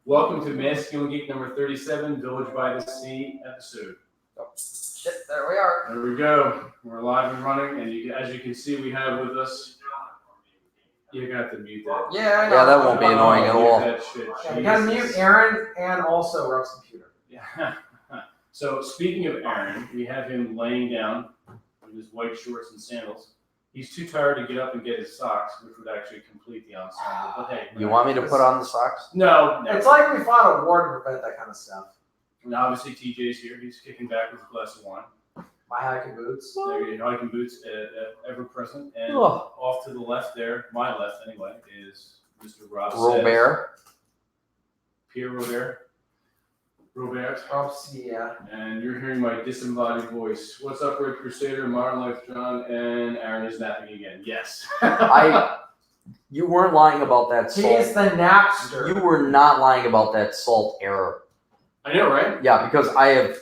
Welcome to Masculine Geek number 37, Village by the Sea episode. Oh, shit, there we are. There we go. We're live and running, and as you can see, we have with us. You're gonna have to mute that. Yeah, I know. Yeah, that won't be annoying at all. That shit. Yeah, we gotta mute Aaron and also Ruff's computer. Yeah. So speaking of Aaron, we have him laying down in his white shorts and sandals. He's too tired to get up and get his socks, which would actually complete the ensemble. But hey, You want me to put on the socks? No. It's like we fought a war to prevent that kind of stuff. And obviously TJ's here. He's kicking back with a glass of wine. My hiking boots. There you go. Hiking boots, ever present. And Oh. off to the left there, my left anyway, is Mr. Rob Robert. Pierre Robert. Ruff's, yeah. And you're hearing my disembodied voice. What's up, Red Crusader, Modern Life John, and Aaron is napping again. Yes. You weren't lying about that He salt. is the napster. You were not lying about that salt error. I know, right? Yeah, because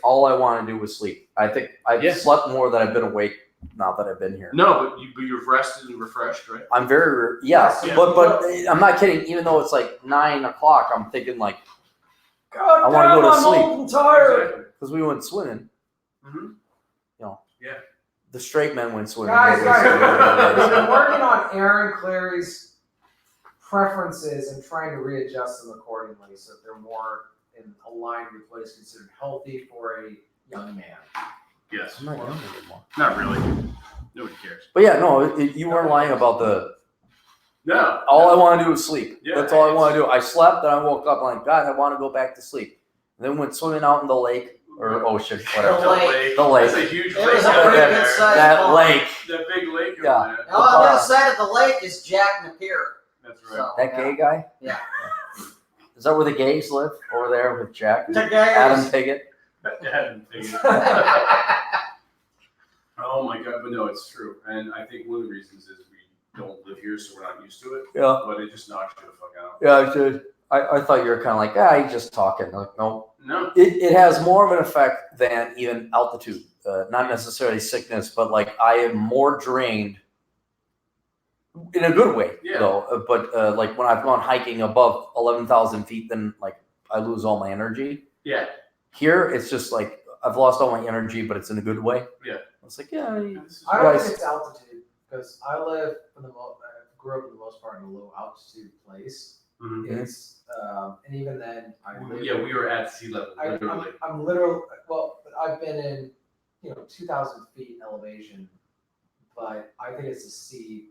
all I want to do was sleep. I think I've slept more than I've been awake now that I've been here. No, but you've rested and refreshed, right? I'm very yes, Yeah. but I'm not kidding. Even though it's like 9 o'clock, I'm thinking like God I wanna damn, go to I'm sleep. old and tired. Exactly. because we went swimming. Mm-hmm. You know. Yeah. The straight men went swimming. Guys, They we've basically- been working on Aaron Clary's preferences and trying to readjust them accordingly so that they're more in aligned with what is considered healthy for a young man. Yes. I'm not young anymore. Not really. Nobody cares. But yeah, no, you weren't lying about the. No. All I want to do is sleep. Yeah, That's all I want to do. I slept, then I woke up, I'm like, God, I want to go back to sleep. And then went swimming out in the lake or ocean, whatever. The lake. The lake. That's a huge It lake. was a over pretty there. good size That pond. lake. That big lake over Yeah. there. And on the other side of the lake is Jack Napier. That's right. So, That gay guy? Yeah. Is that where the gays live? Over there with Jack? The Adam gays. Piggott? Oh my God, but no, it's true. And I think one of the reasons is we don't live here, so we're not used to it. Yeah. But it just knocks you the fuck out. Yeah, I did. I thought you were kind of like, he's just talking. Like, no. No. It has more of an effect than even altitude. Not necessarily sickness, but like I am more drained in a good way, Yeah. though. But like when I've gone hiking above 11,000 feet, then like I lose all my energy. Yeah. Here, it's just like I've lost all my energy, but it's in a good way. Yeah. It's like, yeah. I don't Guys. think it's altitude because I live for the most. I grew up for the most part in a low altitude place. Mhm. It's and even then, I live. Yeah, we were at sea level, literally. I'm literally well. I've been in 2,000 feet elevation, but I think it's the sea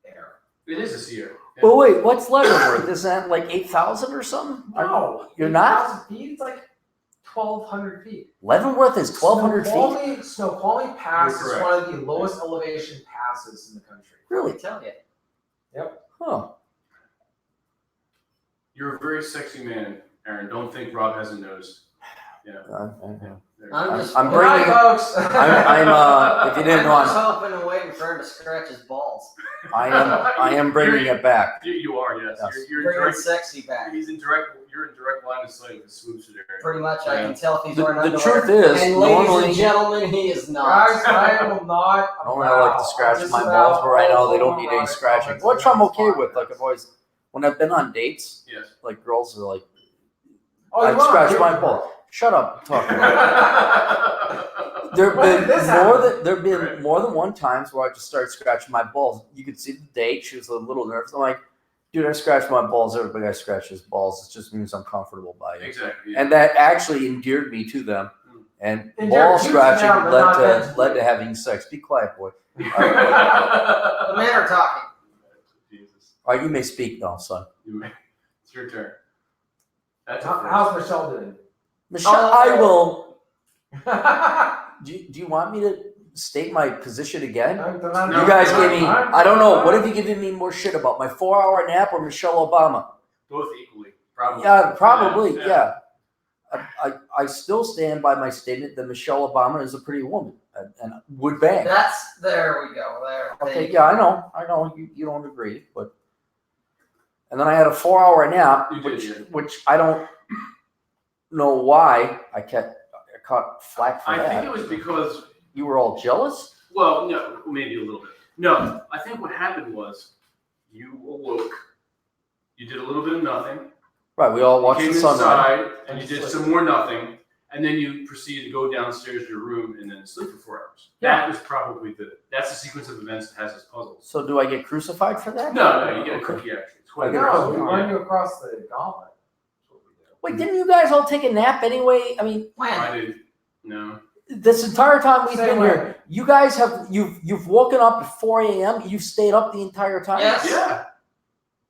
air. It is a sea air. Yeah. Well, wait, what's Leavenworth? Is that like 8,000 or something? No, You're not? 8,000 feet. It's like 1,200 feet. Leavenworth is 1,200 feet? Snoqualmie Pass You're is one of the lowest elevation passes in the country. Really? I tell you. Huh. You're a very sexy man, Aaron. Don't think Rob hasn't noticed. Yeah. I'm Good bringing. night, folks. If you didn't know, I'm just hoping and waiting for him to scratch his balls. I am bringing it back. You are, yes. Yes. You're in Bringing direct. sexy back. You're in direct line of sight with the swimsuit area. Pretty much, I can tell if he's The wearing truth underwear. is, And ladies normally, and gentlemen, he is not. Guys, I will not. normally I like to scratch my balls, but right now they don't need any scratching, which I'm okay with. Like I've always, when I've been on dates, Yes. like girls are like, Oh, you I'd are? scratch You're- my ball. Shut up, talking. There've When did this happen? Right. more than one times where I just started scratching my balls. You could see the date; she was a little nervous. I'm like, dude, I scratch my balls. Everybody I scratches balls. It just means I'm comfortable by it. Exactly. And that actually endeared me to them. And Endeared ball you to scratching them, but not them to led you. to having sex. Be quiet, boy. The men are talking. Jesus. All right, you may speak now, son. It's your turn. That's How's Michelle doing? Michelle, Oh. I will. Do you want me to state my position again? No, You guys no, gave me. I don't know. What have you given me more shit about? My 4-hour nap or Michelle Obama? both equally, probably. Yeah, probably. Yeah. I still stand by my statement that Michelle Obama is a pretty woman and would bang. There we go. There. Okay, yeah, I know. You don't agree, but. And then I had a 4-hour nap, You did, yeah. which I don't know why I caught flack for I that. think it was because, You were all jealous? well, no, maybe a little bit. No, I think what happened was you awoke, you did a little bit of nothing, Right, we all watched You the came sunrise. inside and you did some more nothing, and then you proceeded to go downstairs to your room and then sleep for 4 hours. Yeah. That was probably that's the sequence of events that has us puzzled. So do I get crucified for that? No, you get a cookie actually. It's quite No, we impressive. run you across the gauntlet. That's what we do. Wait, didn't you guys all take a nap anyway? I mean, When? I didn't. No. this entire time we've Same been way. here, you guys have you've woken up at 4 a.m. You've stayed up the entire time. Yes. Yeah.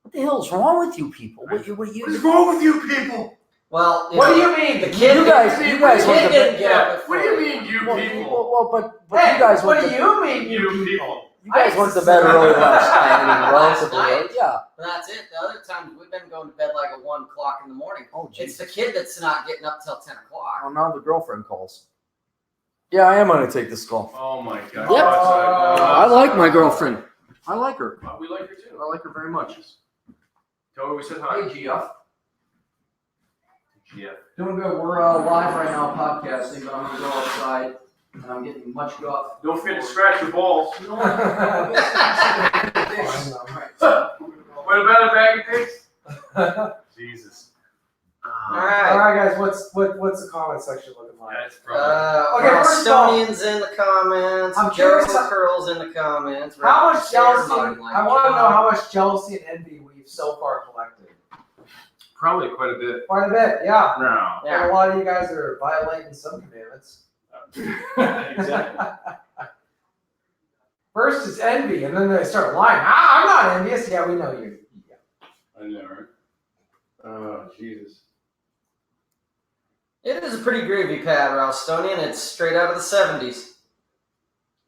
What the hell is wrong with you people? What you? What is wrong with you people? Well, What know, do you mean? The kid. You guys the went kid to didn't bed. get up at What do you 4. mean, you Well, people? but Hey, you guys what went do to you mean, You people. you guys I went to used bed to- early last night. I mean, Last relatively night? early. Yeah. But that's it. The other times we've been going to bed like at 1 o'clock in the morning. Oh, It's jeez. the kid that's not getting up till 10 o'clock. Oh, now the girlfriend calls. Yeah, I am going to take this call. Oh my god. Yep. I like my girlfriend. I like her. We like her too. I like her very much. Tell her we said hi. Hey, Geoff. Yeah. Doing good. We're live right now podcasting, but I'm going to go outside, and I'm getting much guff. Don't forget to scratch your balls. What about a bag of pigs? Jesus. All All right. right, guys. What's the comment section looking like? That's probably. Okay, first of all- Ralstonian's in the comments. I'm Joe curious- Curl's in the comments. How much Sarah jealousy? Martin, like I want to Joe. know how much jealousy and envy we've so far collected. Probably quite a bit. Quite a bit, yeah. No. Yeah. And a lot of you guys are violating some commandments. Exactly. First it's envy, and then they start lying. I'm not envious. Yeah, we know you. Yeah. I know, right? Oh, Jesus. It is a pretty groovy pad, Ralstonian. It's straight out of the 70s.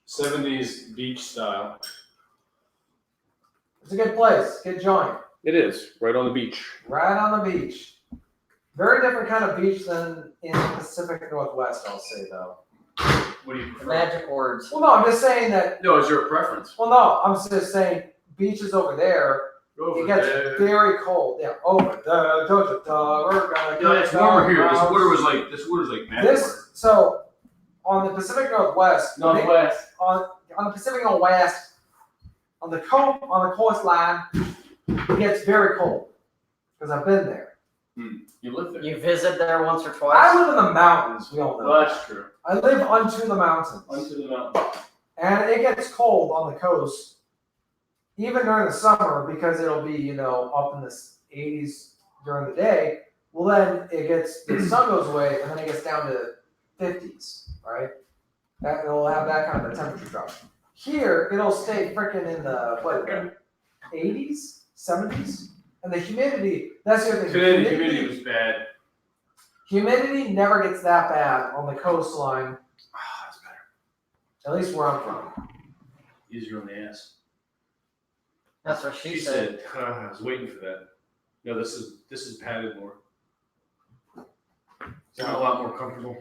70s beach style. It's a good place. Good joint. It is. Right on the beach. Right on the beach. Very different kind of beach than in the Pacific Northwest, I'll say, though. What do you The prefer? magic words. Well, no, I'm just saying that. No, is there a preference? Well, no, I'm just saying beaches over there, Over it gets there. very cold. Yeah, over there. We're gonna No, it's get warmer here. down. This water was like magic water. This, so on the Pacific Northwest, Northwest. on the Pacific Northwest, on the coastline, it gets very cold because I've been there. You live there. You visit there once or I twice? live in the mountains. We all know. Well, that's true. I live unto the mountains, Onto the mountain. and it gets cold on the coast, even during the summer because it'll be up in the 80s during the day. Well, then the sun goes away, and then it gets down to 50s, right? That it'll have that kind of a temperature drop. Here, it'll stay freaking in the 80s, 70s, and the humidity. That's the other thing. Today the humidity was bad. Humidity never gets that bad on the coastline, That's better. at least where I'm from. Easier on the ass. That's what she said. I was waiting for that. No, this is padded more. It's a lot more comfortable.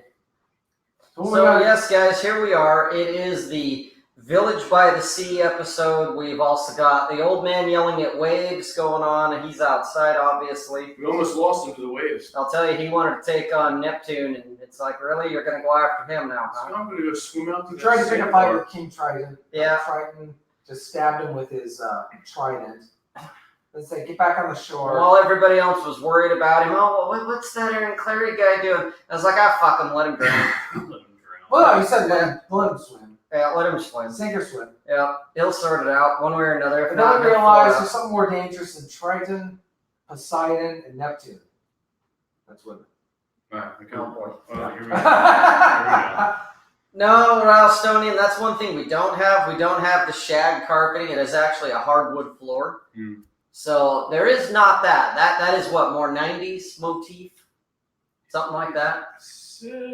So what we So got- yes, guys, here we are. It is the Village by the Sea episode. We've also got the old man yelling at waves going on, and he's outside, obviously. We almost lost him to the waves. I'll tell you, he wanted to take on Neptune, and it's like, really? You're going to go after him now, So huh? I'm gonna go swim out to He the tried to pick a fight sandbar. with King Triton. Yeah. Triton just stabbed him with his trident. Let's say, get back on the shore. While everybody else was worried about him, oh, well, what's that Aaron Clary guy doing? I was like, fuck him, let him drown. Let him drown. Well, no, you said let him swim. Yeah, let him swim. Sink or swim. Yeah, he'll sort it out one way or another. If But not, then we he'll realized float there's something more dangerous than Triton, Poseidon, and Neptune. That's women. Ah, okay. Oh, boy. Oh, here we go. up. No, Ralstonian, that's one thing we don't have. We don't have the shag carpeting. It is actually a hardwood floor. Hmm. So there is not that. That is what, more 90s motif? Something like that?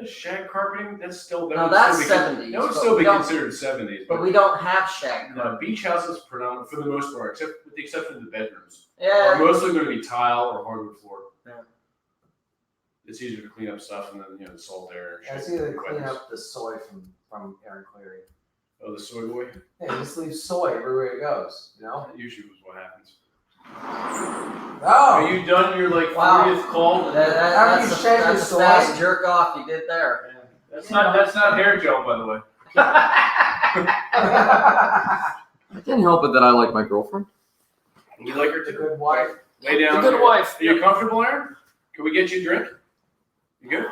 Shag carpeting? That's still. No, would that's still be 70s, That would but still we be don't- considered 70s. But we don't have shag carpeting. No, beach houses predominant for the most part, except with the exception of the bedrooms, are Yeah. mostly going to be tile or hardwood floor. Yeah. It's easier to clean up stuff and then the salt air. I see they clean up the soy from Aaron Cleary. Oh, the soy boy. Hey, just leave soy everywhere it goes, That usually was what happens. Oh! Are you done your Wow. 40th call? After you That's shave your a soy- fast jerk off you did there. That's not hair gel, by the way. I can't help it that I like my girlfriend. You like her The too? good wife. Lay down. The good wife. Are you comfortable, Aaron? Can we get you a drink? You good?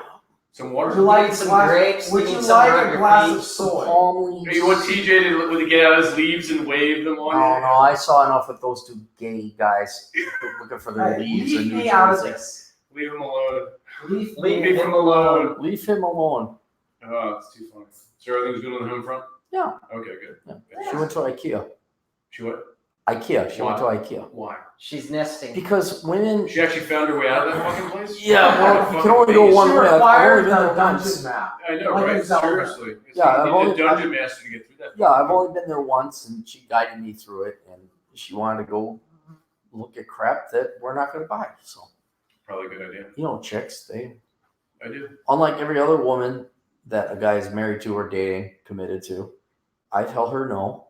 Some water? Would you like some glass- grapes? Would You you need some around like a your glass feet? of soy? Palm leaves. You want TJ to get out his leaves and wave them on Oh you? no, I saw enough of those two gay guys looking for their Hey, leaves in leave New me out of Jersey. this. Leave him alone. Leave Leave me. him alone. Leave him alone. Oh, it's too funny. So everything's good on the home front? Yeah. Okay, good. Yeah. She went to IKEA. She what? IKEA. She went to IKEA. Why? She's nesting. Because women. She actually found her way out of that fucking place? Yeah, well, you can only go She one way. I've required only been the there dungeon once. map. I know, Like right? in Zelda. Seriously. It's Yeah, I've you only- need a dungeon master to get through that. Yeah, I've only been there once, and she guided me through it, and she wanted to go look at crap that we're not going to buy. So, Probably a good idea. you know, chicks, they, I do. unlike every other woman that a guy is married to or dating, committed to, I tell her no,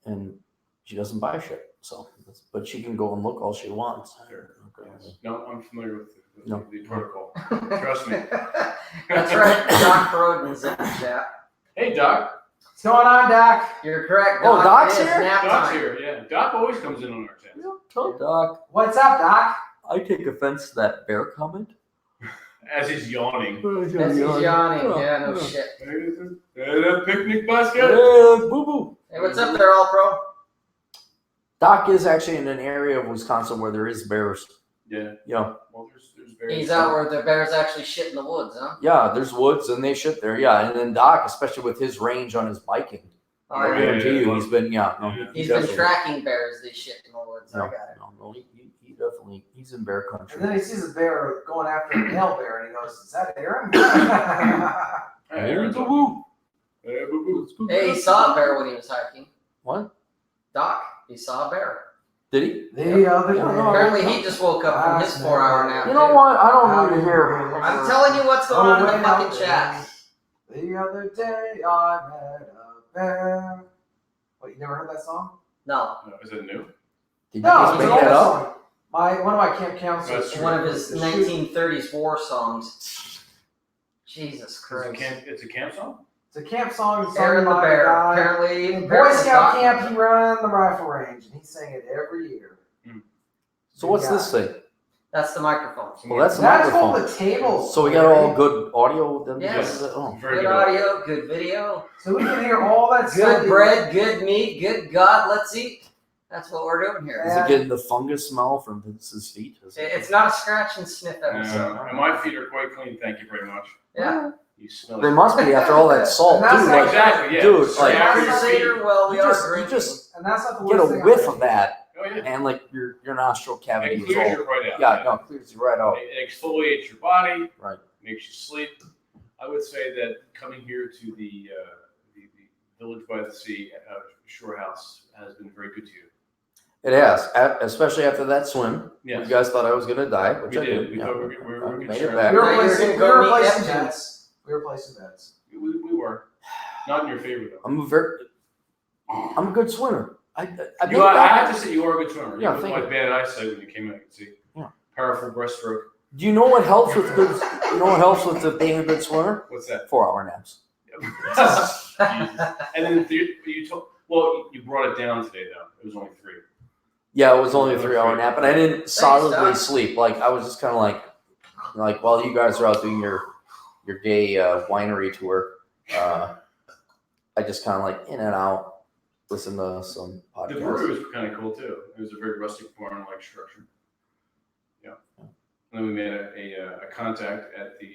and she doesn't buy shit. So, but she can go and look all she wants. Sure. Yes. No, I'm familiar with No. the protocol. Trust me. That's right. Doc Broden's in the chat. Hey, Doc. What's going on, Doc? You're correct. Oh, Doc. Doc's It is here? nap Doc's time. here, yeah. Doc always comes in on our chat. Tell Doc. What's up, Doc? I take offense to that bear comment. As he's yawning. As he's yawning. Yeah, no shit. Hey, that picnic basket. Hey, boo boo. Hey, what's up there, All Pro? Doc is actually in an area of Wisconsin where there is bears. Yeah. Yeah. Well, there's very. He's out where the bears actually shit in the woods, huh? Yeah, there's woods and they shit there. Yeah, and then Doc, especially with his range on his biking, Oh, I yeah. guarantee you, he's been Yeah. He's been definitely- tracking bears. They shit in the woods. I No, got it. no, he definitely he's in bear country. And then he sees a bear going after a male bear, and he goes, "Is that Aaron?" Hey, Aaron's up. Hey, boo boo. Hey, he saw a bear when he was hiking. What? Doc, he saw a bear. Did he? The other Yeah, day. no, Apparently, he just woke up from his 4-hour nap. You know too. what? I don't need to hear. I'm telling you what's going on in the fucking chat. The other day I met a bear. What, you never heard that song? No, Is it new? Did you No, just it's make an old that up? song. One of my camp counselors. That's it's one of his the 1930s war songs. Jesus Christ. It's a camp song? It's a camp song sung Aaron the by a bear. guy. Apparently, In Boy apparently Scout Doc- camp, he ran the rifle range, and he sang it every year. So what's this thing? That's the microphone. Well, that's the That's called microphone. the table. So we got all good audio. Then Yes. Oh. Very Good good. audio, good video, So we can hear all that stuff. good bread, good meat, good God, let's eat. That's what we're doing here. Is it getting the fungus smell from Vince's feet? Is it- It's not a scratch and sniff episode. And my feet are quite clean, thank you very much. Yeah. You smell They it. must be after all that salt, And that's dude. like- Like, Exactly, yeah. Dude, So like- after your Later, feet- well, we you are just- you drinking. just And that's not the get worst a thing whiff I've of that, Oh, yeah. and like your nostril cavity It is clears all. you right out. Yeah, no, it clears you right out. It exfoliates your body. Right. Makes you sleep. I would say that coming here to the Village by the Sea Shore House has been very good to you. It has, especially after that swim. Yes. You guys thought I was gonna die, which We I did. did. We Yeah. thought we were I made concerned. it back. We were Now you're replacing, gonna go meet replacing Neptune. beds. We were replacing beds. We were. Not in your favor, though. I'm a good swimmer. I I have to say you are a good swimmer. Yeah, You thank looked you. like bad eyesight when you came in. I could see. Yeah. Powerful breaststroke. Do you know what helps with good? You know what helps with being a good swimmer? What's that? 4-hour naps. Jesus. And then you told. Well, you brought it down today, though. It was only 3. Yeah, it was only a 3-hour nap, but I didn't solidly Doc. sleep. Like I was just kind of like while you guys are out doing your gay winery tour, I just kind of like in and out, listen to some The brewery podcasts. was kind of cool too. It was a very rustic barn-like structure. Yeah. And then we made a contact at the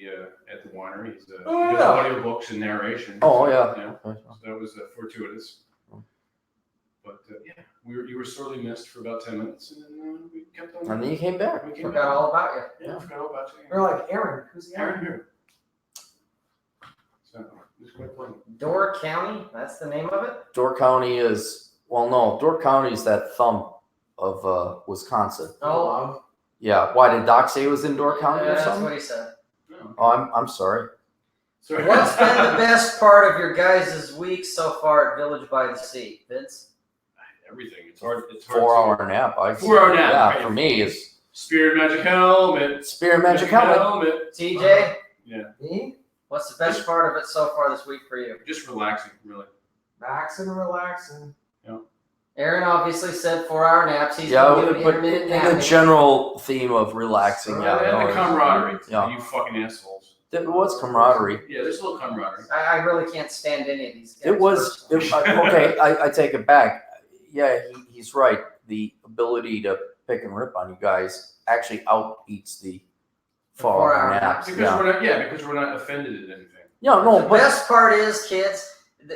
winery. He does audiobooks and narration. Oh yeah. Yeah. So that was fortuitous. But yeah, you were sorely missed for about 10 minutes, and then we kept on. And then you came back. We came Forgot back. all about you. Yeah, I forgot all about you. We're like, Aaron, who's the Aaron Aaron? here. So it was quite fun. Door County, that's the name of it? Door County is Door County is that thumb of Wisconsin. Oh, Yeah. Why did Doc say it was in Door County or that's something? what he said. No. Oh, I'm sorry. Sorry. What's been the best part of your guys' week so far at Village by the Sea, Vince? Everything. It's hard. It's hard. 4-hour nap. 4-hour nap, Yeah, right. for me is Spirit Magic Helmet. Spirit Magic Helmet. TJ, Me? what's the best part of it so far this week for you? Just relaxing, really. Maxing and relaxing. Aaron obviously said 4-hour naps. He's Yeah, been doing but intermittent in the napping. general theme of relaxing, And yeah. the no, camaraderie. Yeah. You fucking assholes. What's camaraderie? Yeah, there's a little camaraderie. I really can't stand any of these guys. It was okay. I take it back. Yeah, he's right. The ability to pick and rip on you guys actually out-eats the 4-hour naps. Because we're not offended at anything. Yeah, no, The but best part is, kids,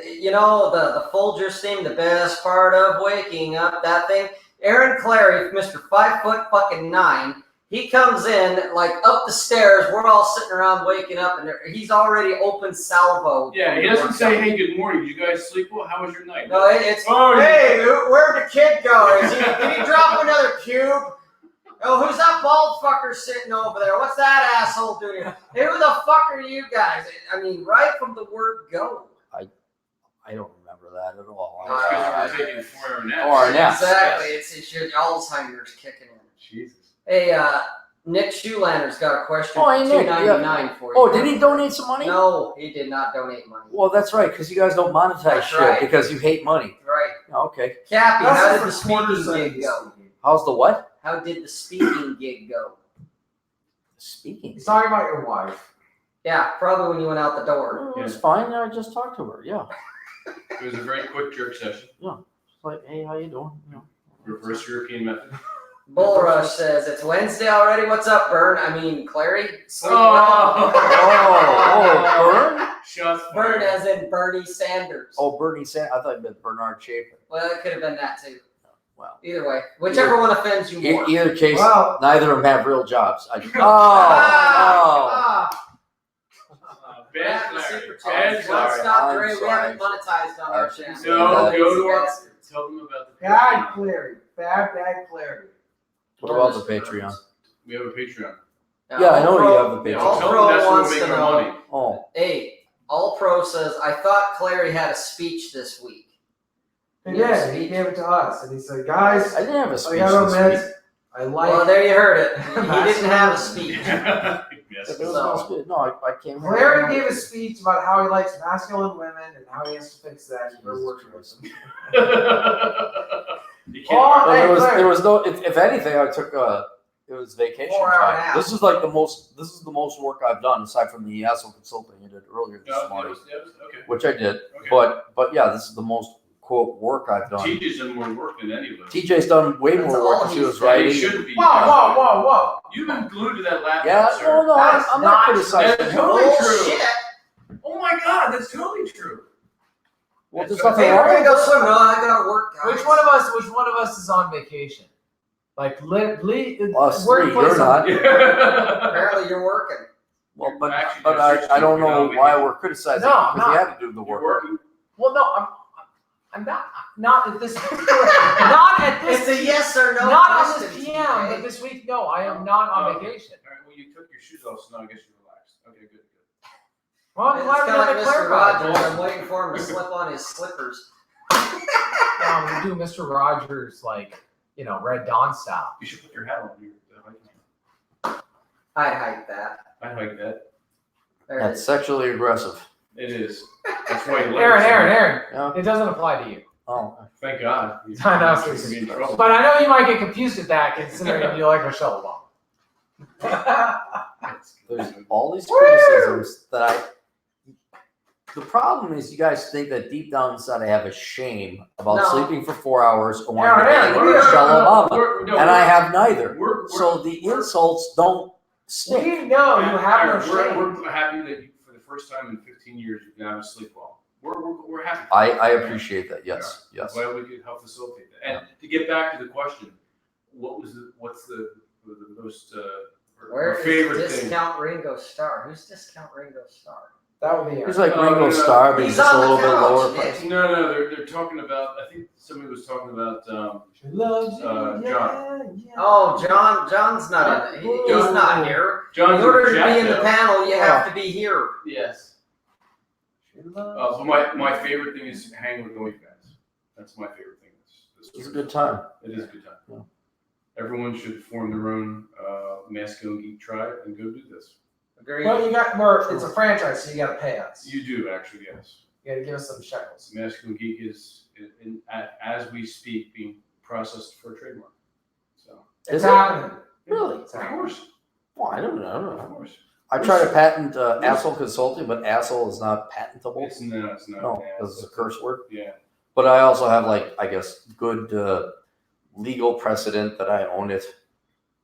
you know, the Folgers thing, the best part of waking up, that thing. Aaron Clary, Mr. 5'9", he comes in like up the stairs. We're all sitting around waking up, and he's already open salvo. Yeah, he doesn't say, "Hey, good morning. Did you guys sleep well? How was your night?" No, it's hey, where'd the kid go? Did he drop another cube? Oh, who's that bald fucker sitting over there? What's that asshole doing here? Hey, who the fuck are you guys? I mean, right from the word go. I don't remember that at all. It's because we're taking 4-hour naps. 4-hour naps. Exactly. It's your Alzheimer's kicking in. Jesus. Hey, Nick Shoelander's got a question Oh, for hey, Nick, $2.99 for you. Oh, did he donate some money? No, he did not donate money. Well, that's right, because you guys don't monetize That's shit right. because you hate money. Right. Okay. Cappy, That's how did for the speaking gig go? How's the what? How did the speaking gig go? Speaking. He's talking about your wife. Yeah, probably when you went out the door. It was fine. I just talked to her. Yeah. It was a very quick jerk session. It's like, hey, how you doing? You know. Reverse European method. Bull Rush says, it's Wednesday already. What's up, Bern? I mean, Clary? Sleep well? Bern? Shots Bern fired. as in Bernie Sanders. Oh, Bernie Sanders. I thought you meant Bernard Chapin. Well, it could have been that too. Well, Either way, whichever one offends you more. either case, Well- neither of them have real jobs. Bad Yeah, Larry. super Bad chats. Larry. Let's stop, I'm Dre. We sorry. haven't monetized on our channel. No, Lazy go to our. bastards. Tell them about the Bad Patreon. Clary. Bad Clary. What about the Patreon? We have a Patreon. Yeah, I know you have the Yeah, Patreon. tell Pro them that's where wants we to make our know. money. Oh, Hey, All Pro says, I thought Clary had a speech this week. He did. He gave it to us, and he said, "Guys, I didn't have a I speech gotta this admit, week. I like." Well, there you heard it. He didn't have a speech. Yes. There was So- no speech. No, I came here. Larry gave a speech about how he likes masculine women and how he has to fix that. We're working with him. You can't- Oh, But hey, there Claire. was no. If anything, I took it was vacation 4-hour time. nap. This is like the most. This is the most work I've done aside from the ESO consulting I did earlier this No, morning, okay. which I did. Okay. But yeah, this is the most quote work I've done. TJ's done more work than any of us. TJ's done way That's more all work than she he's was done. He writing. shouldn't be. Whoa! You've been glued to that laptop, Yeah, sir. no, That is I'm not not true. criticizing That's him. totally true. Bullshit. Oh my God, that's totally true. Well, there's That's nothing Hey, wrong we're with gonna go swim. No, I gotta work, guys. Which one of us is on vacation? Like, Us three, workplace you're not. Apparently you're working. Well, Actually, but that's I don't just know you why know, we're criticizing No, him I'm because he not. had to do the You're work. working? Well, no, I'm not at this. Not at this. It's a yes or no Not on this question, PM, TJ. but this week, no, I am not on Oh, vacation. All right, well, you took your shoes off, so now I guess you're relaxed. Okay, good. Well, I'm It's glad kind we of had like to Mr. clarify. Rogers. I'm waiting for him to slip on his slippers. We do Mr. Rogers like Red Dawn style. You should put your hat on. I'd hike that. I like that. There it That's is. sexually aggressive. It is. That's why you like Aaron, Yeah. it doesn't apply to you. Oh, Thank God. You I know. should be in trouble. But I know you might get confused with that considering you like Michelle Obama. there's all these criticisms that I. The problem is, you guys think that deep down inside I have a shame about No. sleeping for 4 hours or wanting to Aaron, date we're- Michelle Obama, No, and I have neither. We're, So the insults don't stick. We know you have no shame. We're happy that you, for the first time in 15 years, you've been able to sleep well. We're happy. I appreciate that. Yes, yes. Glad we could help facilitate that. And to get back to the question, what's the most Where our is favorite thing? Discount Ringo Starr? Who's Discount Ringo Starr? That would be He's Aaron. like Oh, Ringo no, no. Starr, but he's He's just a on the little bit couch, lower Nick. price. No, they're talking about. I think somebody was talking about. She loves you, John. yeah. Oh, John's not in it. He's not here. John's In order to be in the Jack, panel, you have to be here. Yes. She loves But my favorite thing is hanging with all you guys. That's my favorite thing. It's a good time. It is a good time. Yeah. Everyone should form their own masculine geek tribe and go do this. Agreed. Well, it's a franchise, so you got to pay us. You do actually, yes. You gotta give us some shekels. Masculine Geek is, as we speak, being processed for a trademark. So, It's Is it? happening. Really? It's of happening. course, Well, I don't know. of course. I try to patent asshole consulting, but asshole is not patentable. It's not. No, because it's a curse word. Yeah. But I also have, like, I guess, good legal precedent that I own it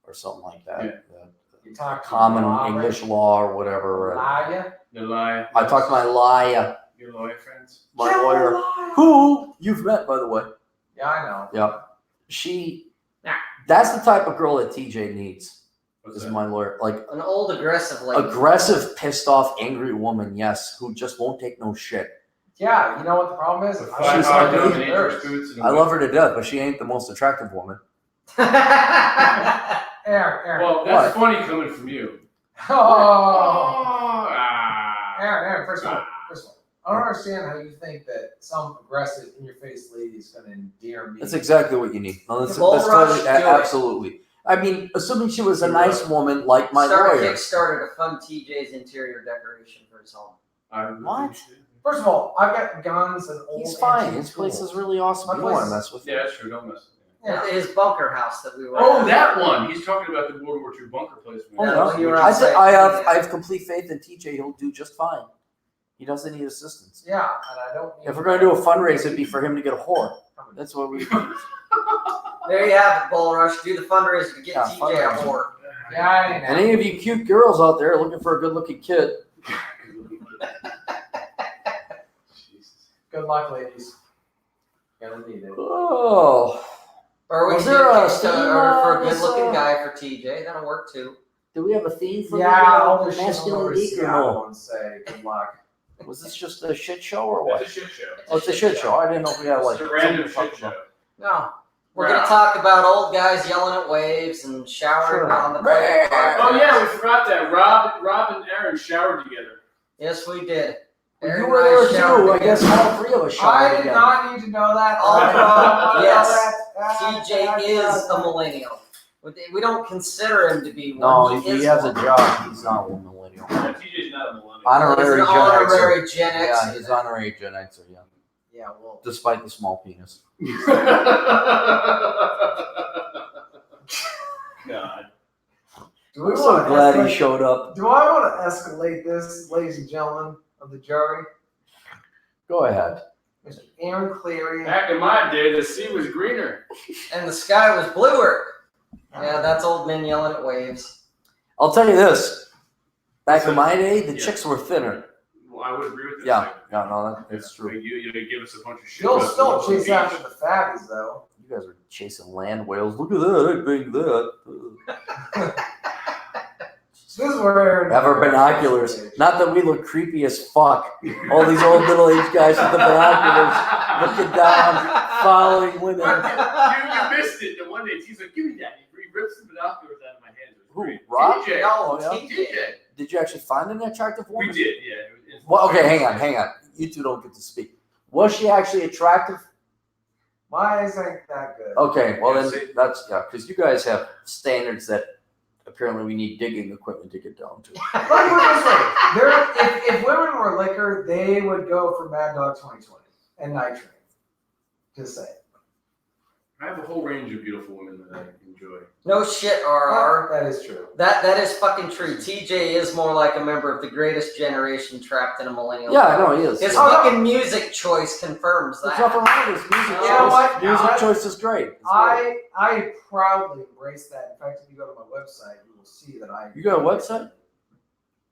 or something like that. Yeah. You talk to Common law, English law or whatever. Liar. The lie. I talked to my lawyer, Your lawyer friends. my lawyer, who you've met, by the way. Yeah, I know. Yeah. That's the type of girl that TJ needs. What's Is that? my lawyer. Like, An old aggressive lady. aggressive, pissed off, angry woman, yes, who just won't take no shit. Yeah, you know what the problem is? With I She's five ugly. dominatrix boots and a I love whip. her to death, but she ain't the most attractive woman. Aaron. Well, that's funny coming from you. Oh. Ah. Aaron, first of all, I don't understand how you think that some aggressive, in-your-face lady is going to endear me. That's exactly what you need. No, that's Bull rush, totally, do it. absolutely. I mean, assuming she was a nice woman like my lawyer. Kickstarted to fund TJ's interior decoration for his home. What? First of all, I've got guns and old. He's fine. antique His place tools. is really awesome. My You don't want to place- mess with Yeah, him. that's true. Don't mess. Yeah. His bunker house that we were Oh, at. that one. He's talking about the World War II bunker place. Oh, Yeah, no. when you were I outside. have complete faith in TJ. He'll do just fine. He doesn't need assistance. Yeah, and I don't. If we're going to do a fundraiser, it'd be for him to get a whore. That's what we do. There you have it, Bull Rush. Do the fundraiser to get Yeah, TJ a fundraiser. whore. Yeah, I ain't And any of you cute girls out there looking for a good-looking kid, Good luck, ladies. Gonna need it. oh, Or we Was should there a get theme or for a on this, good-looking guy for TJ. That'll work too. do we have a theme for Yeah, the all the shit on masculine the geek or Seattle no? and say good luck. Was this just a shit show or That's what? a shit show. Oh, it's a shit show. I didn't know if we had like It's a random something to shit talk show. about. No. We're Right. gonna talk about old guys yelling at waves and showering Sure. on the Right. Oh yeah, we forgot that. Rob and Aaron showered together. Yes, we did. Well, Aaron you were and I there showered too. I together. guess all three of us I showered did together. not need to know that. All I did not know yes. that. TJ is a millennial. We don't consider him to be one. No, he he is has a one. job. He's not a millennial. TJ's not a millennial. He's Honorary an Gen Xer. honorary Gen X. Yeah, he's honorary Gen Xer. Yeah, Yeah, well. despite the small penis. God. Do we I'm so want to glad he escalate? showed up. Do I want to escalate this, ladies and gentlemen of the jury? Go ahead. Mr. Aaron Cleary. Back in my day, the sea was greener. And the sky was bluer. Yeah, that's old men yelling at waves. I'll tell you this. Back So- in my day, the yeah. chicks were thinner. Well, I would agree with this. Yeah, yeah, no, that's true. You give us a bunch of shit. You'll about still the chase beach. after the fatties, though. You guys are chasing land whales. Look at that! I banged that. This is where Aaron. Have our binoculars. Not that we look creepy as fuck. All these old middle-aged guys with the binoculars, looking down, following women. You missed it. The one day, he's like, "Give me that." He rips the binoculars out of my hand. It was Who? great. Rob? TJ. No, yeah. TJ. Did you actually find an attractive We woman? did, yeah. It was- Well, okay, hang on. You two don't get to speak. Was she actually attractive? My eyes ain't that good. Okay, well Yeah, then see? that's because you guys have standards that apparently we need digging equipment to get down to. Let me put it this way. If women were liquor, they would go for Mad Dog 2020 and Night Train. Just say. I have a whole range of beautiful women that I enjoy. No shit, RR. That is true. That is fucking true. TJ is more like a member of the greatest generation trapped in a millennial. Yeah, I know he is. His There's fucking music choice confirms nothing that. wrong with his music You choice. know what? Music I- choice is great. It's great. I proudly embrace that. In fact, if you go to my website, you will see that I. You got a website?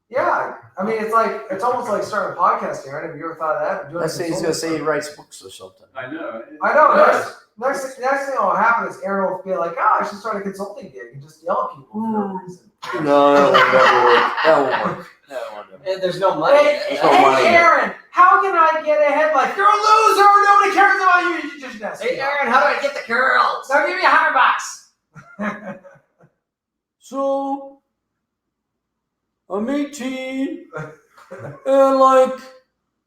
Yeah, I mean, it's almost like starting a podcast, Aaron. Have you ever thought of that? Doing Let's say he's gonna say he writes books or something. I know. I know. Yes. Next thing that will happen is Aaron will be like, "Oh, I should start a consulting gig and just yell at people for no reason." No, that won't never work. That won't work. That won't work. And there's no money. in it. There's no money in it. Aaron, how can I get ahead? Like, you're a loser. Nobody cares about you. You just mess Hey me up. Aaron, how do I get the girls? So give me $100. So I'm 18 and like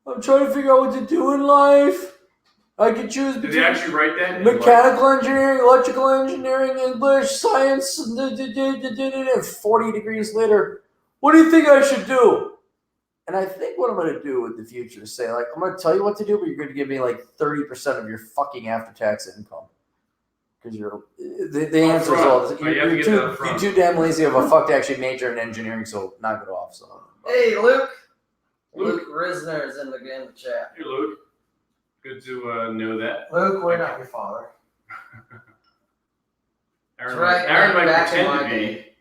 I'm trying to figure out what to do in life. I could choose Did they between actually write that? mechanical engineering, electrical engineering, English, science, and 40 degrees later. What do you think I should do? And I think what I'm going to do in the future is say, like, I'm going to tell you what to do, but you're going to give me like 30% of your fucking after-tax income. Because the answer is all you're too damn lazy of a fuck to actually major in engineering, so knock it off. So. Hey, Luke. Luke Risner is in the chat. Hey, Luke. Good to know that. Luke, we're not your father. Aaron might back pretend in my to be. day.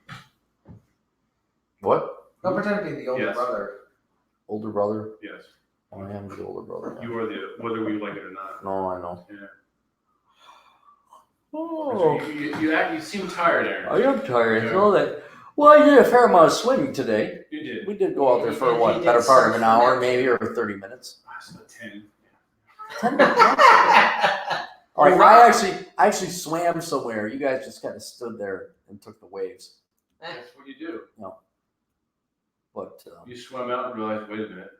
What? Don't pretend to be the older Yes. brother. Older brother? Yes. I am the older brother. You are whether we like it or not. No, I know. Yeah. Oh. You seem tired, Aaron. I am tired. Yeah. Know that. Well, I did a fair amount of swimming today. You did. We did go out there for He what? did Better part of surf an the hour, net. maybe, or 30 minutes. It's about 10. 10 minutes. Like I actually swam somewhere. You guys just kind of stood there and took the waves. That's what you do. But You swim out and realize, wait a minute.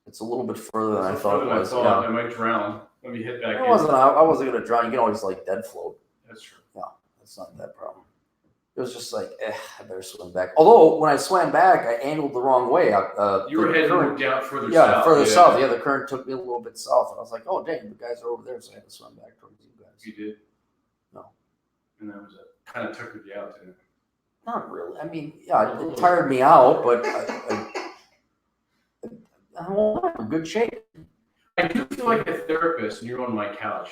it's a little bit further than I It's thought it further than was. I thought. I might drown. Let me hit back in. I wasn't gonna drown. You can always like dead float. That's true. That's not that problem. It was just like, I better swim back. Although when I swam back, I angled the wrong way. You were the heading current- down further Yeah, south. further south. Yeah, the current took me a little bit south, and I was like, "Oh, dang, the guys are over there," so I had to swim back towards you guys. You did? No. And that was it. Kind of tuckered you out, didn't it? Not really. I mean, yeah, it tired me out, but I'm in good shape. I do feel like a therapist, and you're on my couch.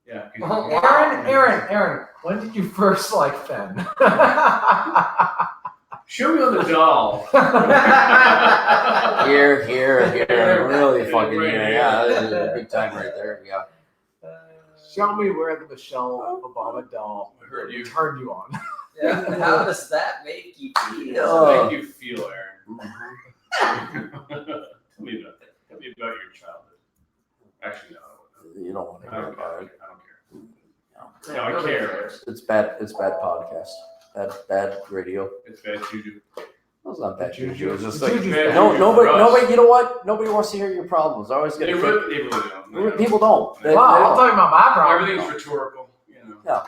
Yeah. 'cause Oh, you- Aaron, when did you first like Fenn? Show me on the doll. Here, really Yeah, fucking right here. here. Yeah, this is a big time right there. Yeah. Show me where the Michelle Obama doll I heard you. turned you on. Yeah, how does that make you feel? How does it make you feel, Aaron? Mhm. Tell me about that. Tell me about your childhood. Actually, no. You don't want to I hear don't about care. it. I don't care. No. No, I Nobody care. cares. It's bad. It's bad podcast. Bad radio. It's bad juju. It's not bad Juju. juju. It's just The like juju's bad no, juju nobody. for us. You know what? Nobody wants to hear your problems. I always get They really don't. No. people don't. They- Wow, they I'll don't. tell you about my problem. Everything's rhetorical, you know. Yeah.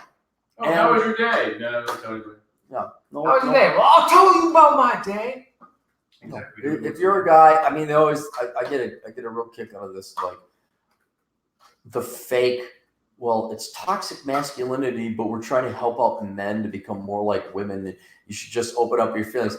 Oh, And- how was your day? No, don't tell anybody. No, How was your no. day? Well, I'll tell you about my day. No. If you're a guy, I mean, they always. I get a real kick out of this, like the fake. Well, it's toxic masculinity, but we're trying to help out men to become more like women. And you should just open up your feelings.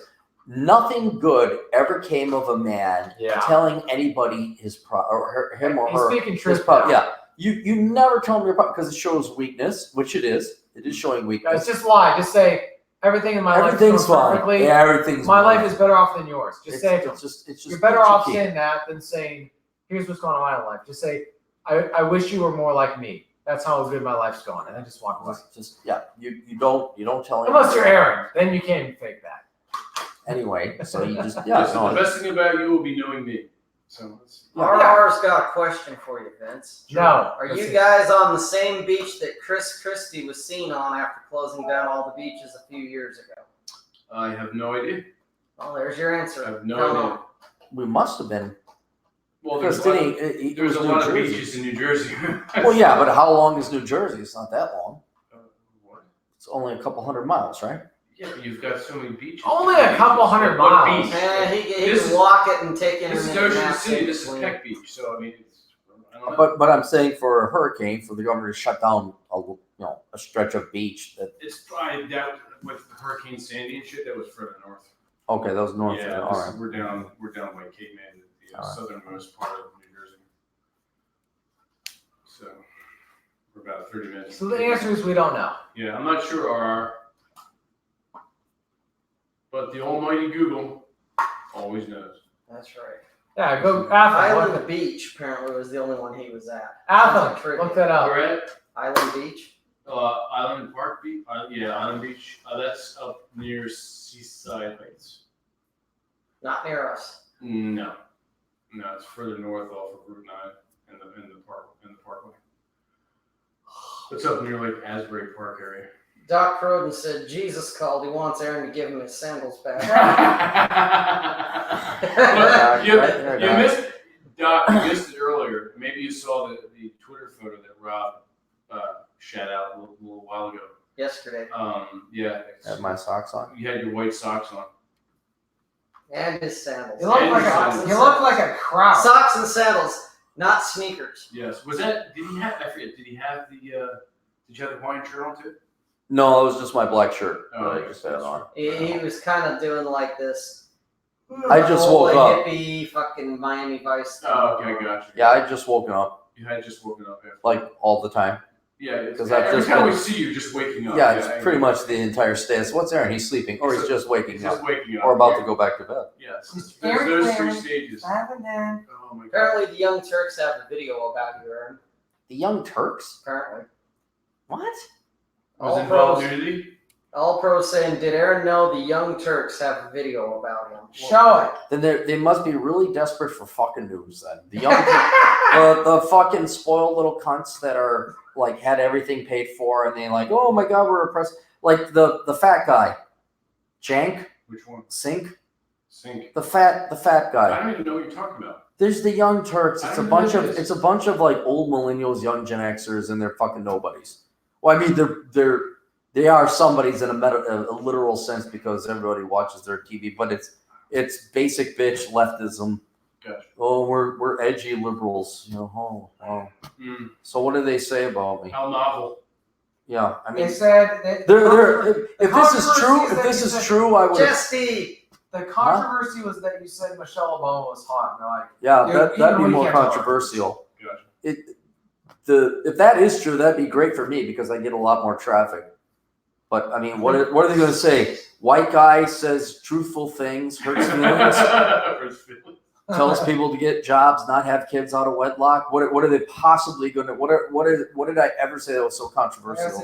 Nothing good ever came of a man telling anybody his him or He's her. speaking his truth. problem. Yeah, you never tell them your problem because it shows weakness, which it is. It is showing weakness. Guys, just lie. Just say everything in my life is Everything's going fine. perfectly. Yeah, everything's My fine. life is better off than yours. Just say it to them. it's just You're better off peachy. saying that than saying, here's what's going on in my life. Just say, I wish you were more like me. That's how good my life's going. And then just walk away. Just yeah, you don't tell Unless anybody. you're Aaron. Then you can't even fake that. Anyway, so you just Listen, the best thing about you will be knowing me. So it's, RR's got a question for you, Vince. No. Are you guys on the same beach that Chris Christie was seen on after closing down all the beaches a few years ago? I have no idea. Well, there's your answer. I have no Come idea. on. we must have been Well, because there's there's a lot of beaches in New Jersey. Well, yeah, but how long is New Jersey? It's not that long. What? It's only a couple hundred miles, right? Yeah, but you've got so many beaches. Only a couple hundred What miles. beach? He This can is- walk it and take This is intermittent Ocean naps City. in This is between. Peck Beach. So I mean, I don't know. But I'm saying for a hurricane, for the government to shut down a stretch of beach that It's probably that with Hurricane Sandy and shit. That was further north. okay, that was north. Yeah, All right. we're down by Cape May, the All right. southernmost part of New Jersey. So we're about 30 minutes. So the answer is we don't know. Yeah, I'm not sure, RR. But the almighty Google always knows. That's right. Yeah, go Island Athens. Beach apparently was the only one he was at. Athens. Look that up. We're at Island Beach. Island Park Beach. Yeah, Island Beach. That's up near Seaside Heights. Not near us. No, it's further north off of Route 9 in the parkway. It's up near like Asbury Park area. Doc Roden said Jesus called. He wants Aaron to give him his sandals back. But you Right. missed, Doc. You missed it earlier. Maybe you saw the Twitter photo that Rob shat out a little while ago. Yesterday. Yeah. Have my socks on. You had your white socks on. And his sandals. He looked like a crowd. Socks and sandals, not sneakers. Yes. Was that? Did he have? I forget. Did he have the? Did you have the Hawaiian shirt on too? No, it was just my black shirt. Oh, that I just had on. He was kind of doing like this. I just woke up. Hippie fucking Miami Vice thing. Oh, okay, gotcha. Yeah, I just woken up You had just woken up. After. like all the time. Yeah, because every time we see you, just waking up. Yeah, it's pretty much the entire status. What's Aaron? He's sleeping, or he's just waking He's up, just waking up. or about to go back to bed. Yes. Aaron Those Clary. 3 stages. Happening. Oh my god. Apparently, the Young Turks have a video about you, Aaron. The Young Turks? Apparently. What? Was it involved nudity? All pros saying, did Aaron know the Young Turks have a video about him? Show it. Then they must be really desperate for fucking news. Then the young, the fucking spoiled little cunts that are like had everything paid for, and they like, oh my god, we're oppressed. Like the fat guy, Jank, Which one? Sink, Sink. the fat I guy. don't even know what you're talking about. There's the Young Turks. I It's a don't know bunch who of it is. like old millennials, young Gen Xers, and they're fucking nobodies. Well, I mean they are somebodies in a literal sense because everybody watches their TV, but it's basic bitch leftism. Gotcha. Oh, we're edgy liberals, you know. Oh. So what do they say about me? How novel. Yeah, I mean, They said that they're if this is true, controversy if this that you is said- true, I would. Jesse! the controversy was that you said Michelle Obama was hot, and they're like, Yeah, Dude, that'd be even we more can't talk. controversial. Gotcha. If that is true, that'd be great for me because I get a lot more traffic. But I mean, what are they going to say? White guy says truthful things, hurts feelings, First feeling. tells people to get jobs, not have kids out of wedlock. What are they possibly going to? What did I ever say that was so controversial?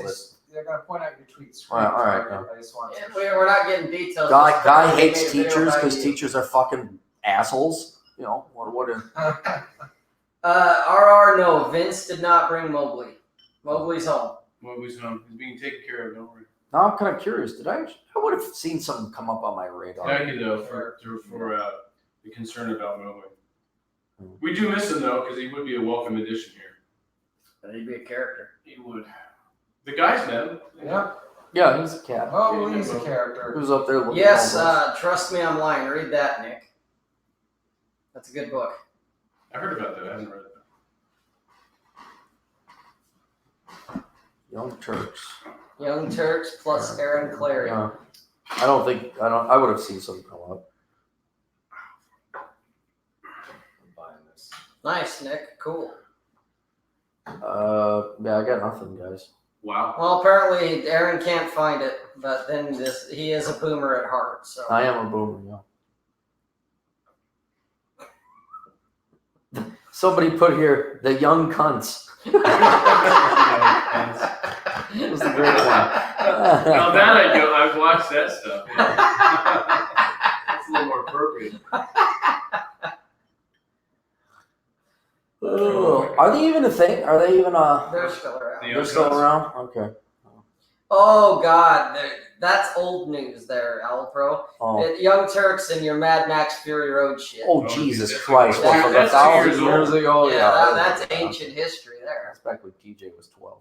they're gonna point out your tweets. All right. I just want to. We're not getting details. Guy They hates made a video teachers about because you. teachers are fucking assholes. You know what? RR, no, Vince did not bring Mobley. Mobley's home. He's being taken care of. Don't worry. Now I'm kind of curious. I would have seen something come up on my radar. Thank you though for the concern about Mobley. We do miss him though because he would be a welcome addition here. He'd be a character. He would. The guys met him. Yeah. Yeah, he's a cat. Oh, he's a character. Who's up there? Looking Yes, almost- trust me, I'm lying. Read that, Nick. That's a good book. I heard about that. I haven't read it. Young Turks. Young Turks plus Aaron Clary. Yeah. I would have seen something come up. I'm buying this. Nice, Nick. Cool. Yeah, I got nothing, guys. Wow. Well, apparently Aaron can't find it, but then he is a boomer at heart. So I am a boomer, yeah. Somebody put here the young cunts. It was a great one. Now that I go, I've watched that stuff. Yeah. That's a little more appropriate. Oh, are they even a thing? Are they even they're still around. Yeah. They're still around? Okay. Oh God, that's old news there, Alpro. Oh. Young Turks and your Mad Max Fury Road shit. Oh, Jesus Christ! That's- What, from that's 1,000 2 years years ago? yeah, that's ancient history there. That's back when TJ was 12.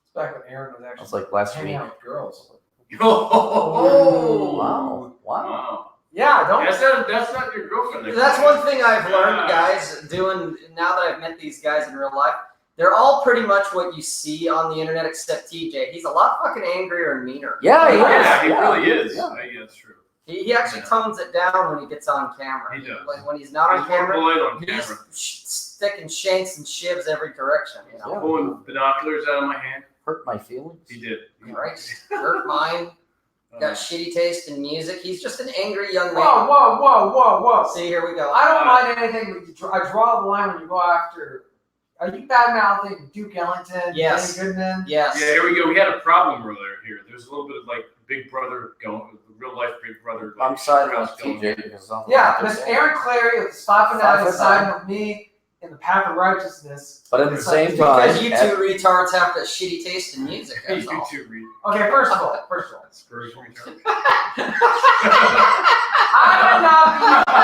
It's back when Aaron was actually That's like last hanging week. out with girls. Oh, Wow. wow. Yeah, don't. That's not your girlfriend. That's one thing I've learned, guys, doing now that I've met these guys in real life. They're all pretty much what you see on the internet, except TJ. He's a lot fucking angrier and meaner. Yeah, Yeah, he yeah. really is. Yeah. Yeah, that's true. He actually tones it down when he gets on camera. He does. Like when he's not on He's more camera, polite on he's camera. sticking shanks and shivs every direction. You know, Yeah. Pulling binoculars out of my hand. Hurt my feelings. He did. Christ, hurt mine. Got shitty taste in music. He's just an angry young man. Whoa. See, here we go. I don't mind anything, but I draw the line when you go after. Are you bad mouthing Duke Ellington? Yes. Danny Goodman? Yes. Yeah, here we go. We had a problem earlier here. There's a little bit of like Big Brother going, real life Big Brother. Like, I'm siding house with going. TJ because I'm Yeah, Mr. Aaron Clary with 5'9" 5'9" siding with me in the path of righteousness. But at the same Because time, you two retards have that shitty taste in music. Hey, That's you all. too, Reed. Okay, first of all, Spurs return. I would not be.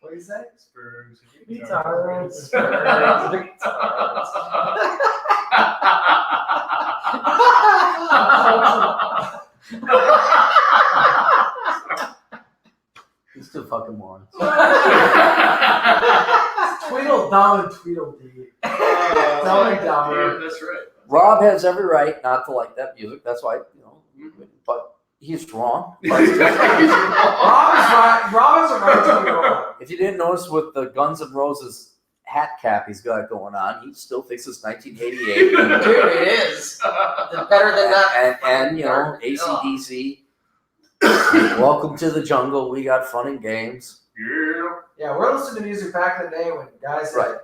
What do you say? Spurs. Retards. on. Tweedledum and Tweedledee. Dumb and Dumber. Yeah, that's right. Rob has every right not to like that music. That's why, but he's wrong. Rob is right. Rob is a right to be wrong. If you didn't notice with the Guns N' Roses hat cap he's got going on, he still thinks it's 1988. Dude, it is. It's better than that. And AC/DC. Welcome to the jungle. We got fun and games. Yeah, we're listening to music back in the day when guys had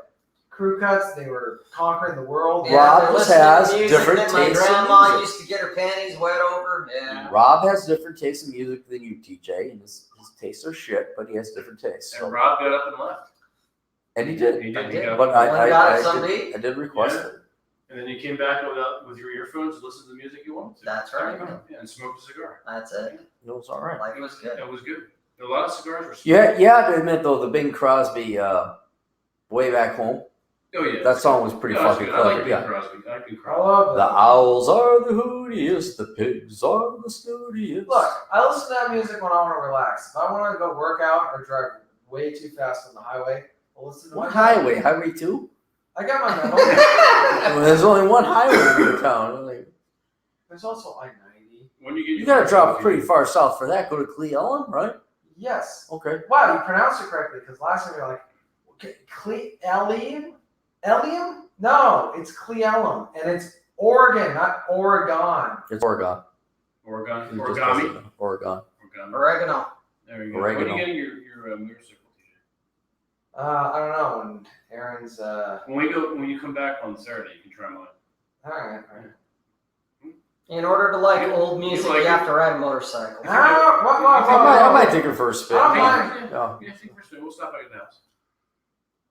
crew cuts. They were conquering the world. Yeah, Rob they're just listening to has music different that my tastes in grandma music. used to get her panties wet over. Yeah. Rob has different tastes in music than you, TJ, and his tastes are shit, but he has different tastes. And Rob got up and left. And he did. He did. I He did. got But up. I did request Yeah. it. And then you came back with your earphones to listen to the music you wanted to. That's right. Yeah, and smoked a cigar. That's it. It was all right. Like it was good. It was good. A lot of cigars were sweet. Yeah, you have to admit though, the Bing Crosby "Way Back Home," Oh yeah. that song was pretty Yeah, that's fucking good. I like clever. Bing Yeah. Crosby. I like Bing I Crosby. love The that. owls are the hootiest, the pigs are the snootiest. Look, I listen to that music when I want to relax. If I want to go work out or drive way too fast on the highway, I'll listen to What my highway? Highway 2? I got my memo. Well, there's only one highway in the town. Like, There's also I-90. When you get you gotta drop pretty far south for that. Go to Cle Ellen, right? Yes. Okay. Wow, you pronounced it correctly because last time you were like, Elium? Elium? No, it's Cleellum, and it's Oregon, not Oregon. It's Oregon. Oregon. It's just Origami. Oregon. Origami. Oregano. There you go. Oregano. When are you getting your motorcycle, TJ? I don't know. When Aaron's When you come back on Saturday, you can try mine. all right. In order to like You- old you music, like you it? have to ride a motorcycle. I might take her for a spin. I don't mind. Yeah. Yeah, I think we'll stop by your house.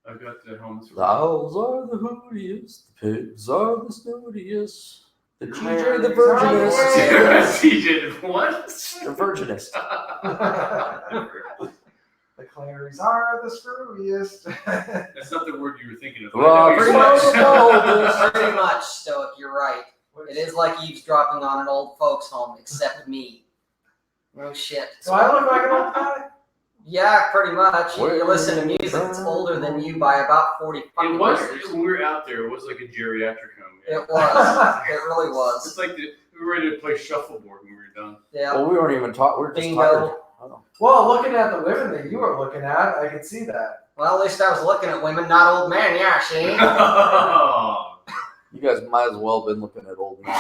I've got the helmets. The owls are the hootiest, the pigs are the snootiest, the TJ the virginist. TJ, what? The virginist. The Claries are the screwiest. That's not the word you were thinking of. Rob, I know pretty you're much. saying. Pretty much, Stoic, you're right. It is like eavesdropping on an old folks' home, except me. No shit. Do I look like an old guy? Yeah, pretty much. You listen to music that's older than you by about 40 fucking It was, years. when we were out there, it was like a geriatric home. It was. It really It's was. like we were ready to play shuffleboard when we were done. Yeah. Well, we weren't even talking. We were just Bingo. tired. I don't know. Well, looking at the women that you were looking at, I could see that. Well, at least I was looking at women, not old men. Yeah, see? You guys might as well been looking at old men.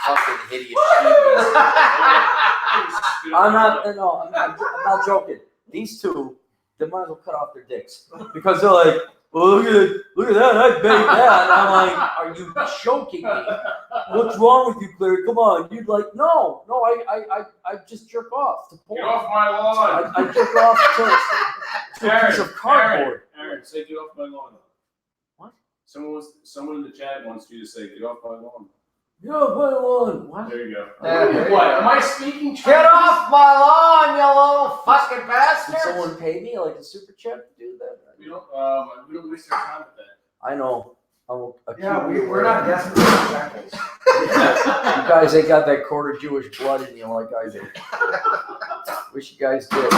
Fucking hideous shit. I'm not joking. These two, they might as well cut off their dicks because they're like, well, look at that, I baked that. And I'm like, are you joking me? What's wrong with you, Claire? Come on, you'd like, no, I just jerk off to porn. Get off my lawn. I jerk off to a piece of cardboard. Aaron, say get off my lawn. What? Someone in the chat wants you to say get off my lawn. Get off my lawn. What? There you go. There you What? go. Am I speaking? Get off my lawn, you little fucking bastard! Did someone pay me like a super chat to do that? We don't waste our time with that. I know. Yeah, we're not desperate for shackles. You guys ain't got that quarter Jewish blood in you like I do. Wish you guys did.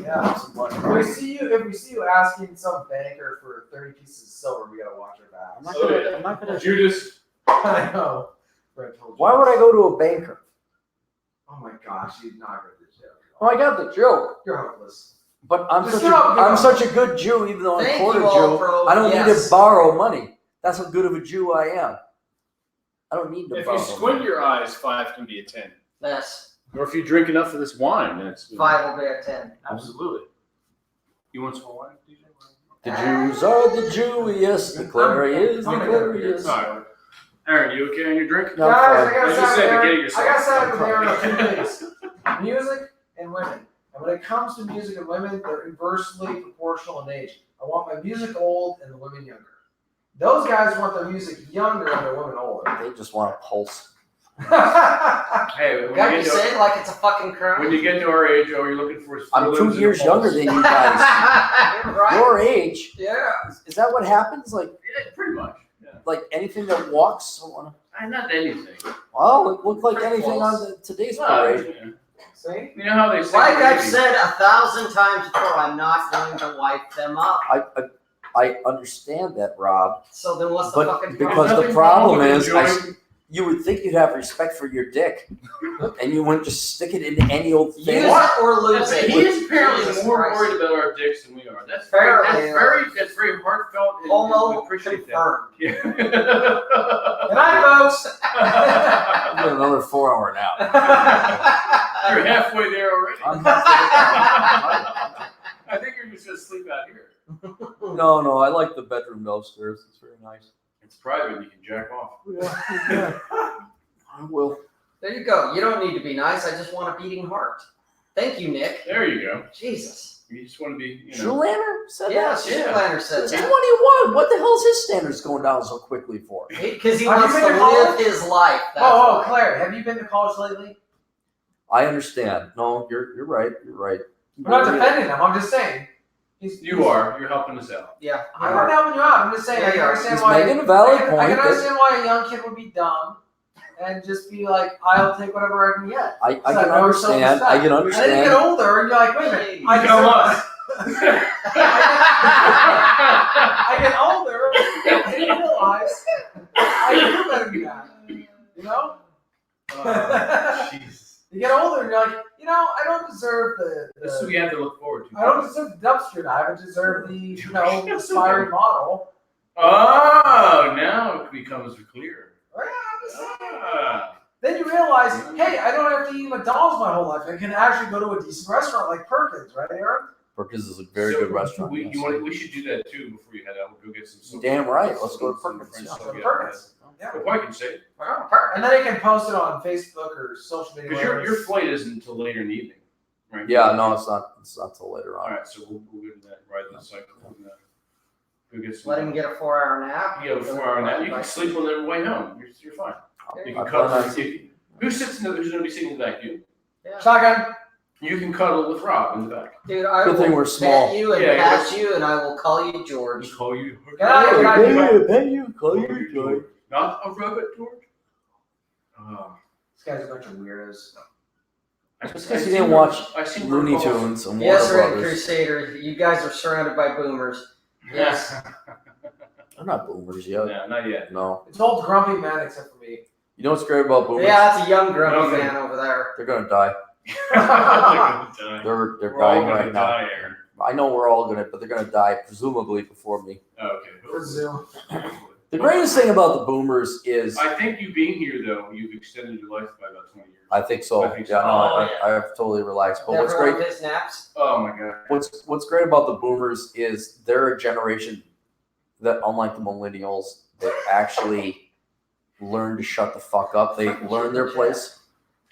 Yeah. Some money. If we see you asking some banker for 30 pieces of silver, we gotta watch our I'm backs. not gonna. Judas. I know. Brett told you. Why would I go to a banker? Oh my gosh, you'd not go to the jail. Oh, I got the joke. You're hopeless. But I'm Just such get up, I'm get such a good Jew, even though I'm Thank quarter you all, Jew. bro. I don't need Yes. to borrow money. That's how good of a Jew I am. I don't need to If borrow. you squint money. your eyes, 5 can be a 10. Yes. Or if you drink enough of this wine, then it's 5 will be a 10. Absolutely. You want some wine, DJ? The Jews are the Jewiest. The Clary is the I'm gonna go Clariest. All right. Aaron, you okay on your drink? No, Guys, fine. I As you gotta said, say, to get I yourself. gotta say I'm with Aaron on two things: music and women. And when it comes to music and women, they're inversely proportional in age. I want my music old and the women younger. Those guys want their music younger and their women older. They just want a pulse. Hey, Got you say it like it's a fucking when current. you get to our age, all you're looking for is I'm 2 feelings and years a younger pulse. than you guys. Right? Your age. Yeah. Is that what happens? Like Yeah, pretty much. Yeah. anything that walks? I wanna, Not anything. well, it looked like anything on today's No, parade. yeah. See? You know how they say Like I've baby. said 1,000 times before, I'm not going to wipe them up. I understand that, Rob. So then what's the But fucking because problem? the nothing problem wrong with is, enjoying- you would think you'd have respect for your dick, and you wouldn't just stick it into any old Use thing. it or lose it. He is apparently Jesus more Christ. worried about our dicks than we are. That's Apparently, that's very heartfelt. And we Homo appreciate confirmed. that. Yeah. Good night, folks. I'm doing another 4-hour nap. You're halfway there already. I'm halfway. I think you're just gonna sleep out here. No, I like the bedroom downstairs. It's very nice. It's private. You can jack off. Yeah. I will. There you go. You don't need to be nice. I just want a beating heart. Thank you, Nick. There you go. Jesus. You just want to be, Schulanner said Yeah, that? Yeah. Schulanner said It's that. 21. What the hell is his standards going down so quickly for? Because he Have wants you to been to live college? his life. That's Oh, why. Claire, have you been to college lately? I understand. No, you're right. You're right. I'm not defending him. I'm just saying. You are. You're helping us out. Yeah. I'm not helping you out. I'm just saying. Yeah, I can you are. understand He's why. making a valid I point. can that understand why a young kid would be dumb and just be like, "I'll take whatever I can get." I It's can like no understand. I self-respect. can And then you get understand. older, and you're like, "Wait a minute, You know what? I get older, and I realize I do better than that." You know? Jesus. You get older, and you're like, I don't deserve This is what we have to look forward to. I don't deserve the dumpster dive. I deserve the, aspiring model. Oh, now it becomes clear. Yeah, I'm just saying. Ah. Then you realize, hey, I don't have to eat McDonald's my whole life. I can actually go to a decent restaurant like Perkins, right, Aaron? Perkins is a very So good restaurant. We, yes. we should do that too before you head out. We'll go get some. Damn right. Let's go to some Perkins. French Yeah. stuff Go to we Perkins. haven't Yeah. had. Well, I can say And then you can post it on Facebook or social media. because your flight isn't until later in the evening, right? Yeah, no, it's not. It's not till later All on. right, so we'll go to that right this cycle. And, go get some. Let him get a 4-hour nap. You have a 4-hour nap. You can sleep on the way home. You're fine. You I can plan cuddle. on- Who sits in the? Who's going to be sitting in the back? You. Yeah. Shotgun. You can cuddle with Rob in the back. Dude, I Good will thing we're small. pet you and Yeah, pat you, and I will call you George. Just call you. Good night, good night. Hey, you, call you, George. Not a rabbit, George. This guy's a bunch of weirdos. Just because you didn't watch I seen Looney Recall. Tunes and Yes, Warner Red Brothers. Crusader. You guys are surrounded by boomers. Yes. They're not boomers yet. No, not yet. No. It's old grumpy man except for me. You know what's great about boomers? Yeah, that's a young grumpy Okay. man over there. They're gonna die. They're They're We're all dying gonna right now. die, Aaron. I know we're all gonna, but they're gonna die presumably before me. Okay. Presume. The greatest thing about the boomers is, I think you being here though, you've extended your life by about 20 years. I think so. I think so. Yeah, no, Oh, I've totally relaxed. But Never what's one great, of his naps. Oh my god. what's great about the boomers is they're a generation that, unlike the millennials, they actually learn to shut the fuck up. They learn their place.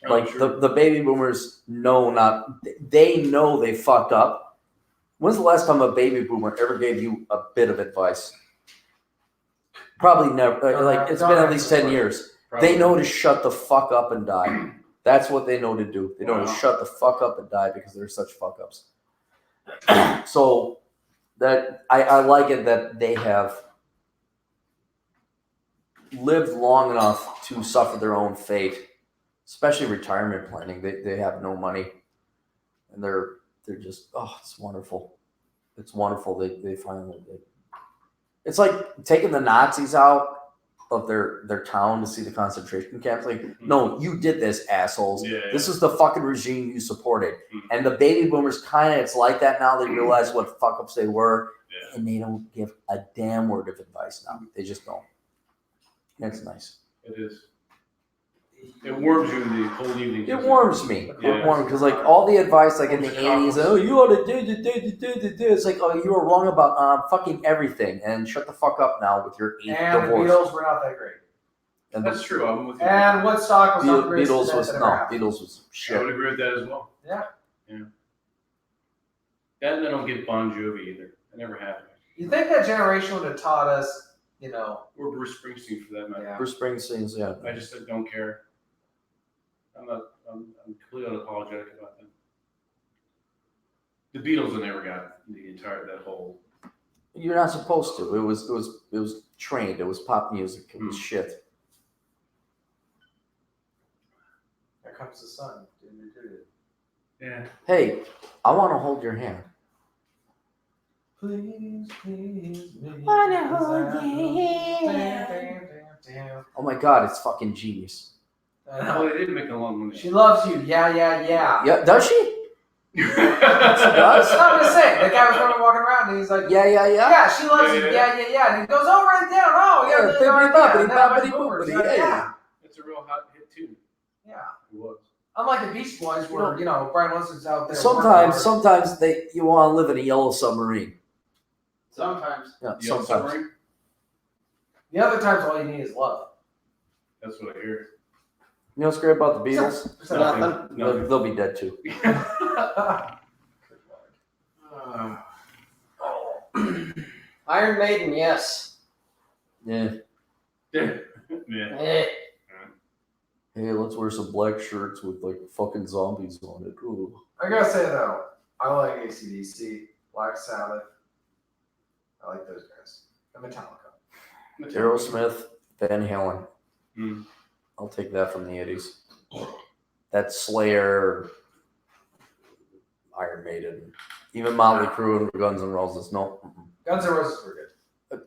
Like sure. the baby boomers they know they fucked up. When's the last time a baby boomer ever gave you a bit of advice? Probably never. Like it's been at least 10 years. Probably. They know to shut the fuck up and die. That's what they know to do. They know to Wow. shut the fuck up and die because they're such fuck ups. So that I like it that they have lived long enough to suffer their own fate, especially retirement planning. They have no money, and they're just it's wonderful. It's wonderful. They finally it's like taking the Nazis out of their town to see the concentration camps. Like, no, you did this, assholes. Yeah, This is the fucking regime you supported. Mhm. And the baby boomers kind of, it's like that now. They realize what fuck ups they were, Yeah. and they don't give a damn word of advice now. They just don't. That's nice. It is. It warms you in the cold evening. It warms me. Yeah. It warms because like all the advice like in the 80s, oh, you ought to do. It's like, oh, you were wrong about fucking everything, and shut the fuck up now with your 8th And the divorce. Beatles were not that great. And That's true. I'm with you. And Woodstock was not the greatest Beatles event was that no, ever happened. Beatles was I shit. would agree with that as well. Yeah. Yeah. That and they don't get Bon Jovi either. I never have. You think that generation would have taught us, Or Bruce Springsteen for that matter. Yeah. Bruce Springsteen's, yeah. I just don't care. I'm completely unapologetic about them. The Beatles, I never got that whole. You're not supposed to. It was trained. It was pop music. It was shit. Here comes the sun. Yeah. Hey, I want to hold your hand. Please, please, me. Wanna hold your Damn. Oh my God, it's fucking genius. I Well, know. they did make a long one. She loves you. Yeah, yeah, yeah. Yeah, does she? That's what I'm just saying. The guy was running, walking around, and he's like, Yeah. yeah, she loves you. Yeah. Yeah. And he goes, oh, right down. Oh, yeah, Yeah, really hard. bippity-boppity, Yeah, boppity boomers. boopity, Yeah. It's a real hot hit tune. Yeah. It was. Unlike the Beach Boys, where, Brian Wilson's out there. Sometimes you want to live in a yellow submarine. Sometimes. Yeah, The Yellow sometimes. Submarine? The other times, all you need is love. That's what I hear. You know what's great about the Beatles? Except Nothing. They'll be dead too. Iron Maiden, yes. Yeah. Yeah. Eh. Hey, let's wear some black shirts with like fucking zombies on it. Ooh. I gotta say though, I like AC/DC, Black Sabbath. I like those guys. And Metallica. Aerosmith, Van Halen. Mm. I'll take that from the 80s. That Slayer, Iron Maiden, even Motley Crue and Guns N' Roses. No. Guns N' Roses were good.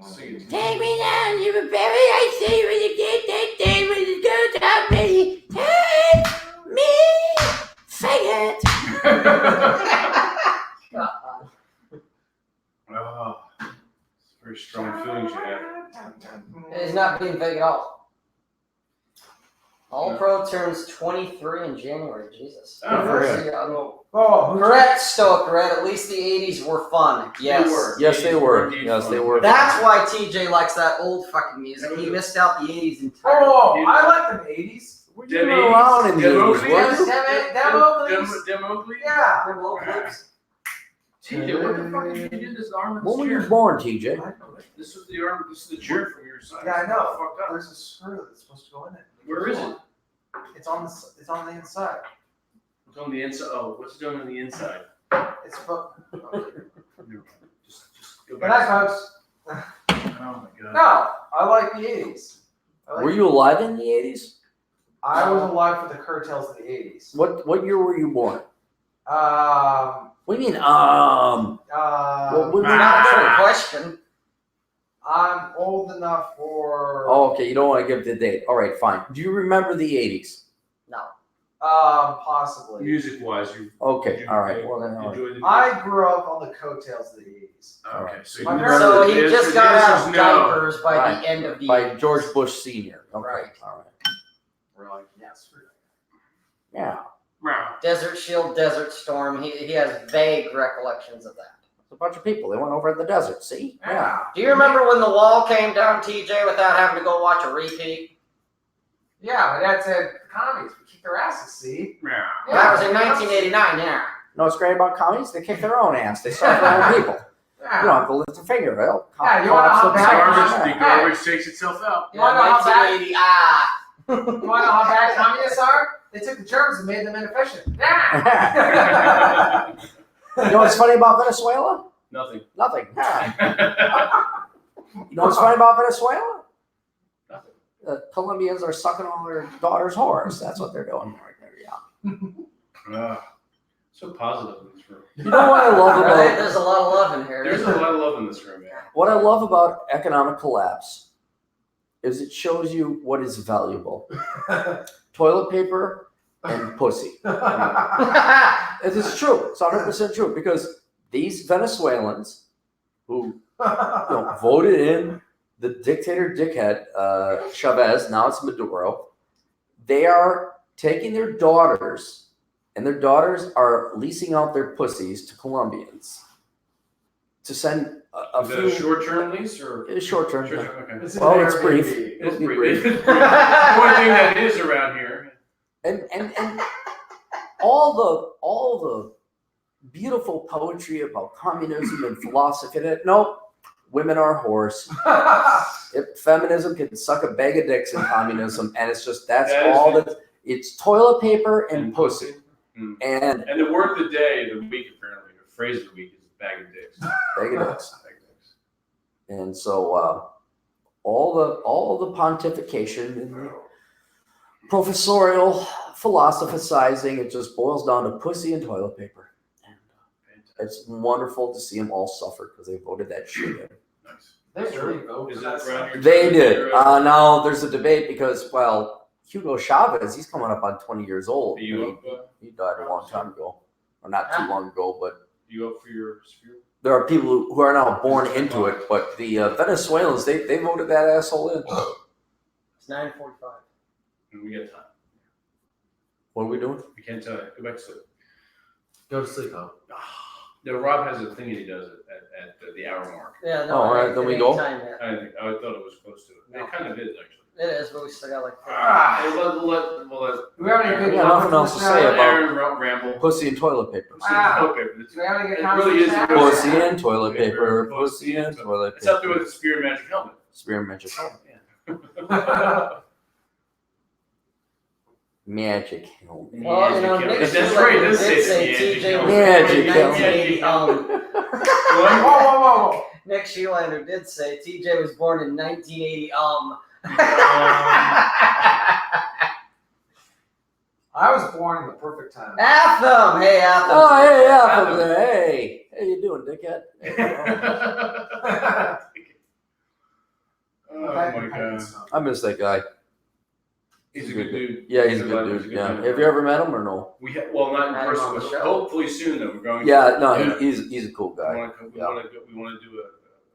Sing it. Take me down to the berry I see when you get that day when you go down me. Take me, faggot. Oh, it's very strong feelings you have. It's not being fake at all. All Pro turns 23 in January. Jesus. Oh, for That's him. young. Oh, Correct, Stoic Red. At least the 80s were fun. Yes. were. Yes, they were. Indeed Yes, fun. they were. That's why TJ likes that old fucking music. He missed out the 80s entirely. Oh, I like them 80s. You Dem were around in the Dem 80s, Oakley? weren't you? Dem Oakleys. Dem Oakley? Yeah. Them little clips. TJ, what the fuck did you do this arm of When this were you chair? born, TJ? I know it. This was the arm, this is the chair from your side. Yeah, I know. Fucked up. There's a screw that's supposed to go in it. Where is it? It's on the inside. It's on the inside. Oh, what's it doing on the inside? It's fu- Just go Good back. night, folks. Oh my god. No, I like the 80s. Were you alive in the 80s? I was alive for the curtails of the 80s. What year were you born? What do you mean? What It's not a trick question. I'm old enough for. Oh, okay. You don't want to give the date. All right, fine. Do you remember the 80s? No. Possibly. Music wise, you Okay. All right. Well, then, all right. enjoyed the I grew up on the coattails of the 80s. Okay, so My you parents- So remember he the just answer- got the out answer's of no. diapers by Right. the end of the By 80s. George Bush Sr. Okay. Right. All right. We're like, yes, we're Yeah. Wow. Desert Shield, Desert Storm. He has vague recollections of that. It's a bunch of people. They went over in the desert. See? Yeah. Do you remember when the wall came down, TJ, without having to go watch a repeat? Yeah, my dad said, commies, we kick their asses, see? Wow. Yeah, That was in 1989, yeah. You know what's great about commies? They kick their own ass. They serve their own people. Yeah. You don't have to lift a finger. They'll Yeah, you wanna know how The bad- garbage, the garbage takes itself out. You wanna know how bad? 1980, ah. You want to know how bad communists are? They took the Germans and made them inefficient. Yeah. You know what's funny about Venezuela? Nothing. Nothing. You know what's funny about Venezuela? Nothing. The Colombians are sucking all their daughters' whores. That's what they're doing right there. Yeah. So positive in this room. You know what I love Right, about there's a lot of love in here. There's a lot of love in this room, man. what I love about economic collapse is it shows you what is valuable. Toilet paper and pussy. It is true. It's 100% true because these Venezuelans who voted in the dictator dickhead Chavez, now it's Maduro, they are taking their daughters, and their daughters are leasing out their pussies to Colombians to send a Is that few. a short-term lease or? It's short-term. Short-term, okay. This is Well, an it's brief. Airbnb. It's It'll be brief. It's brief. The only thing that is around here. And all the beautiful poetry about communism and philosophy. Nope, women are whores. Feminism can suck a bag of dicks in communism, and it's just that's That is all it. that. It's toilet paper and pussy. Mm. And And the word of the day, the week apparently, the phrase of the week is bag of dicks. bag of dicks. Bag of dicks. And so all the pontification and professorial philosophizing. It just boils down to pussy and toilet paper. And it's wonderful to see them all suffer because they voted that shit in. Nice. They really vote Is for that that around stuff. your They time? did. Now there's a debate because, well, Hugo Chavez, he's coming up on 20 years old. Are you up? He died a long time ago. Or not too long ago, but You up for your sphere? there are people who are now born into it. But the Venezuelans, they voted that asshole in. It's 9:45. And we got time. What are we doing? We can't tell you. Go back to sleep. Go to sleep, huh? No, Rob has a thing that he does at the hour mark. Yeah, no. Oh, all right, then we go? Time yet. I thought it was close to it. No. It kind of is, actually. It is, but we still got like. We'll let Do we have any good Yeah, nothing else to say comments about- Aaron ramble. Pussy and toilet paper. Okay, but Do we have any good it comments really is. now? Pussy and toilet paper. Pussy and toilet It's up there paper. with the Spear Magic Helmet. Spearmint. Yeah. Magic helmet. Well, you know, Magic Nick Helmet. That's right. It did does say say Magic TJ was Magic born in Helmet. 1980. Whoa, whoa, whoa, whoa. Nick Schielander did say TJ was born in 1980. I was born in the perfect time. Atham! Hey, Atham. Oh, hey, yeah, over there. Hey, how you doing, dickhead? Oh my god. I miss that guy. He's a good dude. Yeah, he's a good He's dude. a good Yeah. dude. Have you ever met him or no? We well, not in Had him person, on the but show. hopefully soon. Though we're going. Yeah, no, Yeah. he's a cool We guy. want to Yeah. do a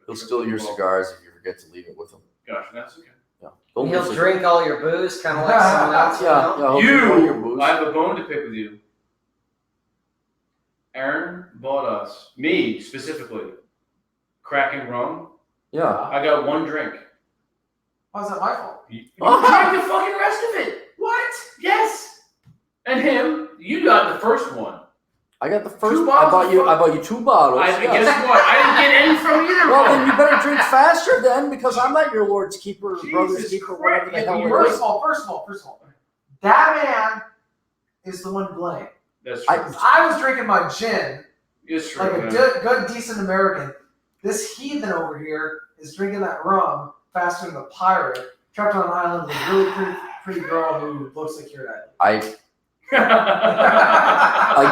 He'll steal your cigars if you forget to leave it with him. Gosh, that's okay. Yeah. And miss he'll it. drink all your booze, kind of like someone else. Yeah, You know? yeah. he'll drink all your You, booze. I have a bone to pick with you. Aaron bought us, me specifically, Kraken rum. Yeah. I got one drink. How's that my fault? You drank the fucking rest of it. What? Yes. And him, you got the first one. I got the first. Two I bottles of bought you 2 bottles. I yes. guess what? I didn't get any from either Well, one. then you better drink faster then, because I'm not your Lord's keeper, or brother's Jesus keeper, Christ. whatever the Yeah, hell you it were- is. First of all, that man is the one to blame. That's true. I was drinking my gin It's true. like a man. good, decent American. This heathen over here is drinking that rum faster than a pirate, trapped on an island with a really pretty girl who looks like your dad. I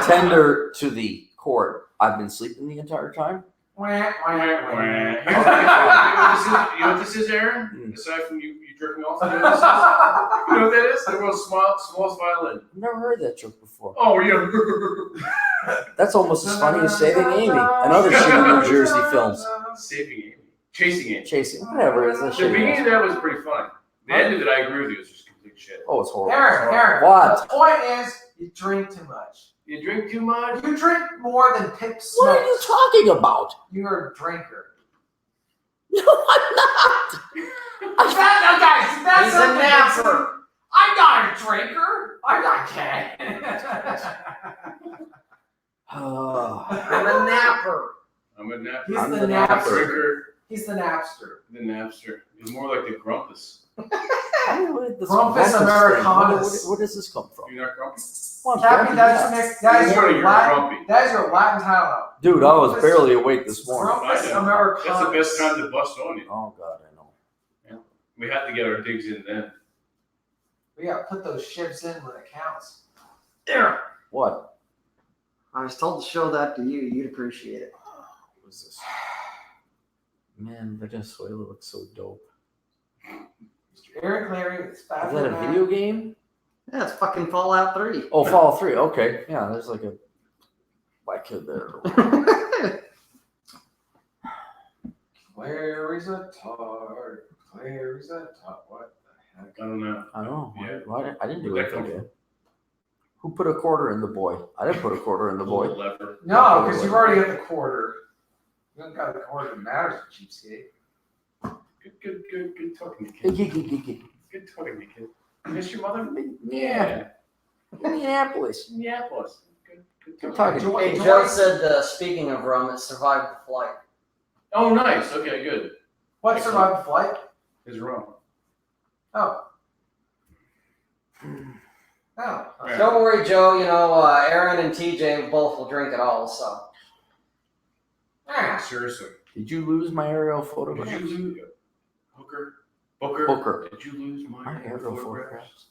tender to the court. I've been sleeping the entire time. Wah, wah, wah. You know what this is, Aaron? Aside from you jerking off, you know what this is? You know what that is? The world's smallest violin. I've never heard that joke before. Oh, yeah. That's almost as funny as Saving Amy, another shitty New Jersey films. Saving Amy. Chasing Amy. Chasing, whatever. It's a The shitty. beginning of that was pretty funny. The end of it, I agree with you, it's just complete shit. Oh, it's horrible. Aaron, What? the point is, you drink too much. You drink too much? You drink more than Pip smokes. What are you talking about? You're a drinker. No, I'm not. That's He's a napper. I'm not a drinker. I'm not gay. I'm a napper. I'm a napper. He's I'm the the napper. napper. Drinker. He's the napster. The Napster. He's more like the Grumpus. Grumpus Americanus. Where does this come from? You're not grumpy? Well, I'm Cappy, grumpy, that's yeah. Nick. That is This morning your you're Latin. grumpy. That is your Latin title. Dude, I was barely awake this morning. Grumpus I know. Americanus. That's the best time to bust on you. Oh God, I know. We had to get our digs in then. We gotta put those shivs in when it counts. What? I was told to show that to you. You'd appreciate it. What is this? Man, Venezuela looks so dope. Mr. Aaron Clary, it's Is that a video game? Yeah, it's fucking Fallout 3. Oh, Fallout 3. Okay, yeah. There's like a white kid there. Clary's a tart. Clary's a tart. What the heck? I don't know. I know. Yeah. I didn't do Where'd that anything. come Dude. Who put a quarter in the boy? I didn't put a quarter in the boy. Little lever. No, because you've already got the quarter. You don't got the quarter that matters, cheapskate. Good talking to you, kid. Good talking to you, kid. Miss your mother? Yeah. Minneapolis. Minneapolis. Good Good talking. talking. Hey, Joe said, speaking of rum, it survived the flight. Oh, nice. Okay, good. What survived the flight? Is wrong. Oh. Oh. Right. Don't worry, Joe. You know, Aaron and TJ both will drink it all, so. Ah. Seriously. Did you lose my aerial Did photograph? you lose Booker? Booker. Did you lose my My aerial photographs? photographs.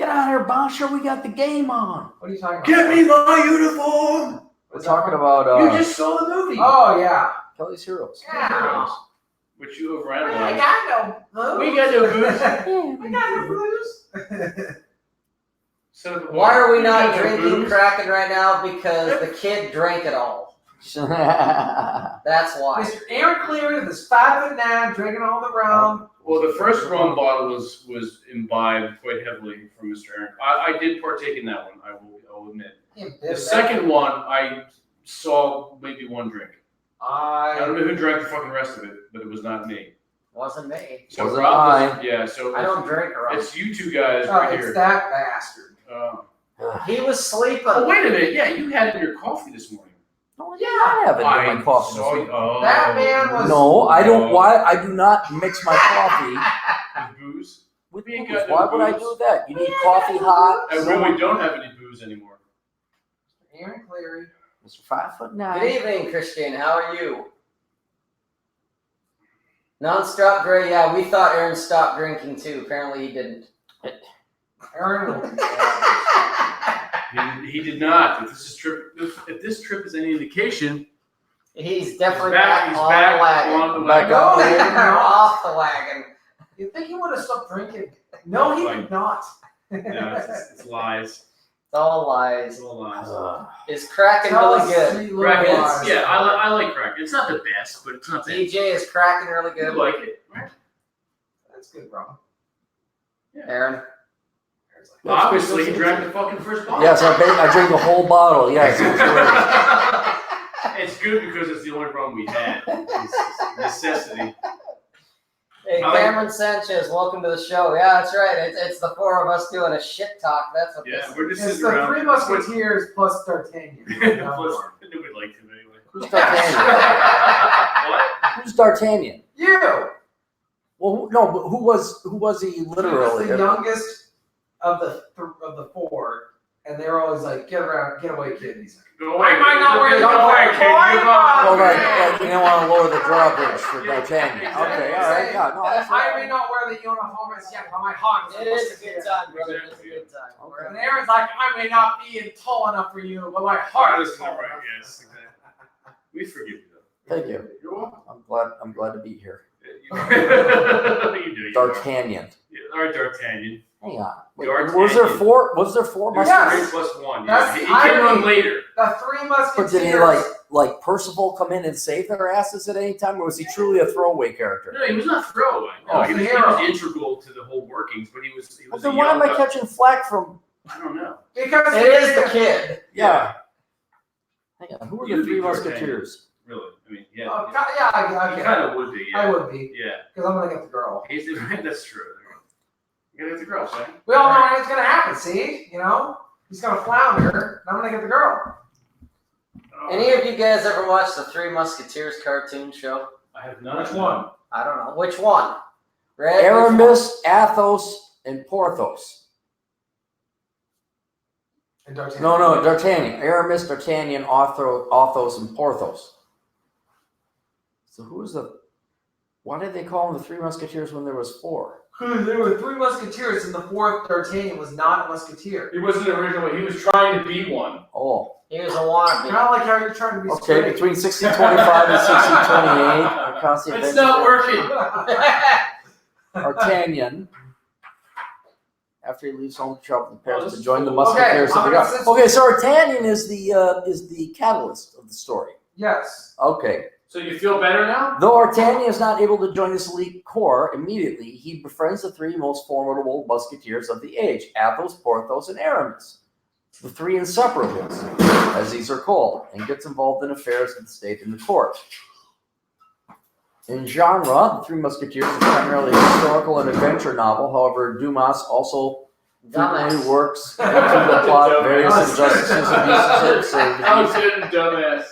Get out of here, Basha. We got the game on. What are you talking about? Get me my uniform. We're talking about You just saw the movie. Oh yeah. Kelly's Heroes. Yeah. Which you I overanalyzed. got no blues. We got no booze. I got no blues. Why are we not got no drinking booze? Kraken right now? Because the kid drank it all. That's why. Mr. Aaron Cleary with his 5'9", drinking all the rum. Well, the first rum bottle was imbibed quite heavily from Mr. Aaron. I did partake in that one. I'll admit. The second one, I saw maybe one drink. I don't know who drank the fucking rest of it, but it was not me. Wasn't me. So Wasn't Rob I. was, yeah. So I don't drink rum. it's you two guys Oh, right it's here. that bastard. He was sleeping. Oh, wait a minute. Yeah, you had it in your coffee this morning. No, yeah, I have it in my coffee. saw you. Oh, That man was- No, I don't. Why? I do not mix my coffee With booze. with We ain't booze. got no Why would I booze. do that? You need coffee hot. And when we don't have any booze anymore. Aaron Cleary. Mr. 5'9". Good evening, Christine. How are you? Non-stop Gray. Yeah, we thought Aaron stopped drinking too. Apparently he didn't. Aaron will be He did not. If this trip is any indication, He's definitely he's back, back on back the wagon. on the Back wagon. on the wagon. Or off the wagon. You think he would have stopped drinking? No, he did not. No, it's lies. It's all lies. It's all lies. Is Kraken Tell really us good? three little Kraken, lies. yeah, I like Kraken. It's not the best, but it's not bad. DJ, is Kraken really You good? like it, right? That's good, bro. Aaron? Well, obviously, he drank the fucking first bottle. Yes, I drink the whole bottle. Yes, it's great. It's good because it's the only rum we had. It's necessity. Hey, I like- Cameron Sanchez, welcome to the show. Yeah, that's right. It's the four of us doing a shit talk. That's what Yeah, this we're just It's sitting the around. Three Musketeers plus D'Artagnan. Plus, nobody liked him anyway. Who's D'Artagnan? What? Who's D'Artagnan? You! Well, no, but who was he He was literally? the youngest of the four, and they were always like, "Get away, kid." And he's like, Go away. I might not wear the Go away, kid. uniform. You're Well, wrong. like you don't want to lower the drawbridge for D'Artagnan. Yeah, Okay, all right, yeah, no, that's I right. may not wear the uniform as yet, but my heart is. It is a good time, brother. It's a good time. Okay. And Aaron's like, I may not be tall enough for you, but my heart is That's tall not right. enough. Yes, exactly. We forgive you though. Thank you. You're welcome. I'm glad to be here. You do. D'Artagnan. Yeah, all right, D'Artagnan. Hang on. Wait, D'Artagnan. was there four? Was there four? There's Musketeers? 3 plus 1. That's Yeah. He came on later. The Three Musketeers. But did he like Percival come in and save their asses at any time, or was he truly a throwaway character? No, he was not throwaway. No, Oh, he was integral to the whole workings, but he was Well, a then why am I young- catching flack from? I don't know. Because It is the kid. Yeah. Hang on. Who are the You'd Three be D'Artagnan. Musketeers? Really. I mean, yeah. Oh, yeah, I he get kind it. of would be, I yeah. would be, Yeah. because I'm gonna get the girl. That's true. You gotta get the girl, son. We all know what's gonna happen. See, he's gonna flounder. And I'm gonna get the girl. Oh, Any of you guys ever watched the Three Musketeers cartoon show? I have not. Which one? I don't know. Which one? Red? Aramis, Athos, and Porthos. And D'Artagnan. No, D'Artagnan. Aramis, D'Artagnan, Athos, and Porthos. So who was the? Why did they call them the Three Musketeers when there was four? There were Three Musketeers, and the fourth D'Artagnan was not a musketeer. He wasn't originally. He was trying to be one. Oh, He was a wannabe. Kind of like how you're trying to be okay. straight. Between 1625 and 1628, across the It's adventures not of working. D'Artagnan, after he leaves home to travel to Paris Oh, to this join is the cool. Musketeers Okay, of the I'm God. gonna- Okay, so D'Artagnan is the catalyst of the story. Yes. Okay. So you feel better now? Though D'Artagnan is not able to join this elite corps immediately, he befriends the three most formidable musketeers of the age, Athos, Porthos, and Aramis. The three inseparables, as these are called, and gets involved in affairs of the state and the court. In genre, The Three Musketeers is primarily a historical and adventure novel. However, Dumas also frequently Dumbass. works into the plot various injustices, abuses, and Alexander dumbass.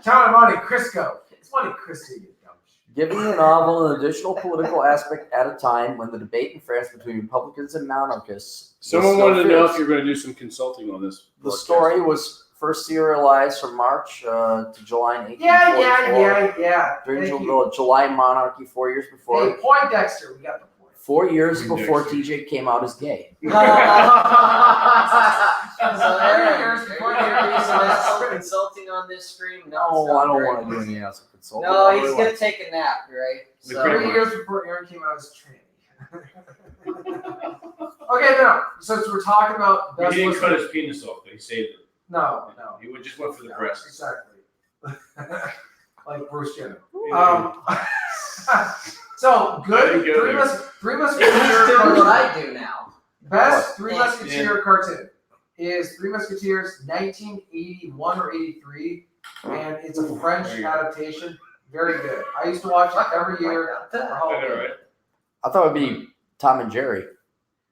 Count of Monte Cristo. It's Monte Cristo, you dumb shit. giving the novel an additional political aspect at a time when the debate in France between Republicans and monarchists was Someone still wanted to know fierce. if you're going to do some consulting on this. The story was first serialized from March to July in 1844 Yeah. during Thank the you. July monarchy 4 years before. Hey, Poindexter, we got the point. 4 years Poindexter. before TJ came out as gay. So Aaron, before you do some asshole consulting on this stream, No, I don't want to do any ass consulting. No, he's gonna take a nap, right? The So, pretty 3 much. years before Aaron came out as tranny. Okay, no. Since we're talking about He best didn't listening- cut his penis off, but he saved it. No. He just went for the No, breast. Exactly. Like Bruce Jenner. Yeah. So There good. you go Three there. Musketeers he's doing cartoon. what I do now. Best Three Yeah. Musketeer cartoon is Three Musketeers 1981 or 83, and it's a French There you go. adaptation. Very good. I used to watch it every year for I know, Halloween. right? I thought it'd be Tom and Jerry.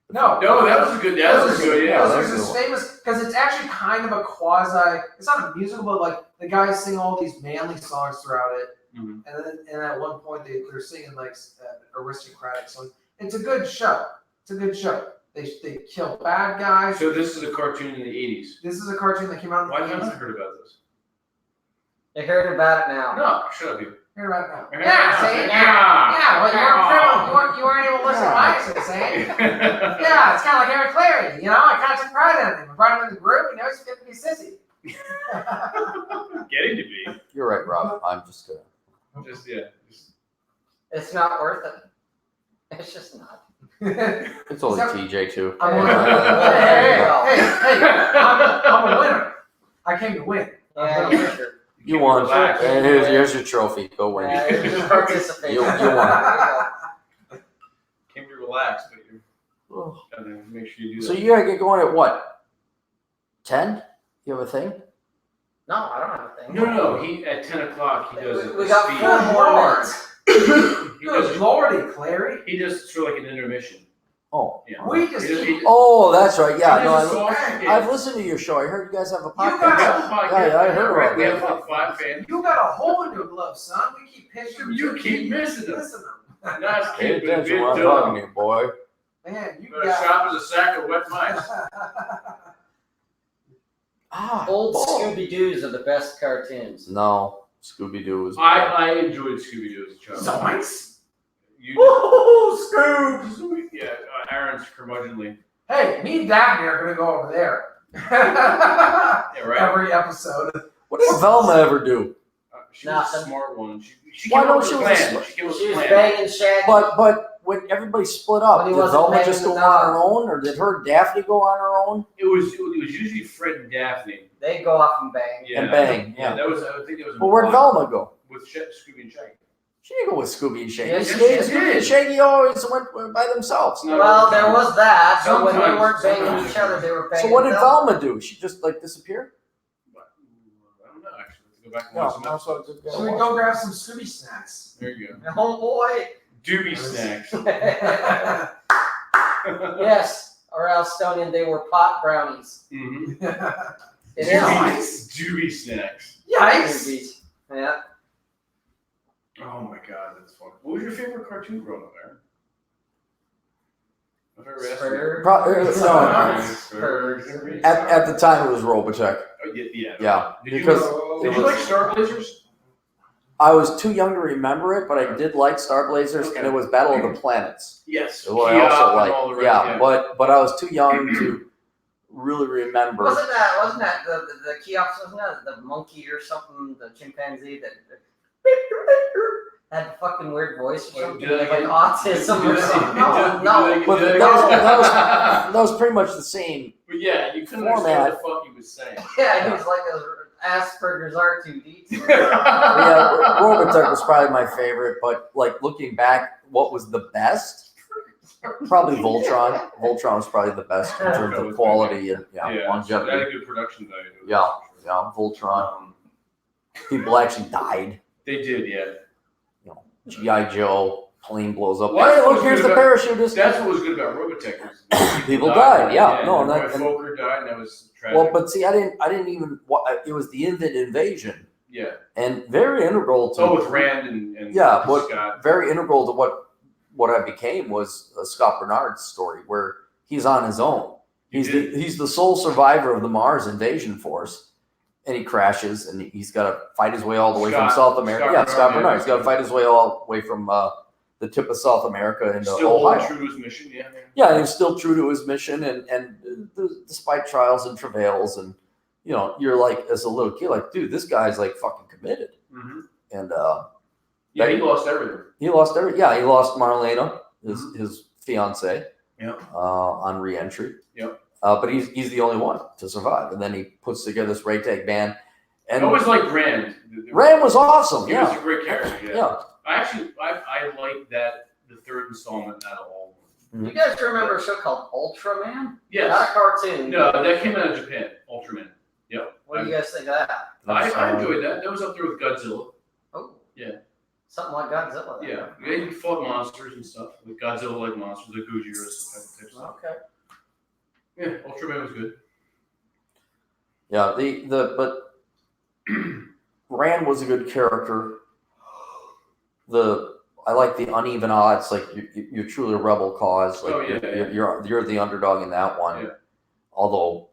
No, No, that was a good. That was good. Yeah, Yeah. that's There's this cool. famous because it's actually kind of a quasi. It's not a musical, but like the guys sing all these manly songs throughout it, Mhm. and at one point they're singing like aristocratic songs. It's a good show. It's a good show. They kill bad guys. So this is a cartoon in the '80s. This is a cartoon that came out in the Why have I not 80s. heard about this? You heard about it now. No, shut up, you. Hear about it now. Yeah, Yeah, see? Yeah, well, you weren't you weren't able to listen to what I was saying. Yeah, it's kind of like Eric Clary, you know. I kind of took pride in him. I brought him in the group, and now he's getting to be sissy. Getting to be. You're right, Rob. I'm just gonna. Just yeah. Just, It's not worth it. It's just not. It's only Except- TJ too. I'm a winner. There you go. Hey, I'm a winner. I came to win. Yeah, yeah, sure. You won. Relax. And here's your trophy. Go win. Yeah, you just participate. You won. There you came to relax, but you're Oh. gotta make sure you do So that. you gotta get going at what? 10? You have a thing? go. No, I don't have a thing. No. He at 10:00 he does. We got speed. 4 more minutes. He Good does. lordy, Clary. He does sort of like an intermission. Oh. Yeah. We just He does- keep- he- Oh, that's right. Yeah, he no, does a I, song. I've listened to your show. I heard you guys have a You We podcast. guys- have a podcast. Yeah, I heard right? about We that. have like 5 fans. You got a hole in your glove, son. We keep pitching. You keep missing them. Missing them. Nice Pay kid, but attention big when I'm talking dumb. to you, boy. Man, you But a got. shop is a sack of wet mice. Ah, Old oh. Scooby Doo's are the best cartoons. No, Scooby Doo is. I enjoyed Scooby Doo as a child. Zoinks. You Woo, Scoob. yeah, Aaron's curmudgeonly. Hey, me and Daphne are gonna go over there. Yeah, right. Every episode. What did Velma ever do? She was a Nothing. smart one. She Why came up don't with she a was plan. smart- She came up with She a was plan. banging Shaggy. But when everybody split up, When he did wasn't Velma paying just the go on dog. her own, or did her and Daphne go on her own? It was usually Fred and Daphne. They go off and bang. Yeah, And bang, yeah. That was I think that was. Well, where'd Velma go? With Scooby and Shaggy. She didn't go with Scooby and Shaggy. Yes, she Scooby did. and Shaggy always went by themselves. No, Well, there was that, but when they Sometimes- weren't banging sometimes. each other, they were banging. So what did Velma. Velma do? She just like disappear? I don't know actually. Let's go back and No, watch some no, so episodes. just Should we go grab some Scooby snacks? There you go. Oh boy. Doobie snacks. Yes, or Alstonian, they were pot brownies. Mm-hmm. It Yeah. is. Doobie snacks. Yikes! Yeah. Oh my god, that's fun. What was your favorite cartoon growing up, Aaron? I've ever asked you. Spur. No, at the time it was Robotech. Oh, yeah. Yeah, Did you, because did you like Star Blazers? I was too young to remember it, but I did like Star Blazers, Okay. and it was Battle of the Planets. Yes. What I Kia also and all the like, rest, yeah, but I was too young to really remember. Wasn't that the Cheops? Wasn't that the monkey or something? The chimpanzee that had a fucking weird voice or Wait, something, did I like get- autism or Did I- something. did No, I- no. But did I- that was pretty much the same. But yeah, you couldn't Format. understand what the fuck he was saying. Yeah, he was like Asperger's R2D2. Yeah, Robotech was probably my favorite, but like looking back, what was the best? Probably Voltron. Voltron was probably the best in terms of quality and That had longevity. a good production value. to it, Yeah, for sure. yeah, Voltron. Um, People actually died. they did, yeah. G.I. Joe, plane blows up. Well, Hey, look, that's here's the what parachutist. That's what was good about Robotech. was People died, yeah, no, and and Roy that- and- Fokker died, and that was tragic. Well, but see, I didn't even. It was the Invent Invasion, yeah. and very integral to. Oh, with Rand and Yeah, what- Scott. Very integral to what I became was Scott Bernard's story, where he's on his own. You He's the sole survivor of the Mars invasion force, and he crashes, and he's got to fight his way all the way from Scott- South America. Scott Yeah, Bernard, Scott Bernard. yeah. He's got to fight his way all the way from the tip of South America into Still Ohio. true to his mission, yeah. Yeah, he's still true to his mission, and despite trials and travails, and you're like, as a little kid, like, dude, this guy's like fucking committed. Mm-hmm. And yeah, he lost everything. He lost he lost Marlena, his fiance. Yeah. On re-entry. Yep. But he's the only one to survive, and then he puts together this ragtag band. And I always liked Rand. Rand was awesome. He was a great character. Yeah. I like that the third installment out of all of them. You guys remember a show called Ultraman? Yes. Not a cartoon. No, that came out of Japan. Ultraman. Yep. What do you guys think of that? I enjoyed that. That was up there with Godzilla. Oh. Yeah. Something like Godzilla. Then. Yeah. He fought monsters and stuff. Like Godzilla-like monsters, like Gojira, type of stuff. Okay. Yeah, Ultraman was good. Yeah. But Rand was a good character. I like the uneven odds. Like you're truly a rebel cause. Like you're the underdog in that one. Yeah. Although,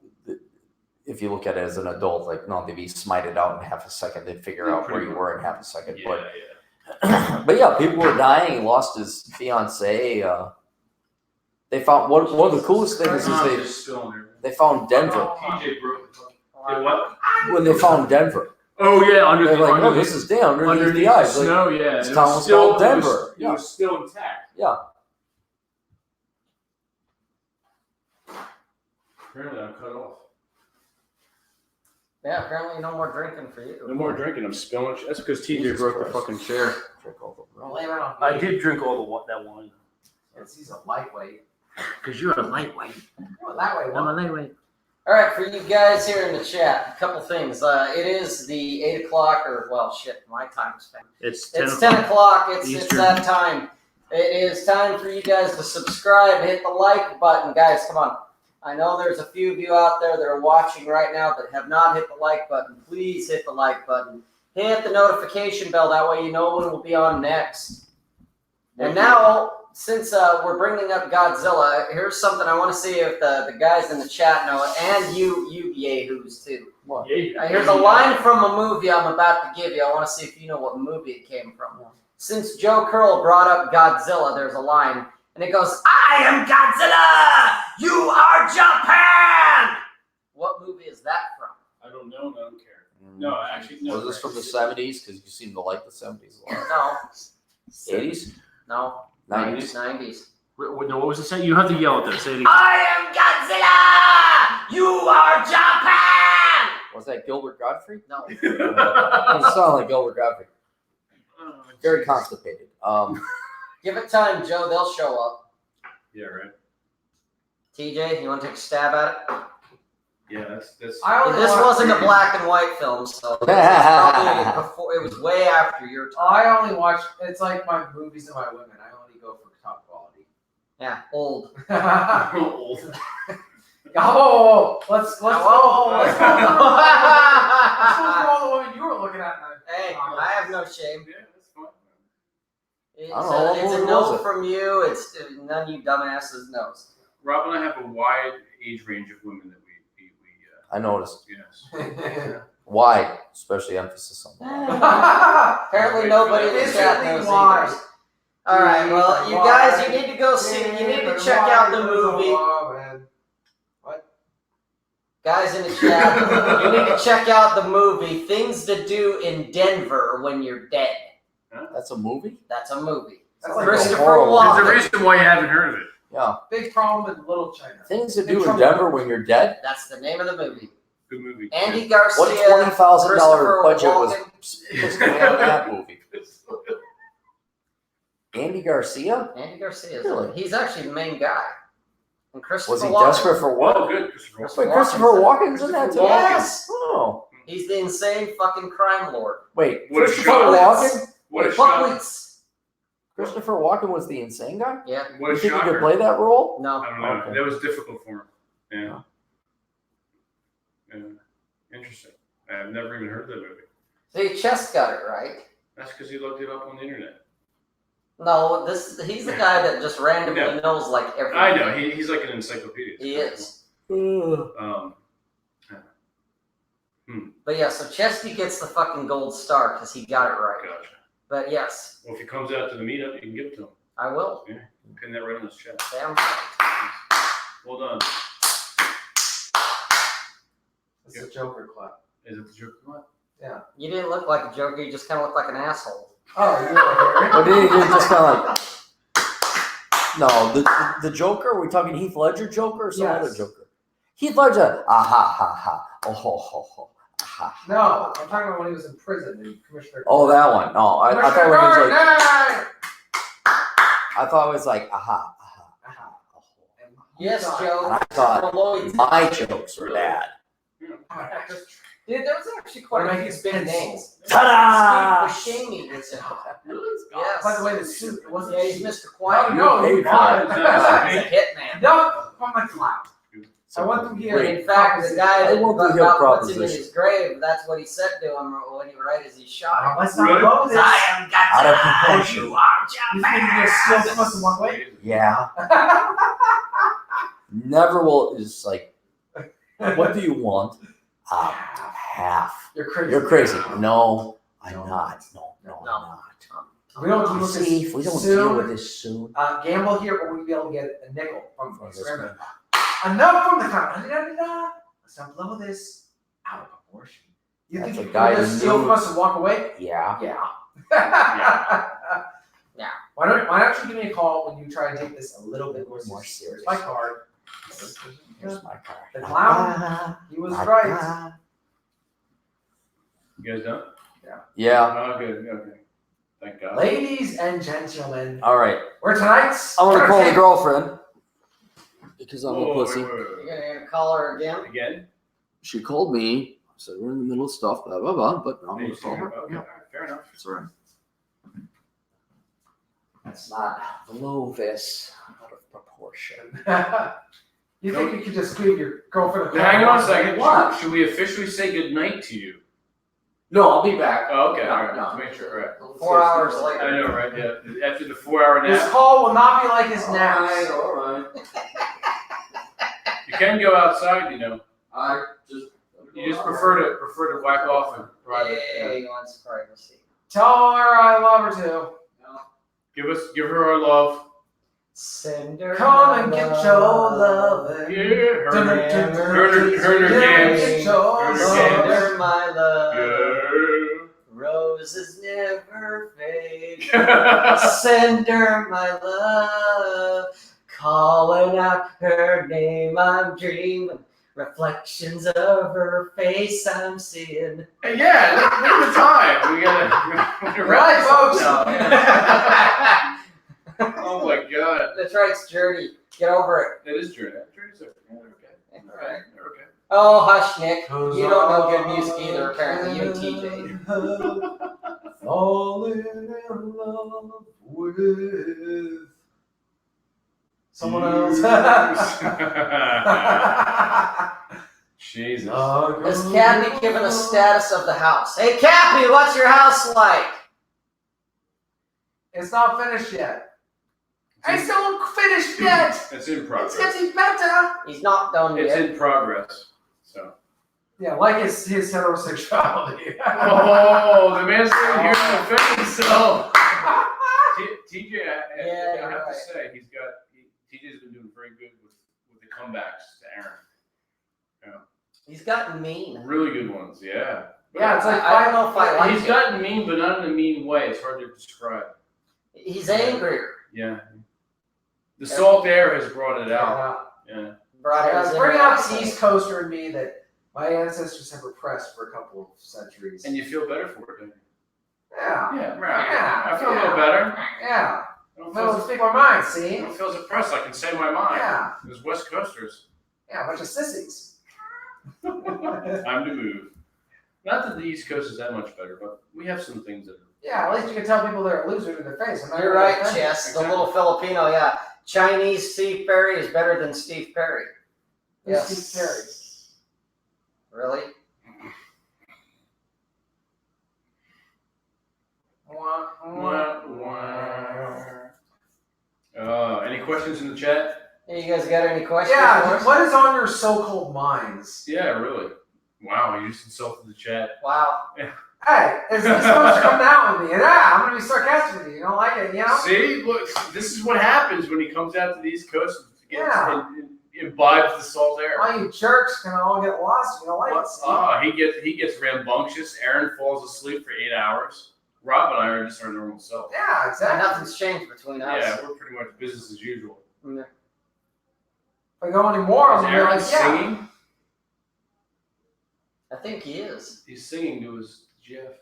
if you look at it as an adult, like no, they'd be smited out in half a second. They'd figure out where you were in half a second. Yeah, But yeah, people were dying. He lost his fiance. They found one of the coolest things is they found Denver. TJ broke. What? When they found Denver. Oh yeah, They're like, oh, this is down underneath the ice. Like, snow, yeah. This town was called Denver. It was still intact. Yeah. Apparently I'm cut off. Yeah, apparently no more drinking for you. No more drinking. I'm spilling. That's because TJ broke the fucking chair. Blame it on I me. did drink all that wine. Yes, he's a lightweight. Because you're a lightweight. Oh, that way. I'm a lightweight. All right, for you guys here in the chat, a couple things. It is the 8 o'clock, or well, shit, my time is spent. It's 10 o'clock. It's Eastern. that time. It is time for you guys to subscribe. Hit the like button, guys. Come on. I know there's a few of you out there that are watching right now that have not hit the like button. Please hit the like button. Hit the notification bell. That way you know when we'll be on next. And now, since we're bringing up Godzilla, here's something I want to see if the guys in the chat know it, and you yahoos too. What? Here's a line from a movie I'm about to give you. I want to see if you know what movie it came from. Since Joe Curl brought up Godzilla, there's a line, and it goes, "I am Godzilla! You are Japan!" What movie is that from? I don't know. I don't care. No, actually, no. Was this from the 70s? Because you seem to like the 70s a lot. No. 80s? No. 90s? 90s. No, what was it saying? You have to yell at this. Say it again. I am Godzilla! You are Japan! Was that Gilbert Godfrey? No. It sounded like Gilbert Godfrey. Very constipated. Give it time, Joe. They'll show up. Yeah, right. TJ, you want to take a stab at it? Yeah, that's. This wasn't a black and white film, so this is probably before. It was way after your time. I only watch. It's like my movies and my women. I only go for top quality. Yeah, old. Old. Oh, let's go. Oh. Let's go through all the women you were looking at. Hey, I have no shame. Yeah, that's fine. It's I don't know, what it's a movie no was it? from you. It's none of you dumbasses knows. Rob and I have a wide age range of women that we I noticed. yes. Why? Especially emphasis on that. Apparently nobody in the chat knows why. either. All right, well, you guys, you need to go see. You need to check out the movie. Guys in the chat, you need to check out the movie Things to Do in Denver When You're Dead. That's a movie? That's a movie. That's like Christopher a horror movie. Walken. There's a reason why you haven't heard of it. Yeah. Big problem with Little China. Things to do in Denver when you're dead? That's the name of the movie. Good movie. Andy Garcia. What $20,000 budget was Walken. supposed to be on that movie? Andy Garcia? Andy Garcia. Really? He's actually the main guy. And Christopher Was he Walken. desperate for work? Oh, good. Christopher Walken. Wait, Christopher Walken's in that too? Yes. Oh. He's the insane fucking crime lord. Wait, What a Christopher shock. Walken? What a shock. Buckwheats. Christopher Walken was the insane guy? Yeah. What You a think he shocker. could play that role? No. I don't know. Okay. That was difficult for him. Yeah. Interesting. I've never even heard that movie. See, Chess got it right. That's because he looked it up on the internet. No, he's the guy that just randomly Yeah. knows like everything. I know. He's like an encyclopedia. He is. But yeah, so Chesty gets the fucking gold star because he got it right. Gotcha. But yes. Well, if he comes out to the meetup, you can give it to him. I will. Pin that right on his chest. Damn right. Well done. It's a Joker clap. Is it the Joker clap? You didn't look like a Joker. You just kind of looked like an asshole. Oh, you want Or did he just kind of like? No, the Joker. Are we talking Heath Ledger Joker or some other Joker? Heath Ledger. Ah ha ha ha. Oh ho ho ho. Ah, ha. No, I'm talking about when he was in prison and Commissioner. Oh, that one. No, I thought it was like. Gordon! I thought it was like aha aha. Aha. Oh. Yes, And Joe. I thought Lloyd. my jokes were bad. Dude, there was actually quite a few big names. Ta-da! Steve Buscemi was in it. Really? Yes. By the way, the suit it wasn't. Yeah, he's Mr. Quiet. No, You he paid bought for it. He's a hitman. Enough from the cloud. I want them here. In fact, the guy I that want to hear about puts him in proposition. his grave, that's what he said to him when he right as he shot him. Let's not Really? blow this. I am got Out of to proportion. you are You think you're still supposed to walk away? Yeah. Never will. It's like, what do you want? Half. You're crazy. You're crazy. No, I'm No. not. No, I'm not. We don't deal with See, if we this don't soon. deal with this soon. Gamble here, but we'd be able to get a nickel from Oh, the this experiment. man. Enough from the cloud. Let's not blow this out of proportion. You That's think a you guy can just who steal knew- from us and walk away? Yeah. Yeah. Yeah. Why don't you give me a call when you try to take this a little bit more More serious? serious. My card. Here's my car. The clown, he was right. You guys done? Yeah. Oh, good. Okay. Thank God. Ladies and gentlemen, All right. we're tonight's. I'm gonna call the entertainment. girlfriend because I'm Whoa, a pussy. wait, wait, You're wait. gonna call her again? Again? She called me. I said we're in the middle of stuff. Blah blah blah. But I'm gonna call her. Okay, Yeah, all right, fair enough. that's all right. That's not blow this out of proportion. You think you could just leave your girlfriend a call? Hang on a second. What? Should we officially say goodnight to you? No, I'll be back. Oh, okay. No, all right. no. Let's make sure. All right. 4 hours I later. know, right? Yeah. After the 4-hour This nap, call will not be like his naps. All right. you can go outside. You know, I just. you just prefer to whack off in private. Yeah, Yeah. he wants privacy. Tell her I love her too. Give her our love. Send her Come my and get love. your loving. Yeah. Her and her Dun, dun, games. Get your Her Send games. her my love. Yeah. Roses never fade. Send her my love. Calling out her name, I'm dreaming. Reflections of her face I'm seeing. Hey, yeah, look at the time. We gotta wrap Right, this up folks. now. Oh my God. That's right, it's Journey. Get over it. That is true. Journey's okay. Yeah, they're okay. Alright. They're okay. Oh, hush, Nick. You don't know good music either, apparently. You and TJ. Falling in love with someone else. Jesus. Has Cappy given a status of the house? Hey, Cappy, what's your house like? It's not finished yet. I still don't finished yet. It's in It's progress. getting better. He's not done It's yet. in progress. So. Yeah, like his heterosexuality. Oh, the man's not here to defend himself. TJ, I you're have right. to say, TJ's been doing very good with the comebacks to Aaron. He's gotten mean. Really good ones, yeah. Yeah, it's like I don't know if I like He's it. gotten mean, but not in a mean way. It's hard to describe. He's angrier. Yeah. The salt air has brought it out. Yeah. Brought his Bring out inner the East Coaster in me that my ancestors have repressed for a couple of centuries. And you feel better for it, don't you? Yeah, Yeah, right. Yeah, I feel a yeah. little better. yeah. I don't I'm able to feel, speak my mind, I see? don't feel suppressed. I can say my mind. Yeah, Those West Coasters. yeah, a bunch of sissies. Time to move. Not that the East Coast is that much better, but we have some things that are. Yeah, at least you can tell people they're a loser to their face. I'm not You're gonna right, offend Chess. The Exactly. little Filipino, yeah. Chinese Steve Perry is better than Steve Perry. you. Who's Steve Perry? Really? Any questions in the chat? Hey, you guys got any questions for Yeah, us? what is on your so-called minds? Yeah, really. Wow, you just insulted the chat. Wow. Hey, it's supposed to come out with me. Yeah, I'm gonna be sarcastic with you. You don't like it, you know? See, look, this is what happens when he comes out to the East Coast and gets, Yeah. and imbibes the salt air. All you jerks can all get lost. You don't like it. He gets rambunctious. Aaron falls asleep for 8 hours. Rob and I are just our normal self. Yeah, And exactly. nothing's changed between us. Yeah, we're pretty much business as usual. Yeah. If I go anymore, Is I'm gonna be Aaron like, yeah. singing? I think he is. He's singing to his Jeff.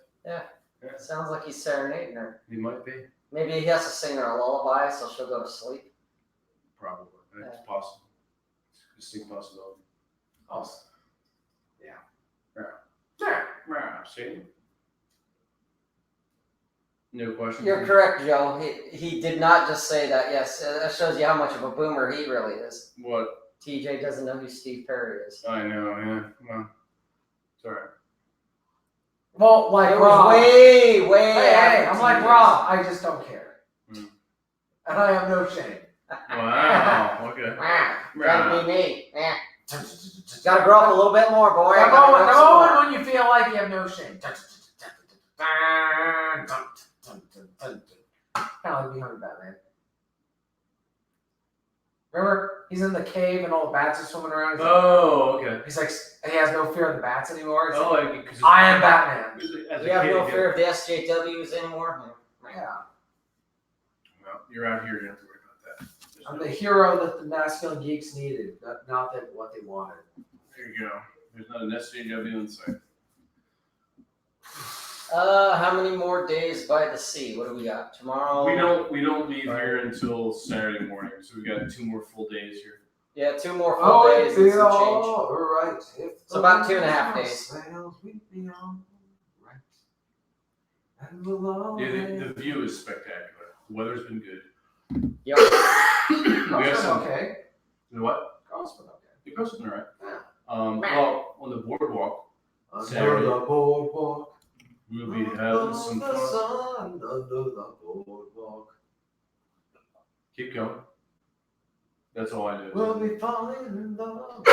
Sounds like he's serenading her. He might be. Maybe he has to sing her a lullaby so she'll go to sleep. Probably. It's possible. It's a distinct possibility. Awesome. Yeah. See? No question. You're correct, Joe. He did not just say that. Yes, that shows you how much of a boomer he really is. What? TJ doesn't know who Steve Perry is. I know, yeah. Well, it's alright. Well, like It Rob. was way Hey, after I'm like TJ's. Rob. I just don't care, Mm. and I have no shame. Wow, okay. Gotta be me. Gotta grow up a little bit more, boy. The Gotta grow up some more. moment when you feel like you have no shame. Kind of like Behind Batman. Remember, he's in the cave and all the bats are swimming around. He's like, Oh, okay. he's like, and he has no fear of the bats anymore. He's Oh, like, like, 'cause I am Batman. as a You have kid, no yeah. fear of the SJWs anymore? Yeah, Well, you're out here, you don't have to worry about that. There's I'm no- the hero that the masculine geeks needed, not that what they wanted. There you go. There's not an SJW in sight. How many more days by the sea? What do we got? Tomorrow? We don't leave here until Saturday morning, so we got 2 more full days here. Yeah, 2 more full days and some change. Right. It's about 2.5 days. Yeah, the view is spectacular. The weather's been good. Yep. We have some. Okay. The what? Crossman, okay. The coast has been alright. Yeah. Well, on the boardwalk, Under Saturday. the boardwalk. we'll be having some Under the fun. sun, under the boardwalk. Keep going. That's all I do. We'll be falling in love.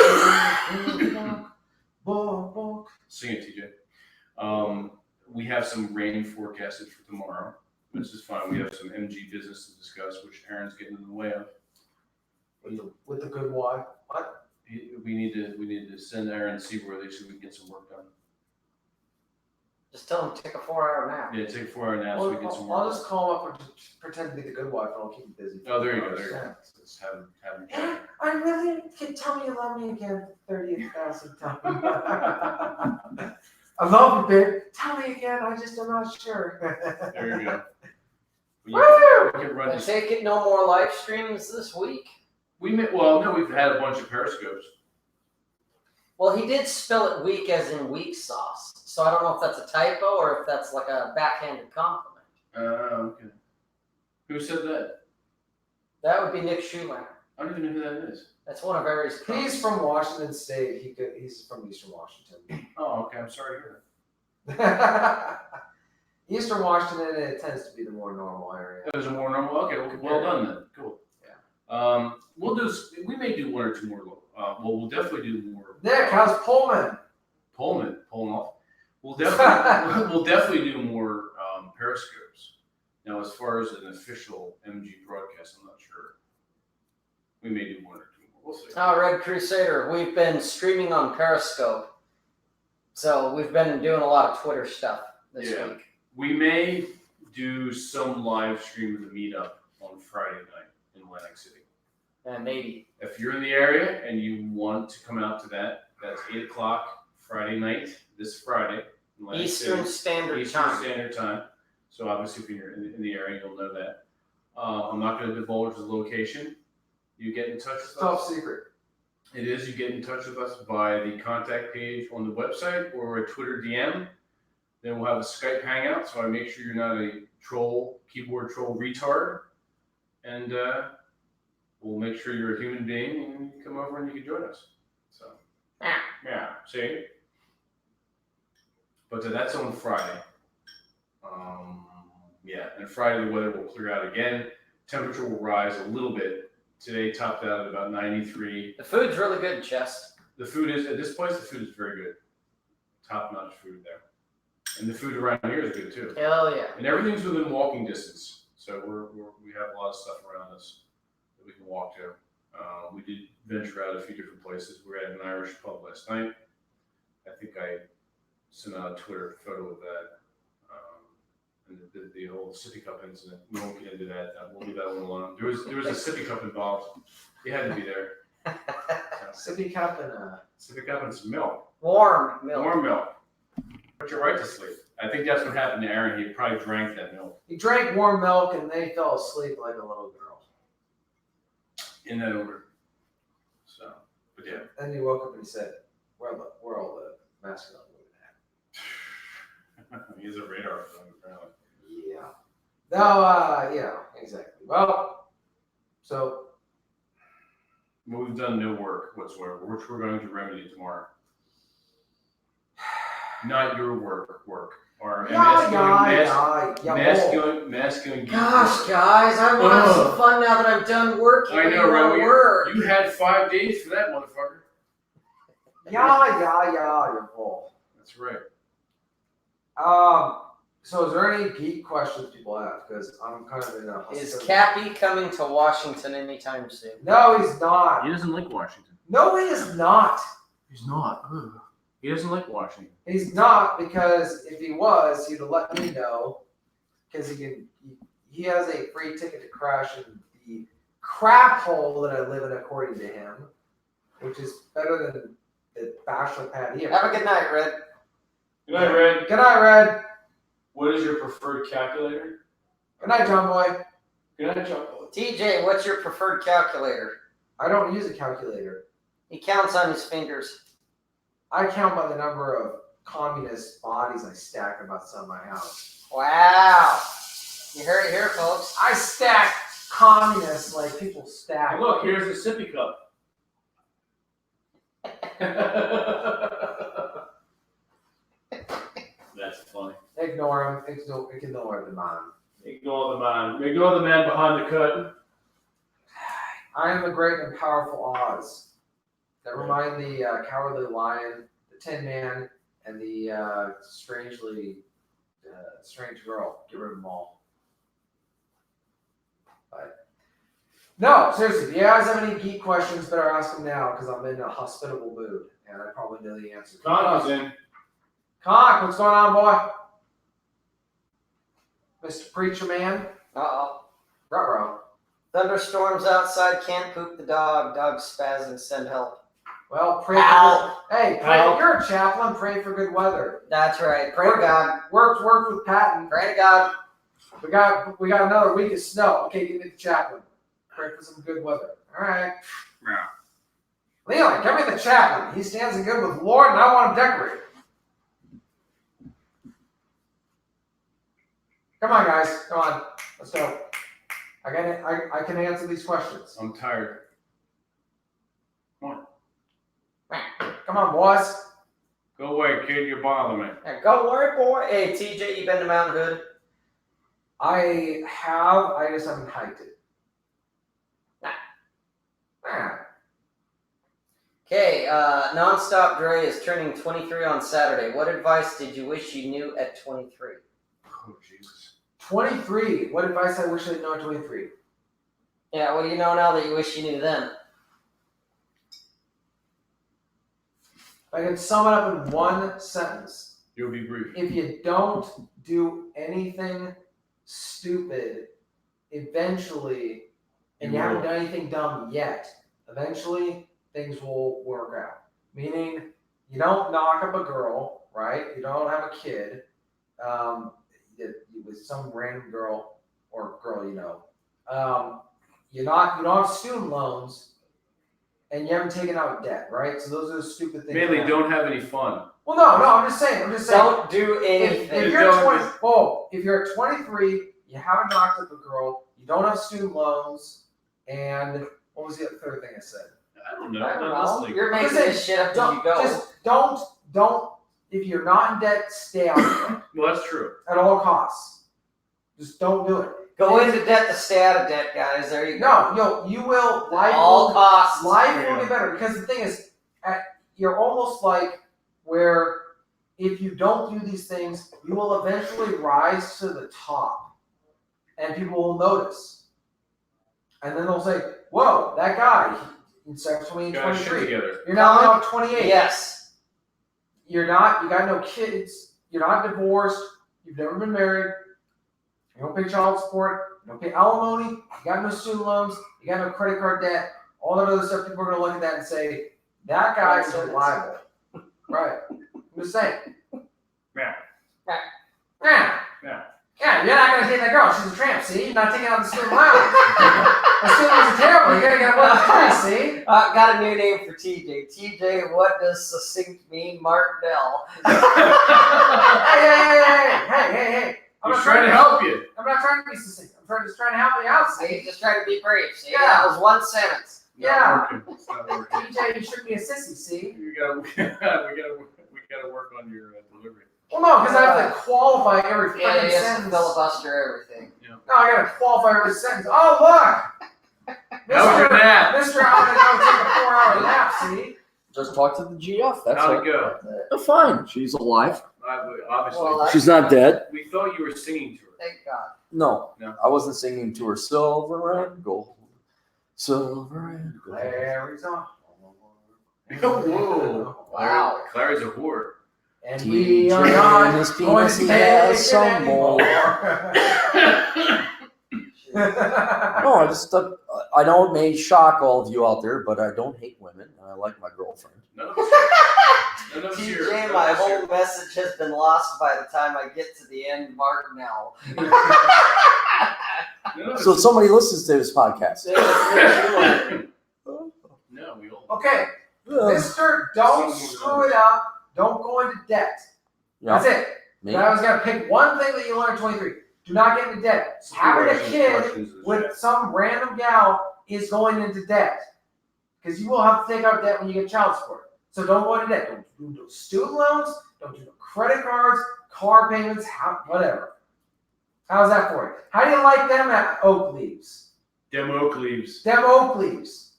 Boardwalk. Sing it, TJ. We have some rain forecasted for tomorrow. This is fine. We have some MG business to discuss, which Aaron's getting in the way of. With the good wife. What? We need to send Aaron Seaworthy so we can get some work done. Just tell him to take a 4-hour nap. Yeah, take a 4-hour nap so we can get some work I'll done. just call him up and just pretend to be the good wife and I'll keep him busy. Oh, there you go. There you Yeah. go. Let's have him Yeah, I really can tell me you love me again 30,000 times. I love you, babe. Tell me again. I just am not sure. There you go. Woo! We can run I this. take it no more live streams this week. We've had a bunch of periscopes. Well, he did spell it weak as in weak sauce. So I don't know if that's a typo or if that's like a backhanded compliment. Okay. Who said that? That would be Nick Schumacher. I don't even know who that is. That's one of Aries. He's from Washington State. He's from Eastern Washington. Oh, okay. I'm sorry to hear that. Eastern Washington, it tends to be the more normal area. That was a more normal. Okay, well done then. Cool. Yeah. We may do 1 or 2 more. We'll definitely do more. Nick, how's Pullman? Pulling off. We'll definitely do more periscopes. Now, as far as an official MG broadcast, I'm not sure. We may do 1 or 2 more. We'll see. Red Crusader, we've been streaming on Periscope. So we've been doing a lot of Twitter stuff this week. We may do some live stream of the meetup on Friday night in Atlantic City. Maybe. If you're in the area and you want to come out to that, that's 8 o'clock Friday night, this Friday. In Atlantic Eastern City. Standard Eastern Time. Standard Time. So obviously, if you're in the area, you'll know that. I'm not going to divulge the location. You get in touch with Top us. secret. It is. You get in touch with us by the contact page on the website or a Twitter DM. Then we'll have a Skype hangout. So I make sure you're not a keyboard troll retard, and we'll make sure you're a human being and you come over and you can join us. So yeah, see. But that's on Friday. And Friday the weather will clear out again. Temperature will rise a little bit. Today topped out at about 93. The food's really good, Chess. The food is, at this place, the food is very good. Top-notch food there. And the food around here is good too. Hell yeah. And everything's within walking distance. So we have a lot of stuff around us that we can walk to. We did venture out a few different places. We were at an Irish pub last night. I think I sent out a Twitter photo of that. And the whole sippy cup incident. We won't get into that. We'll leave that one alone. There was a sippy cup involved. You had to be there. Sippy cup and Sippy cup and some milk. Warm milk. Warm milk. Put you right to sleep. I think that's what happened to Aaron. He probably drank that milk. he drank warm milk and they fell asleep like a little girl. In that order. So, but yeah. Then he woke up and he said, "Where all the masculine women at?" He has a radar phone, apparently. Yeah. No, yeah, exactly. Well, so We've done no work whatsoever, which we're going to remedy tomorrow. Not your work. Or masculine geek Gosh, work. guys, I want to have some fun now that I'm done working. I know, right? right? Work. You had 5 days for that, motherfucker. you're full. That's right. So is there any geek questions people have? Because I'm kind of in a Is Cappy coming to Washington anytime soon? No, he's not. He doesn't like Washington. No, he is not. He's not. Ugh. He doesn't like Washington. He's not, because if he was, he'd have let me know. Because he has a free ticket to crash in the crap hole that I live in, according to him, which is better than the bachelor pad. Have a good night, Red. Good night, Red. Good night, Red. What is your preferred calculator? Good night, John Boy. Good night, John. TJ, what's your preferred calculator? I don't use a calculator. He counts on his fingers. I count by the number of communist bodies I stack outside my house. Wow. You heard it here, folks. I stack communists like people stack. Hey, look, here's the sippy cup. That's funny. Ignore him. Ignore the man. Ignore the man. Ignore the man behind the curtain. I am the great and powerful Oz. Never mind the cowardly lion, the Tin Man, and the strange girl. Get rid of them all. But no, seriously, do you guys have any geek questions? Better ask them now, because I'm in a hospitable mood, and I probably know the answer. Connor's in. Conk, what's going on, boy? Mr. Preacher Man? Uh-oh. Ruh-roh. Thunderstorms outside, can't poop the dog. Dog spazzing, send help. Well, pray Help. for good. Hey, pray, you're a chaplain. Pray for good weather. That's right. Pray to God. Worked with Patton. Pray to God. We got another week of snow. Okay, give me the chaplain. Pray for some good weather. All right. Yeah. Leon, give me the chaplain. He stands in good with the Lord, and I want him decorated. Come on, guys. Come on. Let's go. I can answer these questions. I'm tired. Come on, boys. Go away, kid. You're bothering me. Yeah, go worry, boy. Hey, TJ, you been to Mount Hood? I just haven't hiked it. Nah. Nah. Okay, Nonstop Dre is turning 23 on Saturday. What advice did you wish you knew at 23? Oh, Jesus. 23. What advice I wish I had known at 23? Yeah, what do you know now that you wish you knew then? If I can sum it up in one sentence. You'll be brief. If you don't do anything stupid, eventually, and you haven't done anything dumb yet, eventually things will work out. Meaning, you don't knock up a girl, right? You don't have a kid with some random girl or girl you know. You don't have student loans, and you haven't taken out debt, right? So those are the stupid things. Mainly, don't have any fun. Well, no, I'm just saying. Don't do anything. If you're 23, you haven't knocked up a girl, you don't have student loans, and what was the third thing I said? I don't know. I I'm don't not know. listening. You're making this shit up as you go. Just don't. If you're not in debt, stay out of debt Well, that's true. at all costs. Just don't do it. Go into debt to stay out of debt, guys. There you go. No, you will. All costs. Life will get better, because the thing is, you're almost like where if you don't do these things, you will eventually rise to the top, and people will notice, and then they'll say, "Whoa, that guy in sex 20 and Got his shit 23, together. you're now out 28. Yes. You're not. You got no kids. You're not divorced. You've never been married. You don't pay child support. You don't pay alimony. You got no student loans. You got no credit card debt. All that other stuff. People are going to look at that and say, that guy is reliable." Right. I'm just saying. Yeah. Yeah. Yeah. Yeah, you're not going to take that girl. She's a tramp, see? You're not taking out the student loan. The student loans are terrible. You got to get one of the three, see? Got a new name for TJ. TJ, what does succinct mean? Martindale. Hey. He's trying to help you. I'm not trying to be succinct. I'm just trying to help you out, See, see? just trying to be brief. See, Yeah. that was one sentence. Yeah. It's not working. TJ, you shouldn't be a sissy, see? We gotta work on your delivery. Well, no, because I have to qualify every Yeah, freaking you have to sentence. filibuster everything. No, I gotta qualify every sentence. Oh, look! How was your nap? Mr. I'm gonna go take a 4-hour nap, see? Just talk to the GF. That's How'd all. it go? Fine. She's alive. Obviously. Well, She's not dead. We thought you were singing to her. Thank God. No, No. I wasn't singing to her. Silver and gold. Silver and gold. Larry's on. Whoa. Wow. Clary's a whore. And we are TJ not and his going penis, to he take has it some anymore. No, I know it may shock all of you out there, but I don't hate women. I like my girlfriend. None of us are. None of us here. TJ, my whole message has been lost by the time I get to the end. Martinell. So somebody listens to this podcast. No, we all. Okay, Mister, don't screw it up. Don't go into debt. Yeah, That's it. me. Now I was gonna pick one thing that you learned at 23. Do not get into debt. Having a kid with some random gal is going into debt. Because you will have to take out debt when you get child support. So don't go into debt. Don't do no student loans. Don't do no credit cards, car payments, whatever. How's that for you? How do you like them at Oak Leaves? Dem oak leaves. Them Oak Leaves.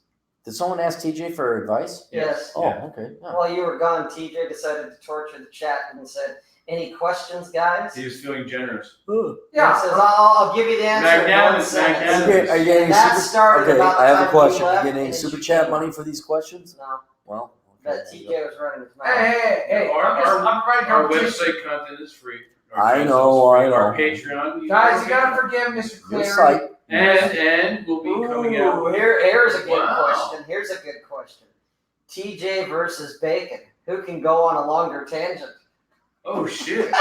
Did someone ask TJ for advice? Yes. Oh, Yeah. okay. Yeah. While you were gone, TJ decided to torture the chat and said, "Any questions, guys?" He was feeling generous. Ugh. Yeah. He says, "I'll give you the answer in one Magnanimous, sentence." magnanimous. Okay, are you getting That super? started Okay, about the I have time a question. we Are left, you getting and super she chat came. money for these questions? No, Well, but okay. TJ was running his mouth. Hey, I'm providing Our competition. website content is free. I know, I Our know. Patreon. Guys, you gotta forgive Mr. Your Cleary. site. And we'll be coming out. Ooh, here's a good Wow. question. Here's a good question. TJ versus Bacon. Who can go on a longer tangent? Oh shit!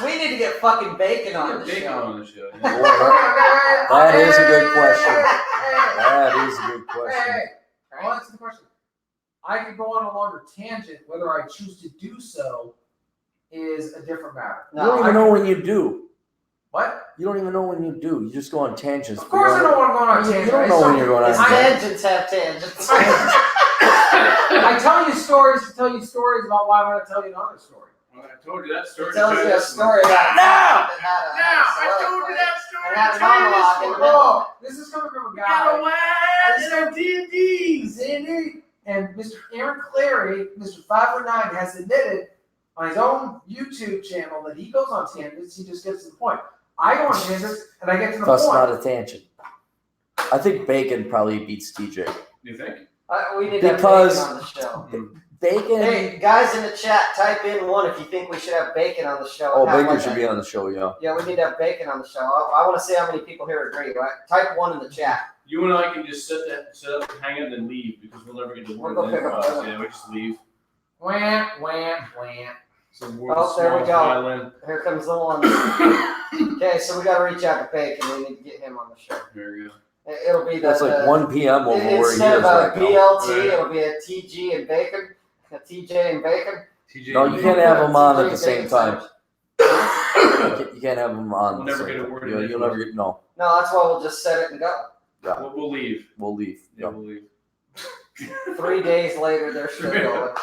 We need to get fucking Bacon on the Bacon show. on the show. Boy, that is a good question. Hey, That is a good hey, question. hey. I'll answer the question. I could go on a longer tangent. Whether I choose to do so is a different matter. You don't even know when you do. What? You don't even know when you do. You just go on tangents. Of course I know when I'm going on a You tangent. don't know when you're going on His a tangent. tangents have tangents. I tell you stories to tell you stories about why I'm going to tell you another story. Well, I told you that story. It tells you a Now, story about Now! I told you that story. I had a Tell you this monologue in the story. middle. Oh, this is coming from a guy. Some D&Ds. Cindy and Mr. Aaron Clary, Mr. 509, has admitted on his own YouTube channel that he goes on tangents. He just gets to the point. I go on tangents and I get to the That's point. not a tangent. I think Bacon probably beats TJ. You think? We need to have Because- Bacon on the show. Bacon. Hey, guys in the chat, type in one if you think we should have Bacon on the show. Oh, Have Bacon like should a- be on the show, yeah. Yeah, we need to have Bacon on the show. I want to see how many people here agree. Right? Type one in the chat. You and I can just set up, hang out, and then leave because we'll never get to We'll the go pick up class. another. Yeah, we just leave. Wham, wham, wham. Some Oh, there we go. violin. Here comes the one. Okay, so we got to reach out to Bacon. We need to get him on the show. There we go. It'll be That's like 1 p.m. over where he is instead of a right now. BLT, Right. it'll be a TG and Bacon. A TJ and Bacon. TJ, No, you can't have them on TJ at the same and time. Bacon. You can't have them on. We'll the never same get a time. word in You'll edgewise. never get. No, No, that's why we'll just set it and go. We'll leave. we'll leave. Yeah, Yeah. we'll leave. 3 days later, they're still going.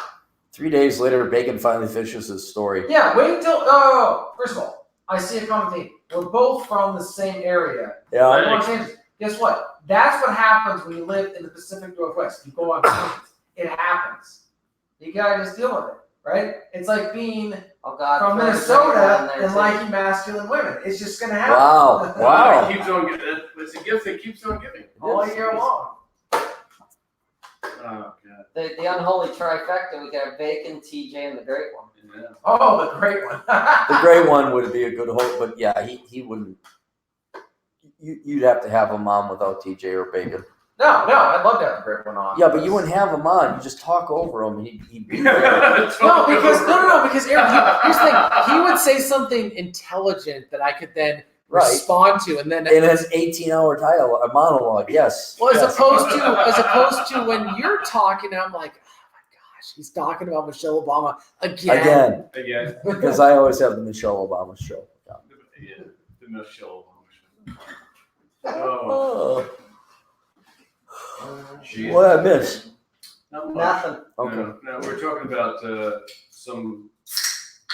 3 days later, Bacon finally finishes his story. Yeah, wait until. Oh, first of all, I see a common theme. We're both from the same area. Yeah, I go on tangents. Guess what? That's what happens when you live in the Pacific Northwest. You go on tangents. It happens. You gotta just deal with it. right? It's like being Oh God, from throw the Minnesota Great One there, and too. liking masculine women. It's just gonna happen. Wow. It Wow. keeps on giving. It's a gift that keeps on giving. All year long. Oh god. The unholy trifecta. We got Bacon, TJ, and the Great One. Yeah. Oh, the great one. The gray one would be a good host, but yeah, he wouldn't. You'd have to have him on without TJ or Bacon. No, I'd love to have the great one on. Yeah, but you wouldn't have him on. You just talk over him, and he'd be there. No, because Aaron, here's the thing. He would say something intelligent that I could then respond to, and then In his 18-hour dialogue, monologue, yes. well, as yes. opposed to when you're talking, I'm like, oh my gosh, he's talking about Michelle Obama again. Again. Because I always have the Michelle Obama show. Yeah. The Michelle Obama show. Oh. Jeez. What I miss? Not much. Nothing. Okay. No, we're talking about some.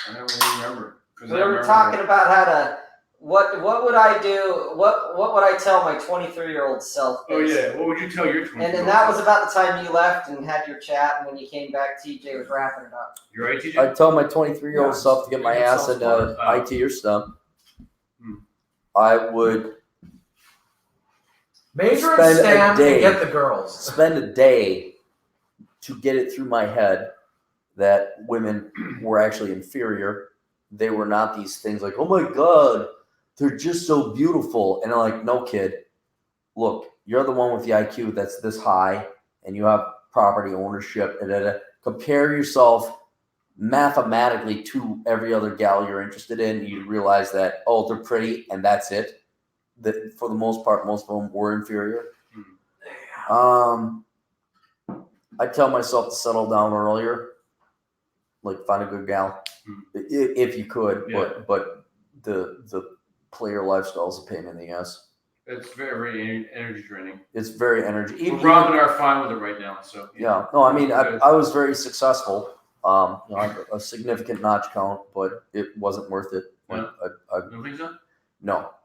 I don't really remember. We were talking about how to. What would I do? What would I tell my 23-year-old self? Oh yeah. What would you tell your 20? And then that was about the time you left and had your chat, and when you came back, TJ was wrapping it up. You're right, TJ. I tell my 23-year-old Yeah, self to get my make ass yourself into smart. IT or STEM. Hmm. I would Major in Spend a STEM day. and get the girls. spend a day to get it through my head that women were actually inferior. They were not these things like, oh my God, they're just so beautiful. And I'm like, no, kid, look, you're the one with the IQ that's this high and you have property ownership. Compare yourself mathematically to every other gal you're interested in. You realize that, oh, they're pretty and that's it. That for the most part, most of them were inferior. I tell myself to settle down earlier, like find a good gal, if you could. Yeah. But the player lifestyle is a pain in the ass. It's very energy draining. It's very energy. Rob and I are fine with it right now. So Yeah. No, I mean, I was very successful. I have a significant notch count, but it wasn't worth it. Like, You don't think so?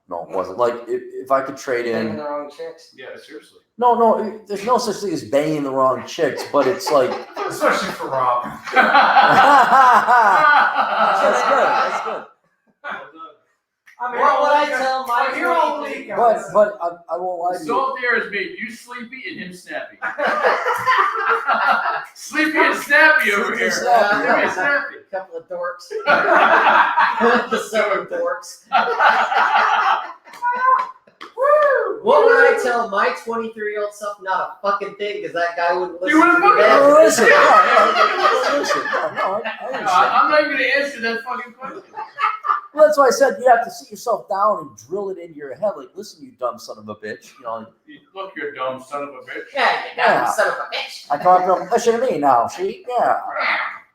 No, it wasn't. Like if I could trade Banging in. the wrong chicks. Yeah, seriously. No, there's no such thing as banging the wrong chicks, but it's like. Especially for Rob. That's good. That's good. I mean, What would I tell my You're all 23 weak, guys. But I won't lie The to you. salt there has made you sleepy and him snappy. Sleepy and snappy over here. Sleepy and snappy, Sleepy and yeah. snappy. Couple of dorks. The seven dorks. What would I tell my 23-year-old self? Not a fucking thing, because that guy wouldn't listen You wouldn't to me fucking then. Listen, no, I understand. I'm not even going to answer that fucking question. Well, that's why I said you have to sit yourself down and drill it into your head. Like, listen, you dumb son of a bitch. You know, Look, you dumb son of a bitch. Yeah, you dumb son of a bitch. I talk to him. Listen to me now. See, yeah,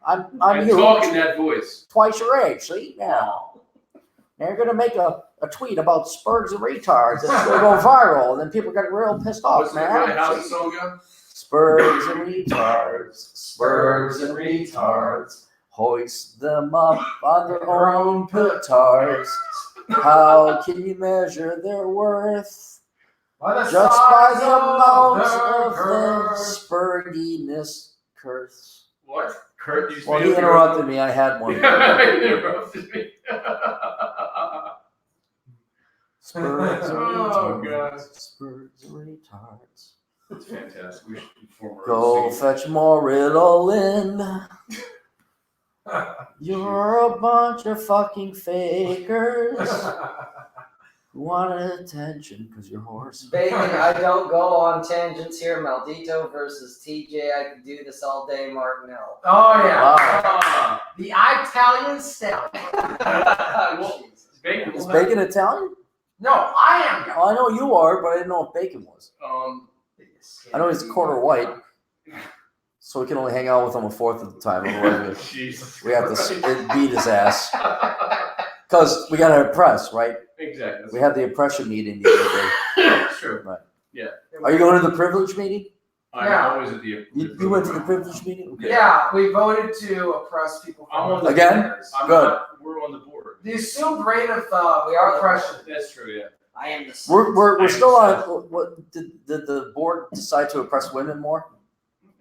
I'm I'm here talking that voice. twice your age. See, yeah. Now you're gonna make a tweet about spurgs and retards. It's gonna go viral, and then people get real pissed off, What's that? How's the man. song go? Spurgs and retards, spurgs and retards. Hoist them up on their own petards. How can you measure their worth? Just by the amount of their spurginess curse. What? Kurt, you Well, he interrupted me. I had one. He interrupted me. Spurgs and Oh, retards. God. Spurgs and retards. That's fantastic. We should perform our Go own fetch more Ritalin. You're a bunch of fucking fakers who wanted attention because you're horse. Bacon, I don't go on tangents here. Maldito versus TJ. I could do this all day, Martinelli. Oh yeah. Wow. The Italian stallion. Well, Bacon. Is Bacon Italian? No, I am. Oh, I know you are, but I didn't know if Bacon was. I know he's a quarter white, so we can only hang out with him a fourth of the time. Otherwise, Jesus we have Christ. to beat his ass. Because we got to impress, right? Exactly. We had the oppression meeting the other day. That's true. Are you going to the privilege meeting? I'm Yeah. always at the. You went to the privilege meeting? Okay. Yeah, we voted to oppress people. I'm on the Again? I'm Good. not- we're on the board. The assumed rate of We are oppression. That's true. Yeah. I am the We're still on. What did the board decide to oppress women more?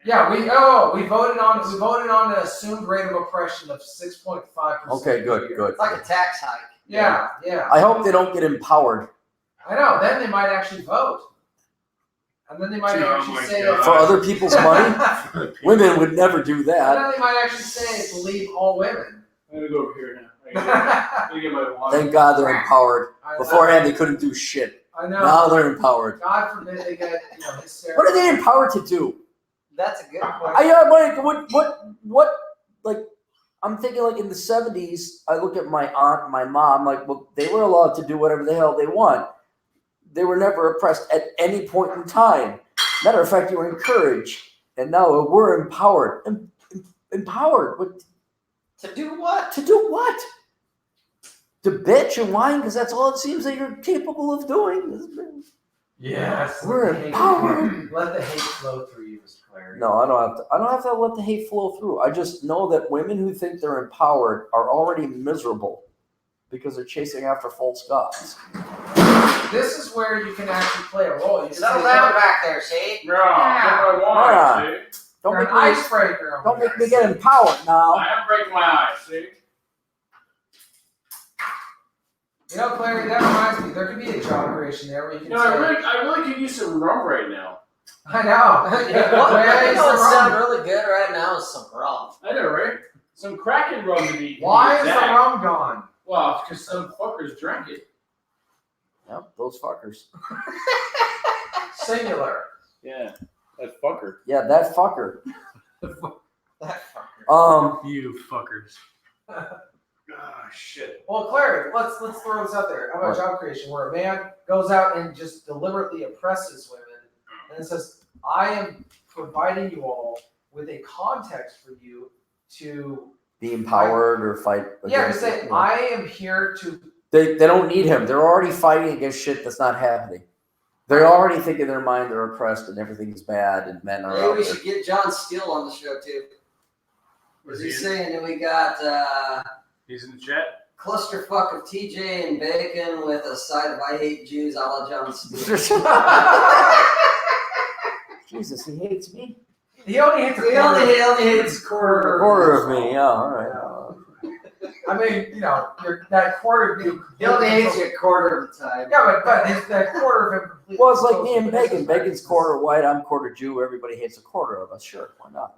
Yeah, we voted on the assumed rate of oppression of 6.5%. Okay, good. It's like a tax hike. Yeah. I hope they don't get empowered I know. Then they might actually vote, and then they might Oh actually my say God. for other people's money. and Women would never do that. then they might actually say believe all women. I'm gonna go over here now. I'm gonna get my water. Thank God they're empowered. I know. Beforehand, they couldn't do shit. I know. Now they're empowered. God forbid they get hysterical. What are they empowered to do? That's a good question. What, like, I'm thinking like in the 70s, I look at my aunt and my mom, like, well, they were allowed to do whatever the hell they want. They were never oppressed at any point in time. Matter of fact, you were encouraged. And now we're empowered. Empowered? What? To do what? To do what? To bitch and whine, because that's all it seems that you're capable of doing. Yes. We're empowered. Let the hate flow through you, Mr. Clary. No, I don't have to let the hate flow through. I just know that women who think they're empowered are already miserable because they're chasing after false gods. This is where you can actually play a role. You can Settle say, down back there, see? Yeah, get my wine, see? Don't You're make an me, icebreaker. don't make me get empowered now. I am breaking my eyes, see? You know, Clary, that reminds me. There could be a job creation there where you can You know, say, I really could use some rum right now. I know. What? Where You is know the what rum? sound really good right now is some rum. I know, right? Some Kraken rum to be. Why is the exact. rum gone? Well, because some fuckers drank it. Yep, those fuckers. Singular. Yeah, that fucker. Yeah, that fucker. That fucker. You fuckers. Ah, shit. Well, Clary, let's throw this out there. How about What? job creation where a man goes out and just deliberately oppresses women and says, I am providing you all with a context for you to Be empowered or fight to against say, it. I am here to They don't need him. They're already fighting against shit that's not happening. They're already thinking in their mind they're oppressed and everything's bad and men are Maybe out we there. should get John Steele on the show too. Was he Is he saying that we got He's in the chat. clusterfuck of TJ and bacon with a side of I hate Jews a la John Steele? Jesus, he hates me. he only hits He only hates quarter. Quarter of me, yeah, all right. I mean, you know, that quarter of you. He only hates you a quarter of the time. Yeah, but that quarter of him completely. Well, it's like me and goes to Bacon. Bacon's quarter white, I'm quarter Jew. Everybody hates a quarter of us. Sure, why not?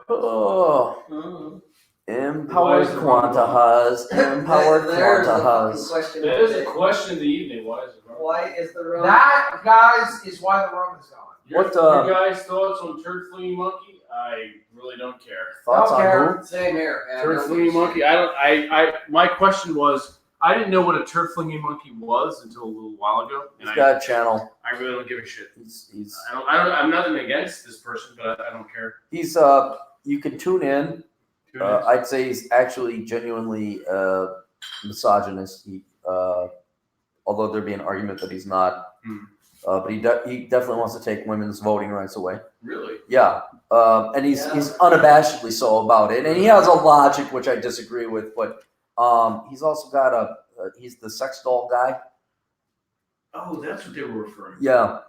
Oh, Mhm. empowered Why is it Quantahuz. Empowered There's the fucking Quantahuz. question. That is a question of the evening. Why is it wrong? Why is the road? That, guys, is why the rum is gone. What, Your guys' thoughts on turd flinging monkey? I really don't care. Thoughts Don't on care. who? Same here. man. Turd flinging monkey? I don't. I. My question was, I didn't know what a turd flinging monkey was until a little while ago, and He's got a channel. I really don't give a shit. He's I'm nothing against this person, but I don't care. you can tune in. Tune in. I'd say he's actually genuinely misogynist. Although there'd be an argument that he's not. But he definitely wants to take women's voting rights away. Really? Yeah. And he's unabashedly so about it. And he has a logic which I disagree with, but he's also got he's the sex doll guy. Oh, that's what they were referring to.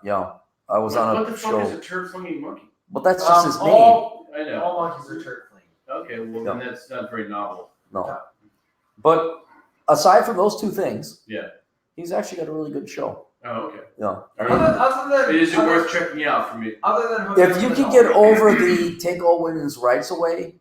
Yeah. I was on What a the fuck show. is a turd flinging monkey? But that's just his name. I know. All monkeys are turd flinging. Okay, well then that's not very novel. No. But aside from those two things, Yeah. he's actually got a really good show. Oh, okay. Yeah. I mean, Other than Is it worth checking out for me? Other than hooking if you up can with get all- over the take all women's rights away,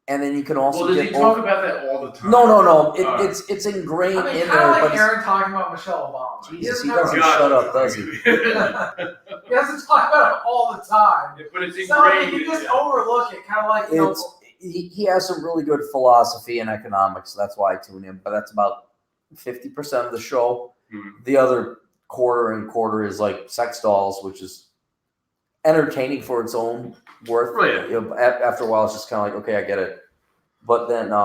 and then you can also Well, does get he talk over. about that all the time? No. Uh, It's ingrained I mean, in kind there, of but like it's, Aaron talking about Michelle Obama. Jesus, he never- doesn't shut up, does he? He doesn't talk about it all the time. But it's So like, ingrained. you just yeah. overlook it, kind of like you know. he has some really good philosophy and economics. That's why I tune in. But that's about 50% of the show. Mhm. The other quarter is like sex dolls, which is entertaining for its own worth. Oh, yeah. You know, after a while, it's just kind of like, okay, I get it. But then the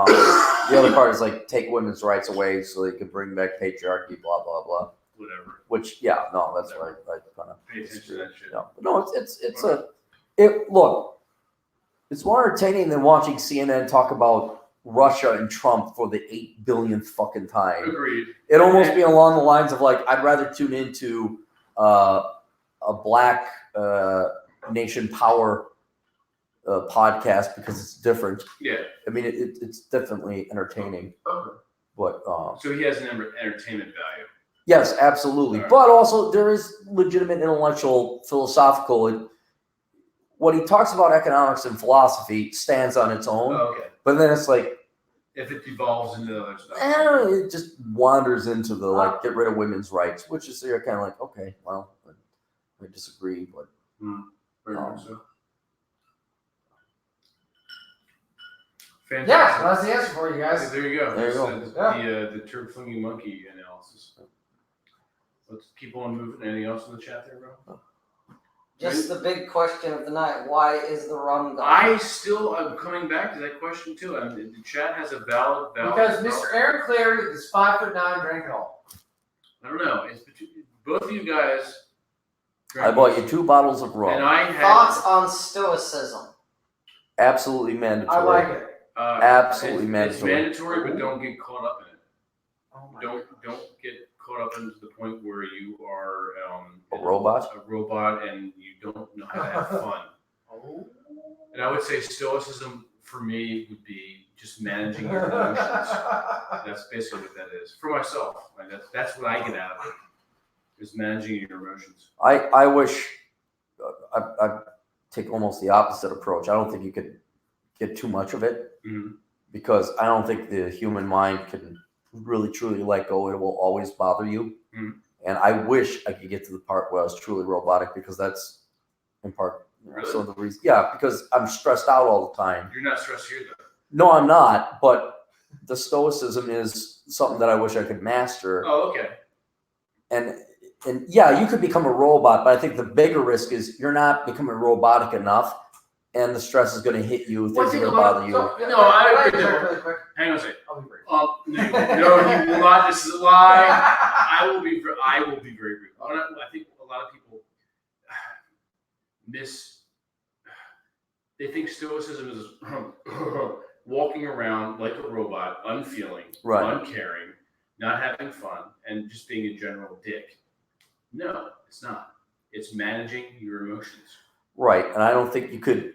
other part is like take women's rights away so they can bring back patriarchy, blah blah blah. Whatever. Which that's why I kind of Pay attention to that shit. yeah. But no, look. It's more entertaining than watching CNN talk about Russia and Trump for the 8 billionth fucking time. Agreed. It'd almost be along the lines of like, I'd rather tune into a Black Nation Power podcast because it's different. Yeah. I mean, it's definitely entertaining. Okay. But So he has an entertainment value. yes, absolutely. All right. But also there is legitimate intellectual, philosophical. What he talks about economics and philosophy stands on its own. Oh, okay. But then it's like, If it devolves into other stuff. it just wanders into the like get rid of women's rights, which is you're kind of like, okay, well, I disagree, but Very much so. Yeah, Fantastic. that's the answer for you guys. There you go. There you That's, go. the turd flinging monkey analysis. Let's keep on moving. Anything else in the chat there, bro? Just the big question of the night: why is the rum gone? I'm coming back to that question too. I mean, the chat has a valid. Because Mr. Aaron Clary is 5'9", drink it all. I don't know. It's both of you guys. I bought you 2 bottles of rum. And I had Thoughts on stoicism? Absolutely mandatory. I like it. Absolutely it's mandatory. mandatory, but don't get caught up in it. Oh my Don't get caught up into the point where you are A robot? A robot, and you don't know how to have fun. Oh. And I would say stoicism for me would be just managing your emotions. That's basically what that is for myself. Like that's what I get out of it. Is managing your emotions. I wish I take almost the opposite approach. I don't think you could get too much of it because I don't think the human mind can really truly let go. It will always bother you. And I wish I could get to the part where I was truly robotic because that's in part some of the reason. Yeah, because I'm stressed out all the time. You're not stressed here though. No, I'm not. But the stoicism is something that I wish I could master. Oh, okay. And yeah, you could become a robot, but I think the bigger risk is you're not becoming robotic enough, and the stress is going to hit you. Things are going to bother you. No, I agree. Really quick. Hang on a second. I'll be brief. No, you will not. This is a lie. I will be very brief. I think a lot of people they think stoicism is walking around like a robot, unfeeling, uncaring, not having fun, and just being a general dick. No, it's not. It's managing your emotions. Right, and I don't think you could.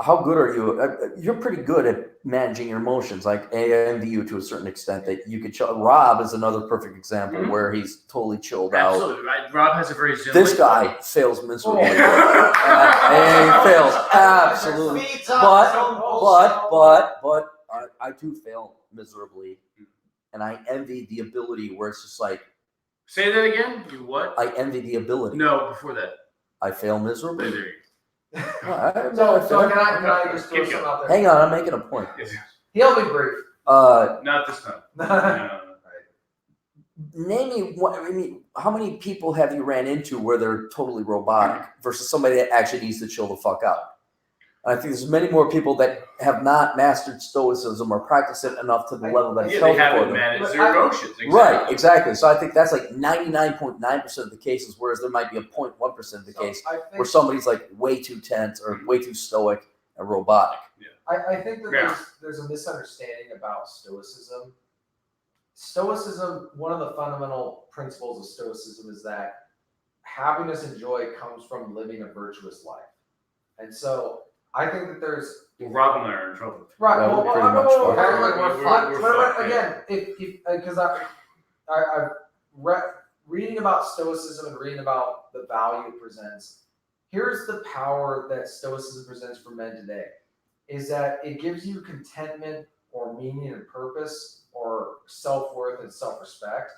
How good are you? You're pretty good at managing your emotions. Like I envy you to a certain extent that you could. Rob is another perfect example where he's totally chilled out. Absolutely, right. Rob has a very This guy fails miserably. And he fails absolutely. But I do fail miserably, and I envy the ability where it's just like. Say that again. You what? I envy the ability. No, before that. I fail miserably. There you So can I just throw something out there? Hang on, I'm making a point. He'll be brief. Not this time. No. Name me how many people have you ran into where they're totally robotic versus somebody that actually needs to chill the fuck out? And I think there's many more people that have not mastered stoicism or practiced it enough to the level that it's they healthy for haven't them. managed their emotions. Exactly. Right, exactly. So I think that's like 99.9% of the cases, whereas there might be a 0.1% of the case where somebody's like way too tense or way too stoic and robotic. Yeah. I think that there's a misunderstanding about stoicism. Stoicism, one of the fundamental principles of stoicism is that happiness and joy comes from living a virtuous life. And so I think that there's Rob and I are in trouble. right. Yeah, Well, we're pretty much fucked. We're again, if because I've reading about stoicism and reading about the value it presents. Here's the power that stoicism presents for men today: is that it gives you contentment or meaning and purpose or self-worth and self-respect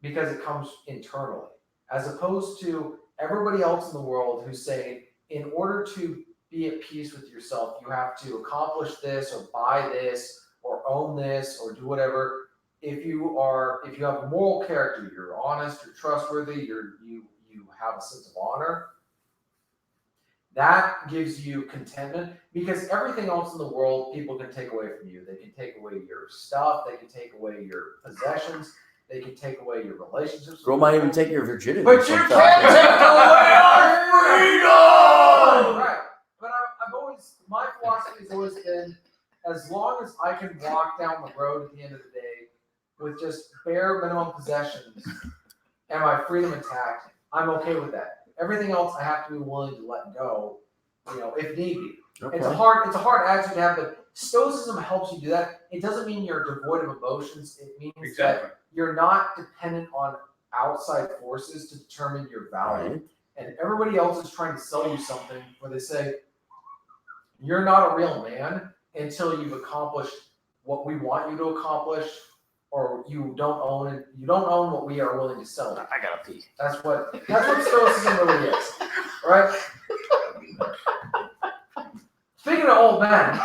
because it comes internally, as opposed to everybody else in the world who's saying, in order to be at peace with yourself, you have to accomplish this or buy this or own this or do whatever. If you have a moral character, you're honest, you're trustworthy, you have a sense of honor, that gives you contentment, because everything else in the world people can take away from you. They can take away your stuff, they can take away your possessions, they can take away your relationships. Girl might even take your virginity. But you can't take away our freedom! Right. But my philosophy has always been, as long as I can walk down the road at the end of the day with just bare minimum possessions and my freedom intact, I'm okay with that. Everything else I have to be willing to let go, if need be. Okay. It's a hard attitude to have, but stoicism helps you do that. It doesn't mean you're devoid of emotions. It means Exactly. that you're not dependent on outside forces to determine your value. Right. And everybody else is trying to sell you something where they say, you're not a real man until you've accomplished what we want you to accomplish, or you don't own what we are willing to sell you. I gotta pee. That's what stoicism really is, right? Speaking of old men,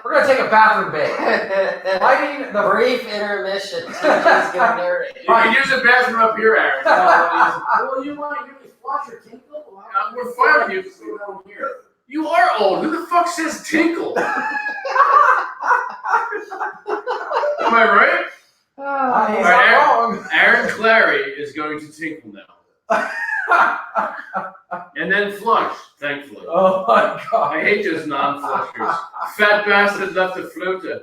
we're gonna take a bathroom break. Lighting the Brief intermission. TJ's gonna narrate. You can use the bathroom up here, Aaron. Well, you want to flush your tinkle? We're fine with you. Down here. You are old. Who the fuck says tinkle? Am I right? He's Alright, not wrong. Aaron Clary is going to tinkle now. And then flush, thankfully. Oh my god. I hate those non-flushers. Fat bastard left the floater.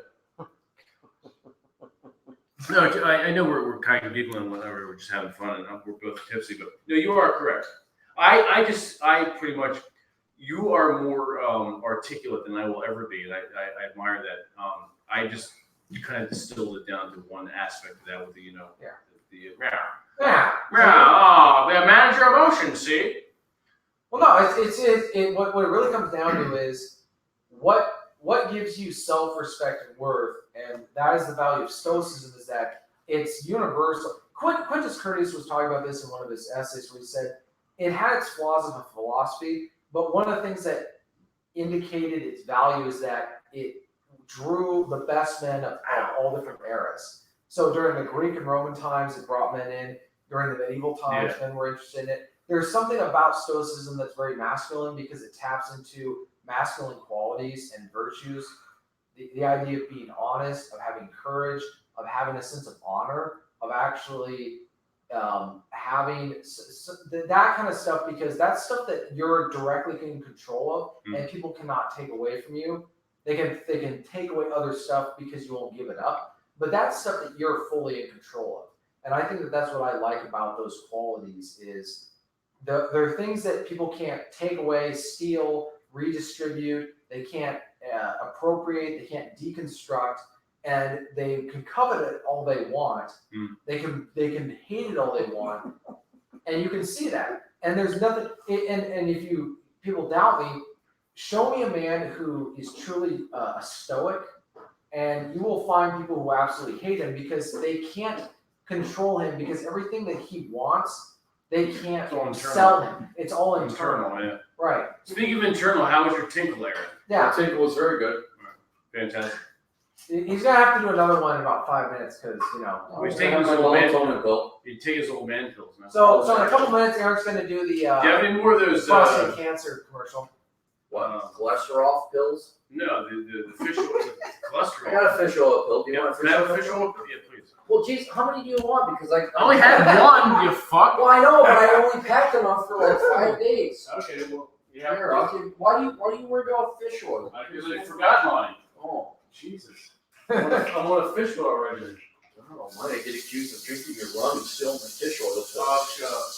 No, I know we're kind of giggling and whatever. We're just having fun, and we're both tipsy. But no, you are correct. I pretty much. You are more articulate than I will ever be, and I admire that. I just kind of distilled it down to one aspect of that with the Yeah. manage your emotions. See. Well, no, what it really comes down to is what gives you self-respect and worth, and that is the value of stoicism. Is that it's universal. Quintus Curtius was talking about this in one of his essays, where he said it had its flaws of a philosophy, but one of the things that indicated its value is that it drew the best men of all different eras. So during the Greek and Roman times, it brought men in. During the medieval times, men were interested in it. There's something about stoicism that's very masculine because it taps into masculine qualities and virtues. The idea of being honest, of having courage, of having a sense of honor, of actually having that kind of stuff, because that's stuff that you're directly in control of and people cannot take away from you. They can take away other stuff because you won't give it up, but that's stuff that you're fully in control of. And I think that that's what I like about those qualities is they're things that people can't take away, steal, redistribute. They can't appropriate. They can't deconstruct. And they can covet it all they want. They can hate it all they want, and you can see that. And there's nothing. And if people doubt me, show me a man who is truly a stoic, and you will find people who absolutely hate him because they can't control him, because everything that he wants, they can't sell him. It's all internal. Yeah. Right. Speaking of internal, how was your tinkle, Aaron? Yeah. The tinkle was very good. Fantastic. He's gonna have to do another one in about 5 minutes because He's I taking have his my old man. melatonin pill. He'd take his old man pills now. So in a couple minutes, Aaron's gonna do the do you have any more of those? prostate cancer commercial. What? Cholesterol pills? No, the fish oil, the cholesterol. I got a fish oil pill. Do you want a fish Can I oil have a pill? fish oil? Yeah, please. Well, geez, how many do you want? Because I I only had one, you fuck. Well, I know, but I only packed enough for like 5 days. Okay, well, yeah. Here, I'll give. Why do you worry about fish oil? Because I forgot mine. Oh, Jesus. I want a fish oil regimen. I don't know why I get accused of drinking your rum and stealing my fish oil. Oh, shut up.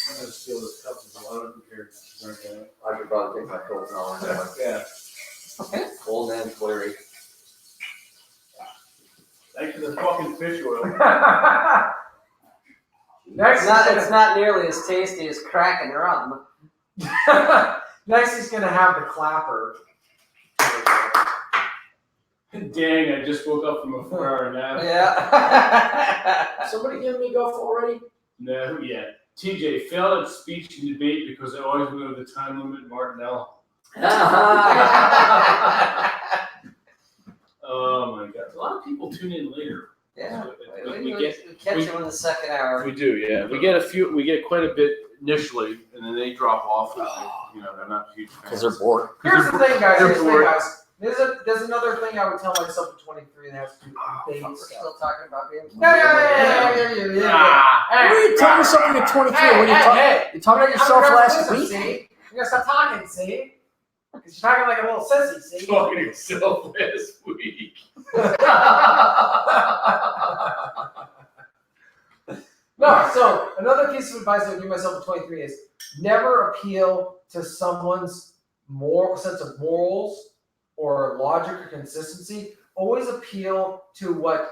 I'm gonna steal this cup as well. I don't care. Okay. I should probably take my pills now. Anyway. Yeah. Old man Clary. Thanks for the fucking fish oil. Next, It's not nearly as tasty as cracking rum. next he's gonna have the clapper. Dang, I just woke up from a 4-hour nap. Yeah. Somebody giving me guff already? No, who yet? TJ failed at speech and debate because I always went over the time limit, Martinell. Oh my God. A lot of people tune in later. Yeah. We We catch him in the second hour. We do, yeah. We get quite a bit initially, and then they drop off. They're not huge fans. Because they're bored. Here's the thing, guys. They're Here's the thing, bored. guys. There's another thing I would tell myself at 23 that has to do with baby We're stuff. still talking about being. Yeah. Ah, Why are you telling yourself you're 23 when you talking to yourself last week? See? You gotta stop talking, see? Because you're talking like a little sissy, see? talking to yourself last week. No, so another piece of advice I would give myself at 23 is never appeal to someone's sense of morals or logic or consistency. Always appeal to what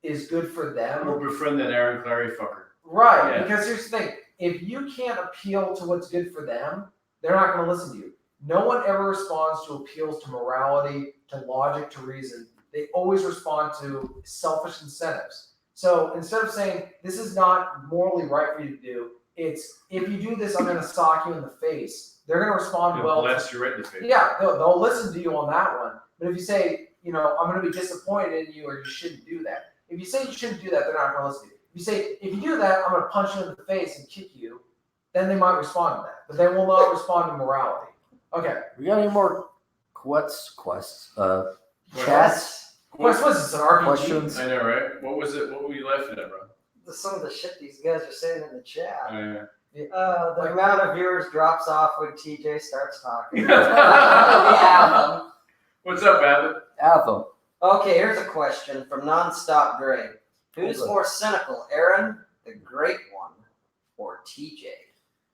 is good for them. Or befriend that Aaron Clary fucker. Right, Yeah. because here's the thing. If you can't appeal to what's good for them, they're not going to listen to you. No one ever responds to appeals to morality, to logic, to reason. They always respond to selfish incentives. So instead of saying, this is not morally right for you to do, it's, if you do this, I'm going to sock you in the face. They're going to respond He'll well. blast you right in the face. Yeah, they'll listen to you on that one. But if you say, I'm going to be disappointed in you or you shouldn't do that. If you say you shouldn't do that, they're not going to listen to you. If you say, if you do that, I'm going to punch you in the face and kick you, then they might respond to that. But they will not respond to morality. Okay. We got any more quests? Chats. Quest was this, an RPG? Questions? I know, right? What was it? What were you laughing at, bro? Some of the shit these guys are saying in the chat. Yeah. The amount of viewers drops off when TJ starts talking. What's up, Abbott? Atham. Okay, here's a question from Nonstop Dre. Who's Okay. more cynical, Aaron, the Great One, or TJ?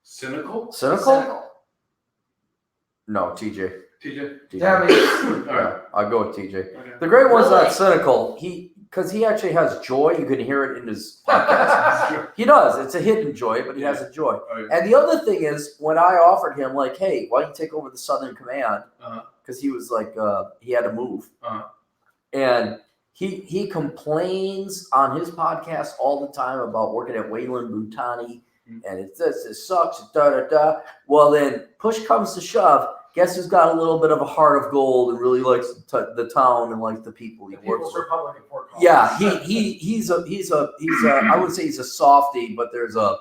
Cynical? Cynical? No, TJ. TJ? Yeah, I mean, All right. I'll go with TJ. Okay. The great one's Really? not cynical. Because he actually has joy. You can hear it in his podcast. He does. It's a hidden joy, but he has a joy. Oh, yeah. And the other thing is, when I offered him, like, hey, why don't you take over the Southern Command? Uh-huh. Because he was like, he had to move. Uh-huh. And he complains on his podcast all the time about working at Wayland Butani. And it's this, it sucks, da-da-da. Well, then push comes to shove. Guess who's got a little bit of a heart of gold and really likes the town and likes the people he the works People's with. Republic of Fort Collins. Yeah, he's a I would say he's a softie, but there's a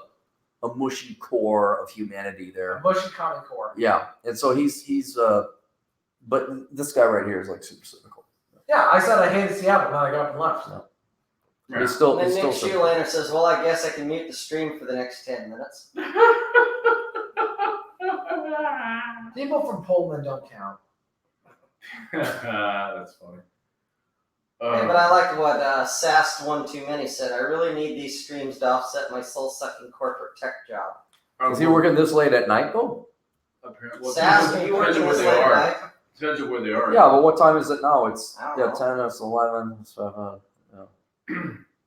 mushy core of humanity A there. mushy common core. Yeah, and so he's but this guy right here is like super cynical. Yeah, I said I hated Seattle, and then I got up and left. No. Yeah. He's still And he's then still Nick cynical. Shoelander says, well, I guess I can mute the stream for the next 10 minutes. People from Poland don't count. That's funny. Hey, but I like what Sast One Too Many said. I really need these streams to offset my soul-sucking corporate tech job. Is he working this late at night though? Apparently, well, Sast, are you depends working on where this they late are. night? Depends on where they are. Yeah, but what time is it now? It's I don't know. 10, it's 11, it's 7.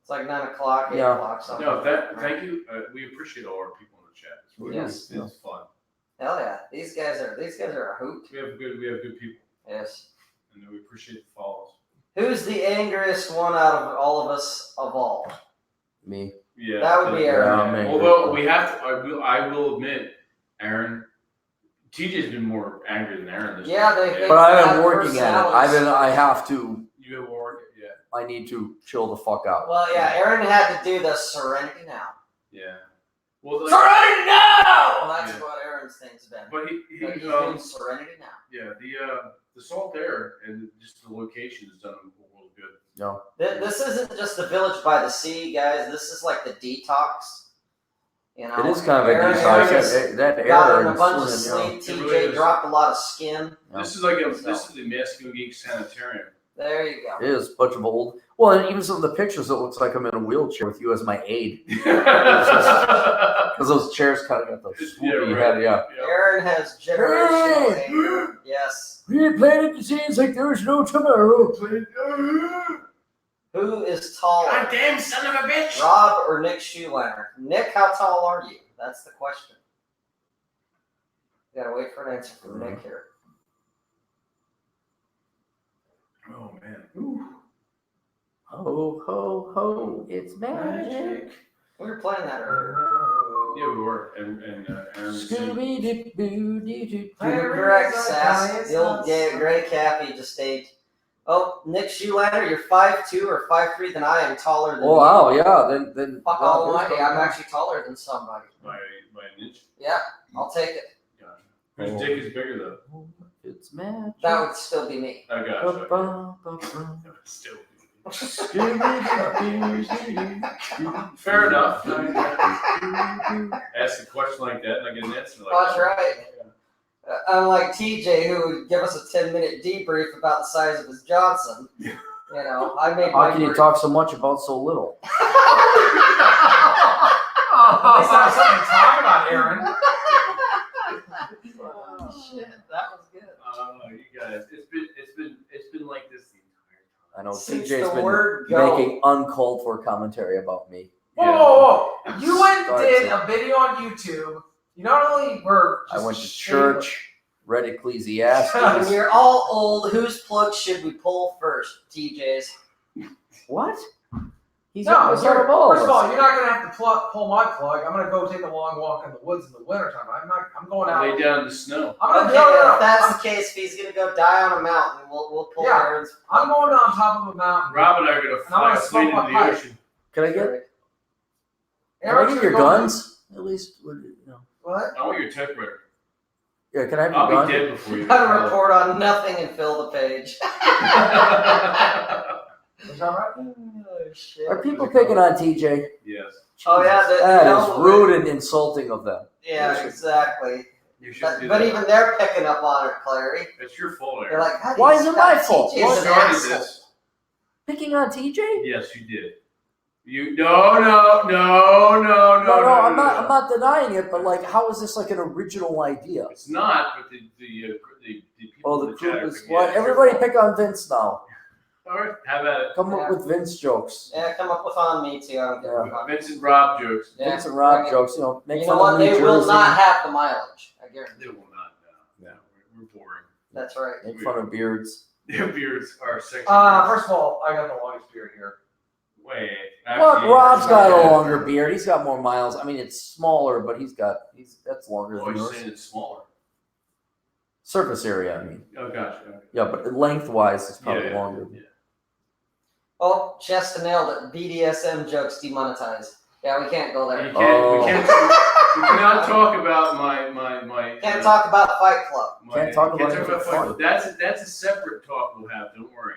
It's like 9 o'clock, 8 Yeah. o'clock, something. No, thank you. We appreciate all our people in the chat. It's really Yes. it's fun. Hell yeah, these guys are a hoot. We have good people, Yes. and we appreciate the follows. Who's the angriest one out of all of us of all? Me. Yeah, That would be Aaron. Yeah, I'm angry. Although we have to, I will admit, Aaron, TJ's been more angry than Aaron. This Yeah, week. they- But I've Bad been working at it. personalities. I have to. You have work, yeah, I need to chill the fuck out. Well, yeah, Aaron had to do the Serenity Now. yeah. Well, like, Serenity Now! Well, that's Yeah. what Aaron's thing's been. but But he's doing Serenity Now. yeah, the salt air and just the location has done him a little good. No. This isn't just the village by the sea, guys. This is like the detox. You know, It is kind of a Aaron detox. has That air gotten a and bunch of swimming, sleep. It TJ really is. dropped a lot of skin. Yeah. This is like So- this is the Masculine Geek Sanitarium. There you go. It is a bunch of old. Well, and even some of the pictures, it looks like I'm in a wheelchair with you as my aide. Because those chairs kind of got the swoopy head. Yeah. Aaron has generational anger. Yes. We planted the scenes like there was no tomorrow. Who is taller, God damn son of a bitch! Rob or Nick Shoeliner? Nick, how tall are you? That's the question. You gotta wait for an answer from Nick here. Oh man. Ho, ho, ho, it's magic. We were playing that earlier. Yeah, we were, and Aaron. Scooby doo doo doo doo. You're correct, Sass. The old gray Cappy just stayed. Oh, Nick Shoeliner, you're 5'2" or 5'3", then I am taller than Oh you. wow, yeah. Then. Fuck well, almighty, I'm actually taller than somebody. by an inch. Yeah, I'll take it. Gotcha. Whose dick is bigger though? It's magic. That would still be me. I got you. Ba-ba-ba-ba. Still. Scooby-Doo. Fair enough. Ask a question like that and I get an answer like That's that. right. Unlike TJ, who would give us a 10-minute debrief about the size of his Johnson. You know, I made How my can you talk so much about so little? least I have something to talk about, Aaron. Oh, shit, that was good. You guys, it's been like this the entire time. I know Since TJ's the been word go. making uncalled for commentary about me. Whoa! You went and Starts did it. a video on YouTube. You not only were I just went to shameless- church, read Ecclesiastes. When we're all old, whose plug should we pull first? TJ's. What? He's No, youngest out of all first of all, us. you're not gonna have to pull my plug. I'm gonna go take a long walk in the woods in the wintertime. I'm going out. Lay down in the snow. I'm gonna Okay, no. if that's the case, if he's gonna go die on a mountain, we'll pull Yeah. Aaron's. I'm going on top of a mountain. Rob and I are gonna I'm fly gonna a plane smoke into my the pipe. ocean. Can I get Aaron's your gonna go- guns? At least, you know. What? I want your typewriter. Yeah, can I have your I'll gun? be dead before you. Gotta report on nothing and fill the page. Is that right? Oh, shit. Are people picking on TJ? Yes. Oh, yeah, Jesus, the- that you is know, rude and insulting of them. Yeah, exactly. You should But, do but that. even they're picking up on it, Clary. It's your fault, They're Aaron. like, how do Why you is it stop my fault? TJ's You an started asshole? this. Picking on TJ? Yes, you did. You no. No, I'm not denying it, but like, how is this like an original idea? It's not, but the people. Oh, the in group chat are is thinking, what? yeah, it's your Everybody fault. pick on Vince now. All right, have at it. Come Yeah. up with Vince jokes. Yeah, come up with on me too. I don't give a fuck. Vincent Rob jokes. Yeah, Vince and Rob bring it. jokes. You know, make You fun know what? of New They Jersey. will not have the mileage. I guarantee. They will not. No, we're boring. That's right. Make fun of beards. Their beards are sexy. First of all, I got the longest beard here. Wait. Well, actually, Rob's got a yeah. longer beard. He's got more miles. I mean, it's smaller, but that's longer Oh, than you're yours. saying it's smaller. Surface area, I mean. Oh, gotcha. Okay. Yeah, but lengthwise, it's probably Yeah. longer. Yeah. Oh, Chesta nailed it. BDSM jokes demonetized. Yeah, we can't go You there. Oh. we cannot talk about my Can't talk about Fight Club. Can't talk about anything Fight. fun. That's a separate talk we'll have. Don't worry.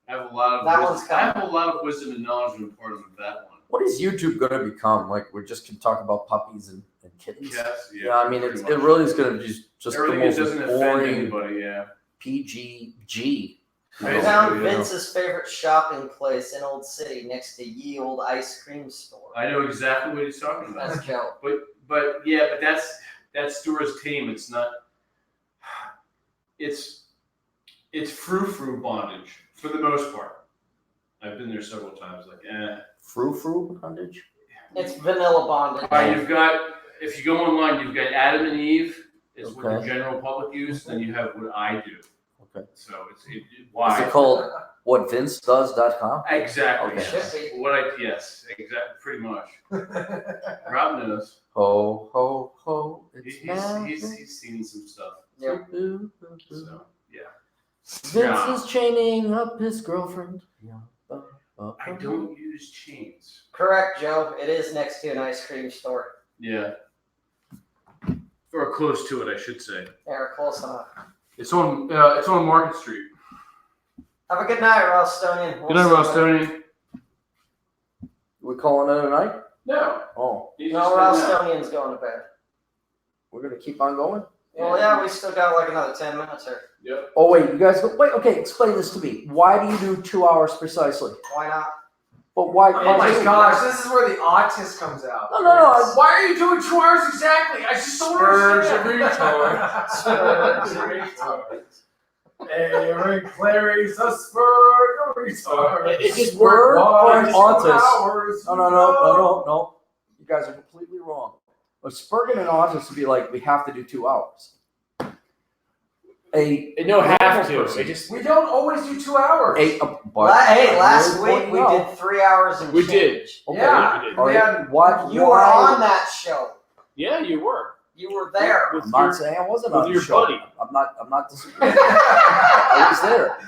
I have a lot of That wisdom. one's I coming. have a lot of wisdom and knowledge to impart on that one. What is YouTube going to become? Like, we just can talk about puppies and kittens? Yes. Yeah, I mean, pretty it much. really is going to be just the Everything that most doesn't offend boring anybody. Yeah. PGG. We Basically, found yeah. Vince's favorite shopping place in Old City next to Ye Old Ice Cream Store. I know exactly what he's talking about. That's Joe. But that store is tame. It's not. It's frou-frou bondage for the most part. I've been there several times. Like, Frou-frou bondage? It's vanilla bondage. All right, you've got, if you go online, you've got Adam and Eve. Is what the Okay. general public use. Then you have what I do. Okay. So why? Is it called whatvincedoes.com? Exactly. Okay. Yes. Yes. Exactly. Pretty much. Rob knows. Ho, ho, ho. It's He's seen some stuff. Yep. So yeah. Vince is chaining up his girlfriend. I don't use chains. Correct, Joe. It is next to an ice cream store. Yeah. Or close to it, I should say. Yeah, close enough. It's on Market Street. Have a good night, Ralstonian. Good night, Ralstonian. We calling it a night? No. Oh, He's No, just saying Ralstonian's going to bed. we're going to keep on going? Well, yeah, we still got like another 10 minutes here. that. Yep. Oh, wait, you guys go. Wait, okay, explain this to me. Why do you do 2 hours precisely? Why not? But why? Oh my gosh, this is where the autist comes out. No. Why are you doing 2 hours exactly? I just don't understand. Spurs of retard. Aaron Clary's a spur of retard. It just worked for an autist. Hours, No. You guys are completely wrong. A Spurgeon and autist would be like, we have to do 2 hours. They don't have to. person. They just. We don't always do 2 hours. Hey, Last really week we pointing out. did 3 hours and We did. change. Okay. Yeah, we did. All we right, had- what? You were on that show. Yeah, you were. You were there. With I'm not your, saying I wasn't with on your the show. buddy. I'm not disagreeing. I was there.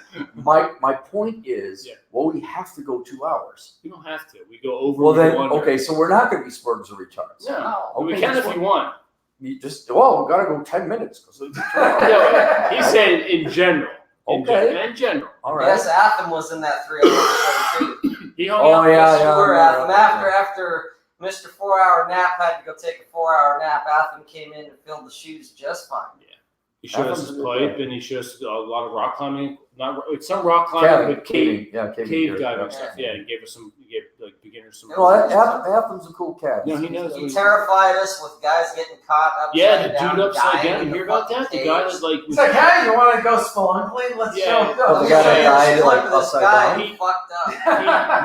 My point is, Yeah. well, we have to go 2 hours. we don't have to. We go over. Well, we then, go under. okay, so we're not going to be Spurgeons or retards. No, Oh, we okay, can just if you want. You just, we got to go 10 minutes. 'Cause it's 2 hours. Yeah, he said in general. Okay. In general. All right. Yes, Atham was in that 3 hour show too. He hung Oh, out. yeah, Sure, yeah. Atham. After Mr. 4 hour nap had to go take a 4 hour nap, Atham came in and filled the shoes just fine. He showed us Athens his is a good pipe, guy. and he showed us a lot of rock climbing. Not some rock climbing, but cave Yeah, cave diving gear. stuff. Yeah, he gave us some. He gave like beginner So No, Athem's a cool cat. No, he knows. He terrified us with guys getting caught upside Yeah, the down. dude upside dying down. in You the hear about fucking that? The guy cage. that like It's like, hey, you want to go spelunking? Let's Yeah. go. Oh, the guy that died, Look like, at this upside guy, down? he fucked up.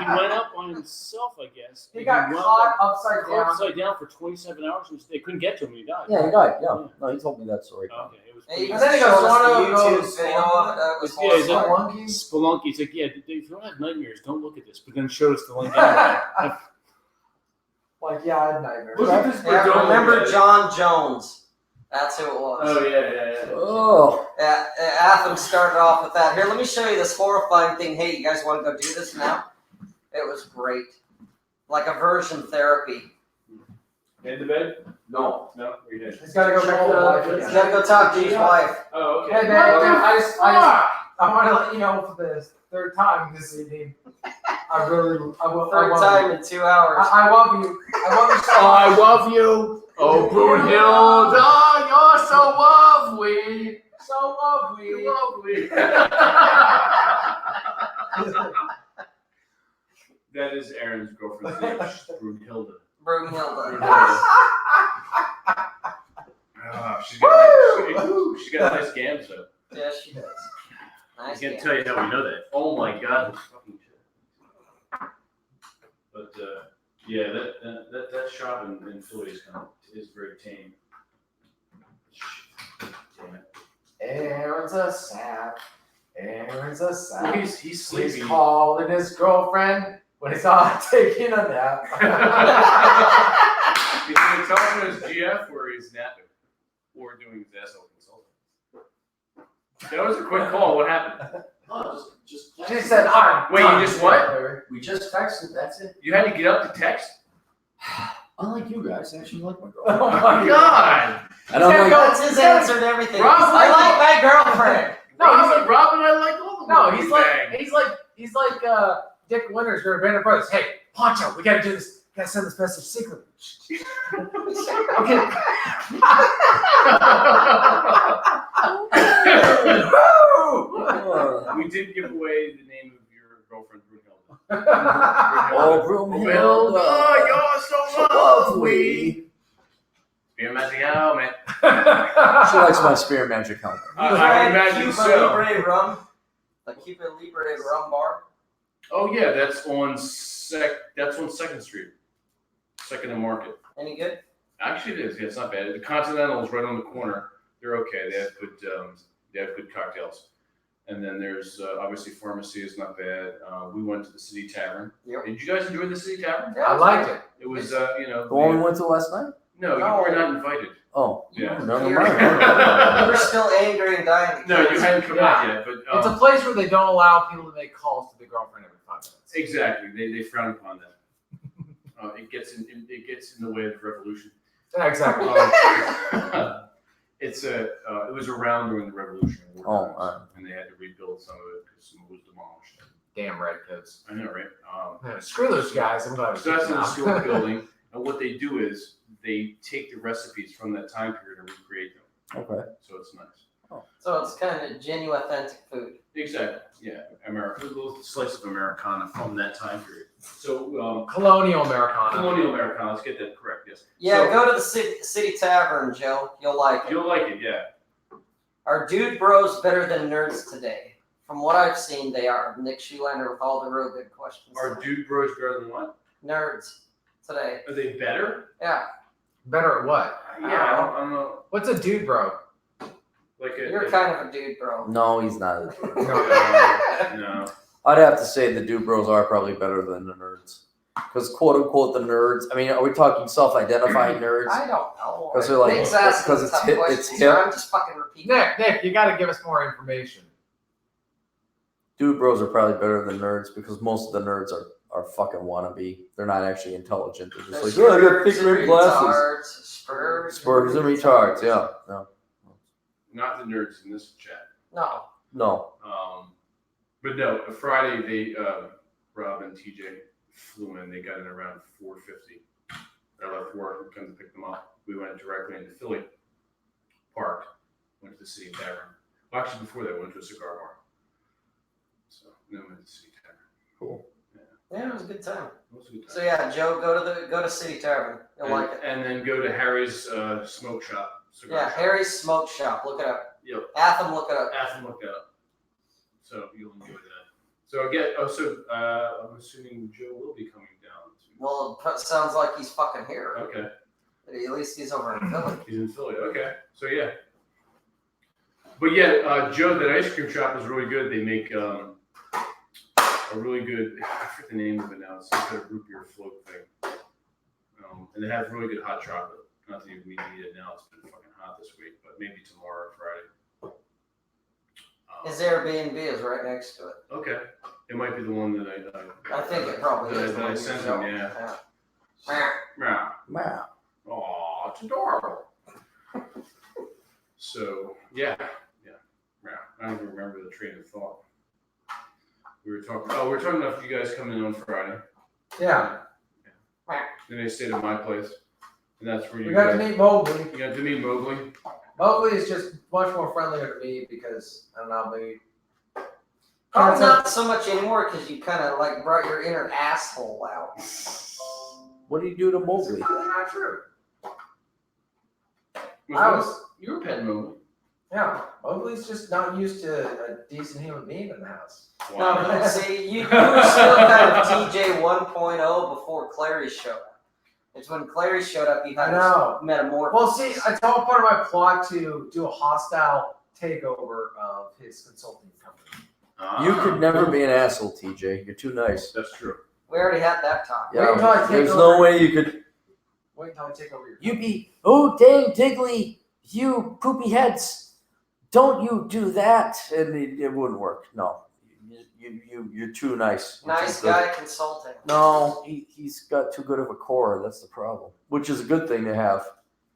he went up on himself, I guess. He and got wound caught up upside down. upside down for 27 hours. And they couldn't get to him. He died. Yeah, he died. Yeah, no, he told me that story. Okay, it was. And he And then he goes, showed us "Wanna the go YouTube video of it. That was Yeah, he's like, horrifying. Spelunky? Spelunky. He's like, yeah, if you don't have nightmares, don't look at this. But then showed us the link anyway. Like, yeah, I had nightmares. Look at this. Yeah, remember John Jones? That's who it was. Oh yeah. Oh, Yeah, Atham started off with that. Here, let me show you this horrifying thing. Hey, you guys want to go do this now? It was great. Like aversion therapy. In the bed? No. No, we did. He's got to go back to the wife He's again. got to go talk to his wife. Oh, okay. Hey, babe, I want to let you know for the third time this evening. I Third love time you. in 2 hours. I love you. I love you so I much. love you. Oh, Brunhilde, you're so lovely. So lovely. You're lovely. That is Aaron's girlfriend's name, Brunhilde. Brunhilde. She's got nice gams though. Yes, she does. I Nice can't game. tell you how we know that. Oh my god, this fucking shit. But yeah, that shop in Philly is very tame. Damn it. Aaron's a sap. Aaron's a sap. He's He's sleepy. calling his girlfriend when he's not taking a nap. He's either talking to his GF or he's napping. Or doing his asshole consulting. That was a quick call. What happened? No, just She said, I'm Wait, you just what? we just texted. That's it. You had to get up to text? Unlike you guys, I actually like my girl. Oh Oh my my god! and I'm like, That's his answer to everything. Rob, I like my girlfriend. Robin, I like all the No, women he's like Dick Winters or Band of Brothers. Hey, Poncho, we gotta do this. Gotta send this message secretly. Okay. oh, We did give away the name of your girlfriend, Brunhilde. Brunhilde, you're so lovely. Spear magic helmet. she likes my spear magic helmet. I imagine Cuba so. Libre rum. The Cuba Libre rum bar. Oh yeah, that's on Second Street, Second and Market. Any good? Actually, it is. Yeah, it's not bad. The Continental is right on the corner. They're okay. They have good cocktails. And then there's obviously Pharmacy is not bad. We went to the City Tavern. Yep. Did you guys enjoy the City Tavern? I liked it. It was The one we went to last night? No, you were not invited. Oh, Yeah. never You're- mind. We're still angry and dying. No, you hadn't come out yet. But It's a place where they don't allow people to make calls to the girlfriend every 5 minutes. exactly, they frown upon that. It gets in the way of revolution. Yeah, exactly. It was around during the Revolution. Oh, And they had to rebuild some of it because some of it was demolished. Damn redcoats. I know, right? Man, screw those guys. I'm glad So that's in the now. historic building, and what they do is they take the recipes from that time period and recreate them. Okay. So it's nice. So it's kind of genuine, authentic food. Exactly. Yeah, America, a little slice of Americana from that time period. So Colonial Americana. colonial Americana. Let's get that correct. Yes. Yeah, So, go to the City Tavern, Joe. You'll like it. You'll like it. Yeah. Are dude bros better than nerds today? From what I've seen, they are. Nick Schulander with all the real good questions. Are dude bros better than what? Nerds today? Are they better? Yeah. Better at what? Yeah, I don't know. What's a dude, bro? Like You're kind of a dude, bro. No, he's not. no. I'd have to say the dude bros are probably better than the nerds. Because quote unquote the nerds, I mean, are we talking self-identifying nerds? I don't know. 'Cause they're like- Nick's asking because it's tough hip- questions it's here. hip. I'm just fucking repeating. Nick, you got to give us more information. Dude bros are probably better than nerds because most of the nerds are fucking wannabe. They're not actually intelligent. They're just like, oh, I got thick rimmed glasses. Spurs and retards, yeah. No. Not the nerds in this chat. No. No. But no, Friday they Rob and TJ flew in. They got in around 4:50. I left work and come to pick them up. We went directly into Philly, parked, went to the City Tavern. Well, actually, before that, went to a cigar bar. So then went to the City Tavern. Cool. Yeah. Yeah, it was a good time. It was a good time. So yeah, Joe, go to City Tavern. You'll like it. And then go to Harry's smoke shop. Cigar Yeah, shop. Harry's Smoke Shop. Look it up. Yep. Atham, look it up. Ask them look that up. So you'll enjoy that. So again, I'm assuming Joe will be coming down. Well, it sounds like he's fucking here. Okay. At least he's over in Philly. He's in Philly. Okay. So yeah. But yeah, Joe, that ice cream shop is really good. They make a really good. I forget the name of it now. It's some kind of root beer float thing. And they have really good hot chocolate. Not that we need it now. It's been fucking hot this week, but maybe tomorrow or Friday. His Airbnb is right next to it. Okay. It might be the one that I think it probably is. that I sent him. Yeah. Yeah. Wow. Aw, it's adorable. So yeah. I don't even remember the train of thought. We were talking about you guys coming in on Friday. Yeah. Then they stayed at my place, and that's where We got to meet Mowgli. You got to meet Mowgli. Mowgli is just much more friendlier to me because, I don't know, maybe. Probably not so much anymore because you kind of like brought your inner asshole out. What do you do to It's Mowgli? really not true. You were petting Mowgli. Yeah, Mowgli's just not used to a decent human being in the house. Wow. No, see, you were still kind of TJ 1.0 before Clary showed up. It's when Clary showed up you had I know. this metamorphosis. Well, see, it's all part of my plot to do a hostile takeover of his consulting company. You could never be an asshole, TJ. You're too nice. That's true. We already had that talk. Wait until I Yeah, take there's over. no way you could. Wait until I take over your You company. be, oh dang diggly, you poopy heads. Don't you do that? And it wouldn't work. No. You're too nice. You're Nice too good. guy consulting. No, he's got too good of a core. That's the problem. Which is a good thing to have.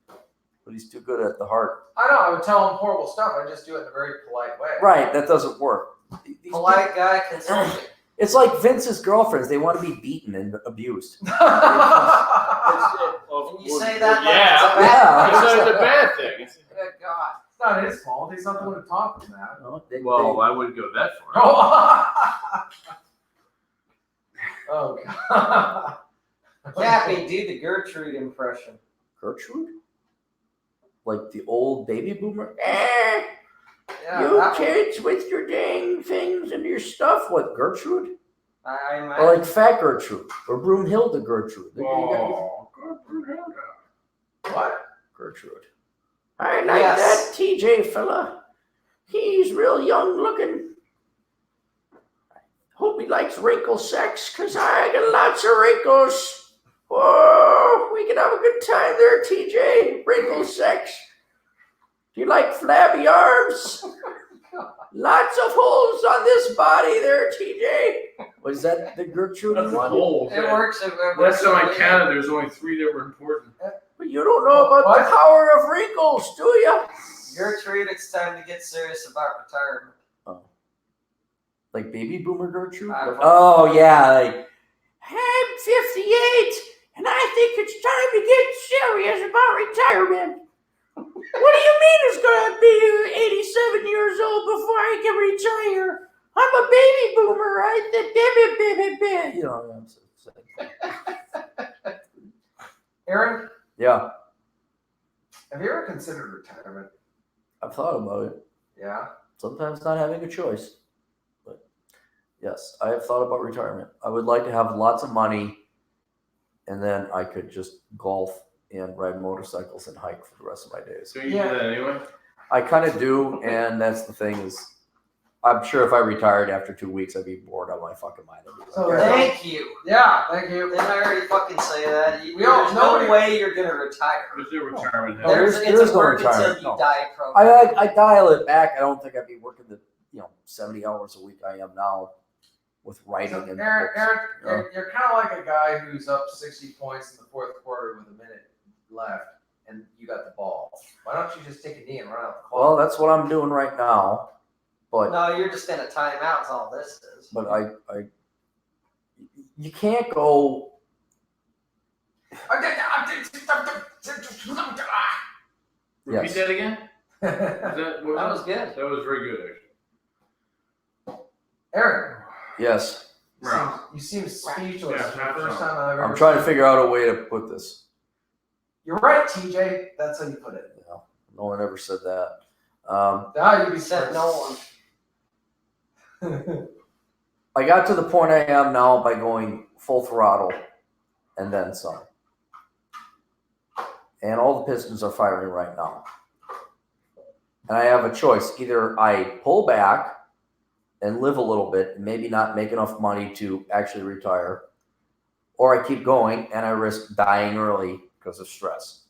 But he's too good at the heart. I know, I would tell him horrible stuff. I just do it in a very polite way. Right, that doesn't work. These Polite guy consulting. It's like Vince's girlfriends. They want to be beaten and abused. And you say that like it's a bad Yeah. It's a bad thing. Good God. It's not his fault. He's not the one who taught him that. No, I wouldn't go that far. Oh, God. Cappy, do the Gertrude impression. Gertrude? Like the old baby boomer? Yeah, You that one. kids with your dang things and your stuff. What, Gertrude? I Or imagine. like Fat Gertrude? Or Broomhilda Gertrude? Oh, What? Gertrude. I like Yes. that TJ fella. He's real young looking. Hope he likes wrinkle sex, because I got lots of wrinkles. Whoa, we can have a good time there, TJ. Wrinkle sex. Do you like flabby arms? Lots of holes on this body there, TJ. Was that the Gertrude That's the one? whole It thing. works. It Last works time I really counted, there's only 3 that were important. But you don't know about What? the power of wrinkles, do you? Gertrude, it's time to get serious about retirement. Like baby boomer Gertrude? I- Oh, yeah. Like, I'm 58, and I think it's time to get serious about retirement. What do you mean it's going to be 87 years old before I can retire? I'm a baby boomer, right? The baby. You know, Aaron, yeah, have you ever considered retirement? I've thought about it. Yeah. Sometimes not having a choice. But yes, I have thought about retirement. I would like to have lots of money, and then I could just golf and ride motorcycles and hike for the rest of my days. So you Yeah. do that anyway? I kind of do, and that's the thing is, I'm sure if I retired after 2 weeks, I'd be bored out of my fucking mind. I'd be like, So "Yeah." Thank you. Yeah, thank you. Didn't I already fucking say that? all- There's nobody- no way you're gonna retire. What's their retirement? No, health? there's It's a no work until retirement, you no. die program. I dial it back. I don't think I'd be working the 70 hours a week I am now with writing So, and Aaron, books. Aaron, you're kind of like a guy who's up 60 points in the fourth quarter with a minute left, and you got the ball. Why don't you just take a knee and run out the Well, clock? that's what I'm doing right now. But No, you're just in a timeout. Is all this is. but you can't go. Repeat Yes. that again? Is That that was good. That was very good, actually. Aaron, Yes. Right. You seem speechless. Yeah, It's the first time I've ever I'm trying to seen- figure out a way to put this. You're right, TJ. That's how you put it. You know, no one ever said that. Now you Except no one. I got to the point I am now by going full throttle and then some. And all the pistons are firing right now. And I have a choice. Either I pull back and live a little bit and maybe not make enough money to actually retire, or I keep going and I risk dying early because of stress.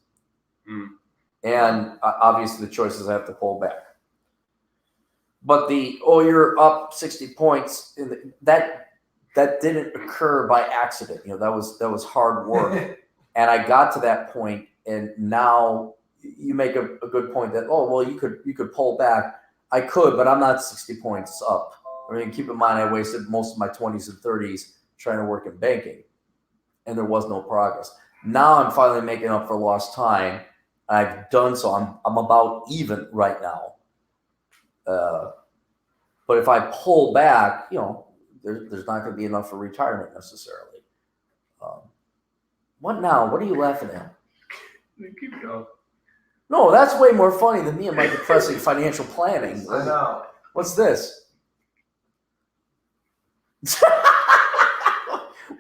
And obviously the choice is I have to pull back. But you're up 60 points, that didn't occur by accident. You know, that was hard work. And I got to that point, and now you make a good point that, you could pull back. I could, but I'm not 60 points up. I mean, keep in mind, I wasted most of my 20s and 30s trying to work in banking, and there was no progress. Now I'm finally making up for lost time. I've done so. I'm about even right now. But if I pull back, there's not going to be enough for retirement necessarily. What now? What are you laughing at? Keep going. No, that's way more funny than me and my depressing financial planning. I know. What's this?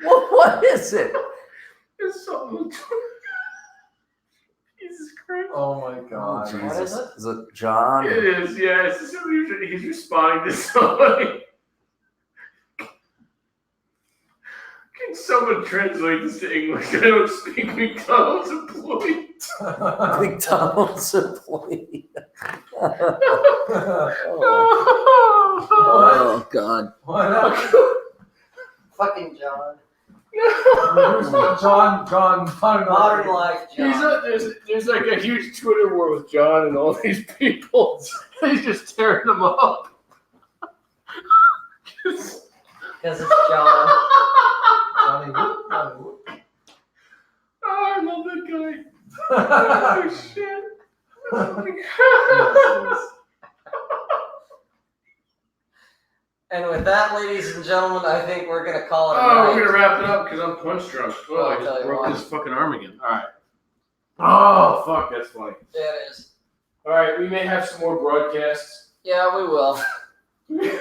What is it? It's something. Jesus Christ. Oh my God. Jesus. What is it? Is it John? It is, yeah. It's somebody, he's responding to somebody. Can someone translate this to English? I don't speak McDonald's employee. McDonald's employee. Oh, God. Fucking John. John, Modern life, John. There's like a huge Twitter war with John and all these people. He's just tearing them up. Because it's John. Johnny Whoop. Oh, I love that guy. Oh, shit. Oh, my God. And with that, ladies and gentlemen, I think we're going to call it a Oh, night. we're going to wrap it up because I'm punch drunk. Oh, I I'll tell just you broke what. this fucking arm again. All right. Oh, fuck, that's funny. Yeah, it is. All right, we may have some more broadcasts. Yeah, we will. Good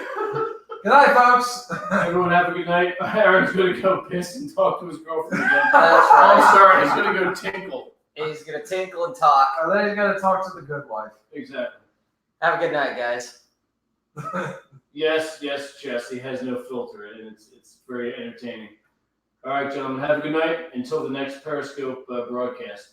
night, folks. Everyone have a good night. Aaron's going to go piss and talk to his girlfriend again. That's I'm right. sorry, he's going to go tinkle. He's going to tinkle and talk. Are they going to talk to the good wife? Exactly. Have a good night, guys. Yes, Jess. He has no filter, and it's very entertaining. All right, gentlemen, have a good night. Until the next Periscope broadcast.